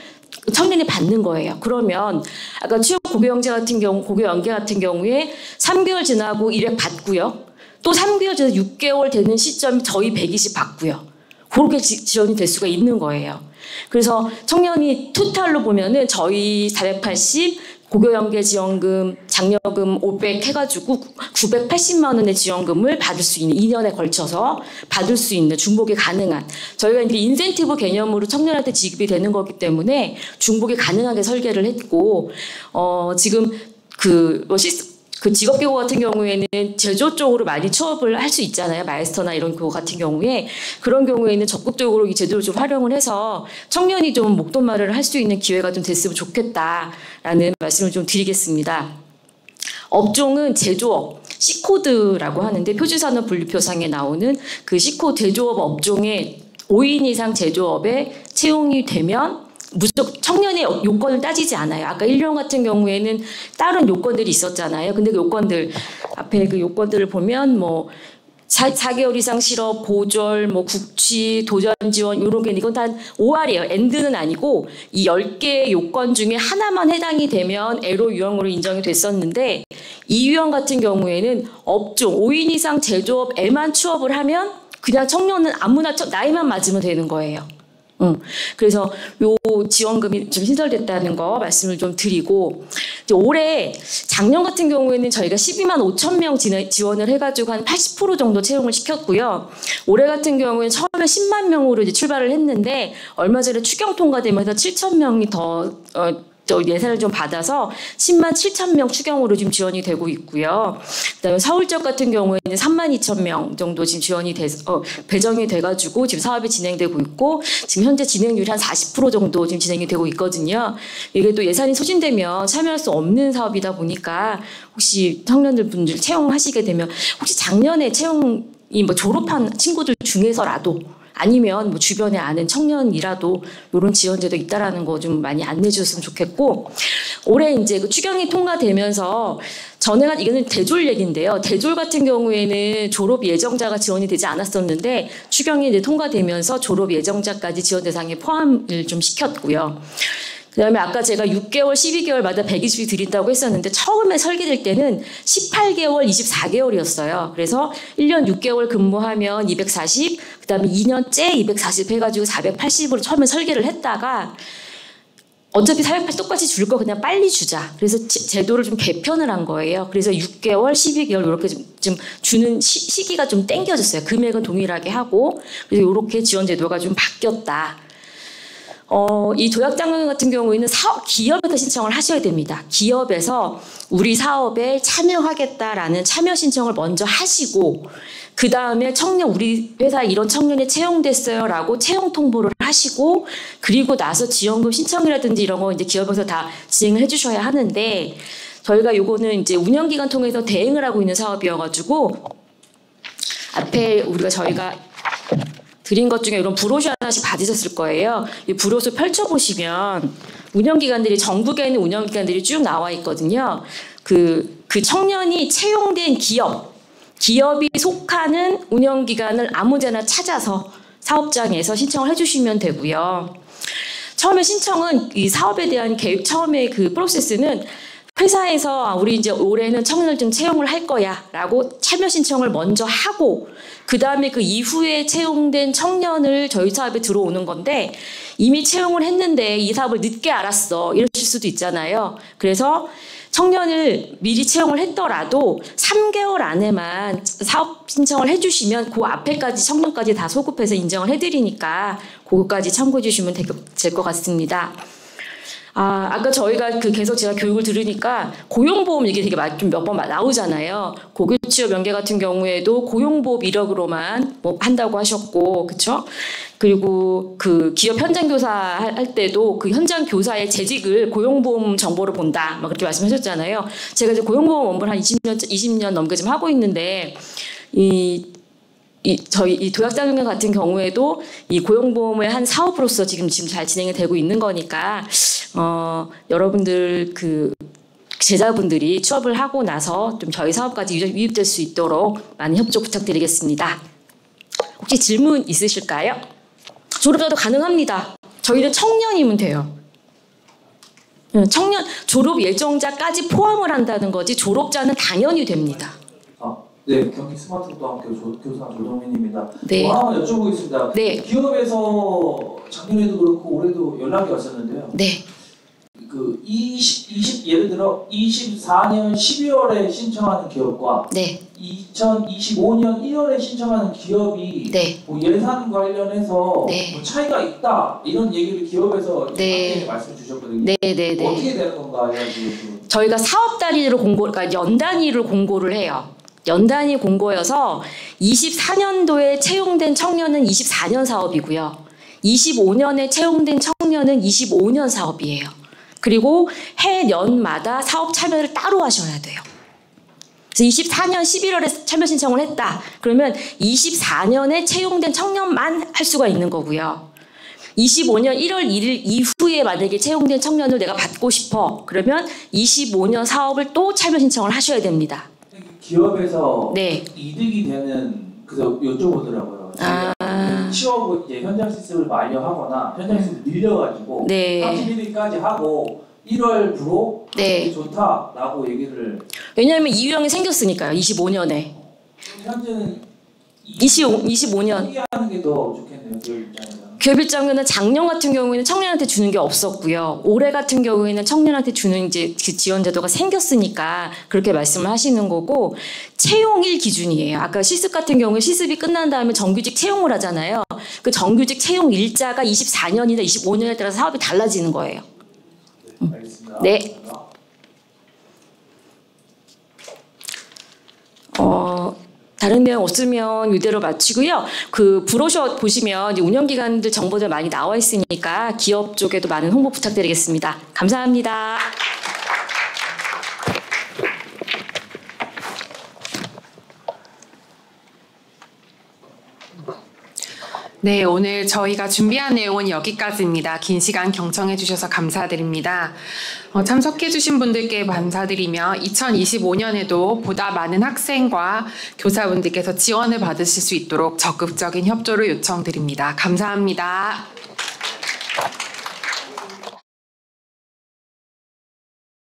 청년이 받는 거예요. 그러면 아까 취업 고교연계 같은 경우에 3개월 지나고 200 받고요. 또 3개월 지나서 6개월 되는 시점이 저희 120 받고요. 그렇게 지원이 될 수가 있는 거예요. 그래서 청년이 토탈로 보면은 저희 480 고교연계 지원금, 장려금 500 해가지고 980만 원의 지원금을 받을 수 있는 2년에 걸쳐서 받을 수 있는 중복이 가능한 저희가 이제 인센티브 개념으로 청년한테 지급이 되는 거기 때문에 중복이 가능하게 설계를 했고 지금 그 직업교육 같은 경우에는 제조 쪽으로 많이 취업을 할 수 있잖아요. 마이스터나 이런 교육 같은 경우에 그런 경우에는 적극적으로 이 제도를 좀 활용을 해서 청년이 좀 목돈말을 할 수 있는 기회가 좀 됐으면 좋겠다라는 말씀을 좀 드리겠습니다. 업종은 제조업, C코드라고 하는데 표준산업분류표상에 나오는 그 C코드 제조업 업종에 5인 이상 제조업에 채용이 되면 무조건 청년의 요건을 따지지 않아요. 아까 1년 같은 경우에는 다른 요건들이 있었잖아요. 근데 그 요건들 앞에 그 요건들을 보면 4개월 이상 실업, 보졸, 국취, 도전 지원 이런 게 이건 다 OR이에요. 엔드는 아니고 이 10개의 요건 중에 하나만 해당이 되면 애로 유형으로 인정이 됐었는데 2유형 같은 경우에는 업종 5인 이상 제조업에만 취업을 하면 그냥 청년은 아무나 나이만 맞으면 되는 거예요. 그래서 요 지원금이 좀 신설됐다는 거 말씀을 좀 드리고 이제 올해 작년 같은 경우에는 저희가 12만 5천 명 지원을 해가지고 한 80% 정도 채용을 시켰고요. 올해 같은 경우에는 처음에 10만 명으로 이제 출발을 했는데 얼마 전에 추경 통과되면서 7천 명이 더 예산을 좀 받아서 10만 7천 명 추경으로 지금 지원이 되고 있고요. 그다음에 서울 지역 같은 경우에는 3만 2천 명 정도 지금 지원이 배정이 돼가지고 지금 사업이 진행되고 있고 지금 현재 진행률이 한 40% 정도 지금 진행이 되고 있거든요. 이게 또 예산이 소진되면 참여할 수 없는 사업이다 보니까 혹시 청년들 분들 채용하시게 되면 혹시 작년에 채용이 졸업한 친구들 중에서라도 아니면 뭐 주변에 아는 청년이라도 이런 지원제도 있다라는 거 좀 많이 안내해 주셨으면 좋겠고, 올해 이제 그 추경이 통과되면서 전에가 이거는 대졸 얘기인데요. 대졸 같은 경우에는 졸업 예정자가 지원이 되지 않았었는데 추경이 이제 통과되면서 졸업 예정자까지 지원 대상에 포함을 좀 시켰고요. 그다음에 아까 제가 6개월, 12개월마다 120이 드린다고 했었는데 처음에 설계될 때는 18개월, 24개월이었어요. 그래서 1년 6개월 근무하면 240, 그다음에 2년째 240 해가지고 480으로 처음에 설계를 했다가 어차피 480 똑같이 줄 거 그냥 빨리 주자. 그래서 제도를 좀 개편을 한 거예요. 그래서 6개월, 12개월 이렇게 좀 주는 시기가 좀 땡겨졌어요. 금액은 동일하게 하고. 그래서 이렇게 지원 제도가 좀 바뀌었다. 이 도약장학금 같은 경우에는 기업에서 신청을 하셔야 됩니다. 기업에서 우리 사업에 참여하겠다라는 참여 신청을 먼저 하시고, 그 다음에 우리 회사에 이런 청년이 채용됐어요라고 채용 통보를 하시고, 그리고 나서 지원금 신청이라든지 이런 거 이제 기업에서 다 진행을 해주셔야 하는데, 저희가 요거는 이제 운영기관 통해서 대행을 하고 있는 사업이어가지고, 앞에 저희가 드린 것 중에 이런 브로셔 하나씩 받으셨을 거예요. 이 브로셔 펼쳐보시면 운영기관들이, 전국에 있는 운영기관들이 쭉 나와 있거든요. 그 청년이 채용된 기업이 속하는 운영기관을 아무데나 찾아서 사업장에서 신청을 해주시면 되고요. 처음에 신청은 이 사업에 대한 계획, 처음에 그 프로세스는 회사에서 우리 이제 올해는 청년을 좀 채용을 할 거야 라고 참여 신청을 먼저 하고, 그 다음에 그 이후에 채용된 청년을 저희 사업에 들어오는 건데, 이미 채용을 했는데 이 사업을 늦게 알았어 이러실 수도 있잖아요. 그래서 청년을 미리 채용을 했더라도 3개월 안에만 사업 신청을 해주시면 그 앞에까지 청년까지 다 소급해서 인정을 해드리니까 그거까지 참고해 주시면 될 것 같습니다. 아까 저희가 계속 제가 교육을 들으니까 고용보험 얘기 되게 좀 몇 번 나오잖아요. 고교취업 연계 같은 경우에도 고용보험 이력으로만 뭐 한다고 하셨고, 그렇죠? 그리고 그 기업 현장 교사 할 때도 그 현장 교사의 재직을 고용보험 정보로 본다, 막 그렇게 말씀하셨잖아요. 제가 이제 고용보험 업무를 한 20년 넘게 좀 하고 있는데, 저희 이 도약장학금 같은 경우에도 이 고용보험의 한 사업으로서 지금 잘 진행이 되고 있는 거니까, 여러분들 그 제자분들이 취업을 하고 나서 좀 저희 사업까지 유입될 수 있도록 많은 협조 부탁드리겠습니다. 혹시 질문 있으실까요? 졸업자도 가능합니다. 저희는 청년이면 돼요. 청년 졸업 예정자까지 포함을 한다는 거지 졸업자는 당연히 됩니다. 네, 경기 스마트고등학교 교사 조동민입니다. 네. 하나 여쭤보겠습니다. 네. 기업에서 작년에도 그렇고 올해도 연락이 왔었는데요. 네. 예를 들어 24년 12월에 신청하는 기업과 네. 2025년 1월에 신청하는 기업이 네. 뭐 예산 관련해서 네. 뭐 차이가 있다 이런 얘기를 기업에서 네. 말씀 주셨거든요. 네. 어떻게 되는 건가 해가지고 저희가 사업 단위로 그러니까 연 단위를 공고를 해요. 연 단위 공고여서 24년도에 채용된 청년은 24년 사업이고요. 25년에 채용된 청년은 25년 사업이에요. 그리고 해년마다 사업 참여를 따로 하셔야 돼요. 그래서 24년 11월에 참여 신청을 했다. 그러면 24년에 채용된 청년만 할 수가 있는 거고요. 25년 1월 1일 이후에 만약에 채용된 청년을 내가 받고 싶어. 그러면 25년 사업을 또 참여 신청을 하셔야 됩니다. 기업에서 네. 이득이 되는, 그래서 여쭤보더라고요. 취업 이제 현장 실습을 만료하거나 현장 실습을 늘려가지고 네. 31일까지 하고 1월부로 네. 좋다라고 얘기를. 왜냐하면 이유형이 생겼으니까요. 25년에. 현재는 25년. 하는 게 더 좋겠네요. 기업 입장에서. 기업 입장에는 작년 같은 경우에는 청년한테 주는 게 없었고요. 올해 같은 경우에는 청년한테 주는 이제 그 지원 제도가 생겼으니까 그렇게 말씀을 하시는 거고, 채용일 기준이에요. 아까 실습 같은 경우에 실습이 끝난 다음에 정규직 채용을 하잖아요. 그 정규직 채용 일자가 24년이나 25년에 따라서 사업이 달라지는 거예요. 알겠습니다. 네. 다른 내용 없으면 이대로 마치고요. 그 브로셔 보시면 이제 운영기관들 정보들 많이 나와 있으니까 기업 쪽에도 많은 홍보 부탁드리겠습니다. 감사합니다. 네, 오늘 저희가 준비한 내용은 여기까지입니다. 긴 시간 경청해 주셔서 감사드립니다. 참석해 주신 분들께 감사드리며 2025년에도 보다 많은 학생과 교사분들께서 지원을 받으실 수 있도록 적극적인 협조를 요청드립니다. 감사합니다.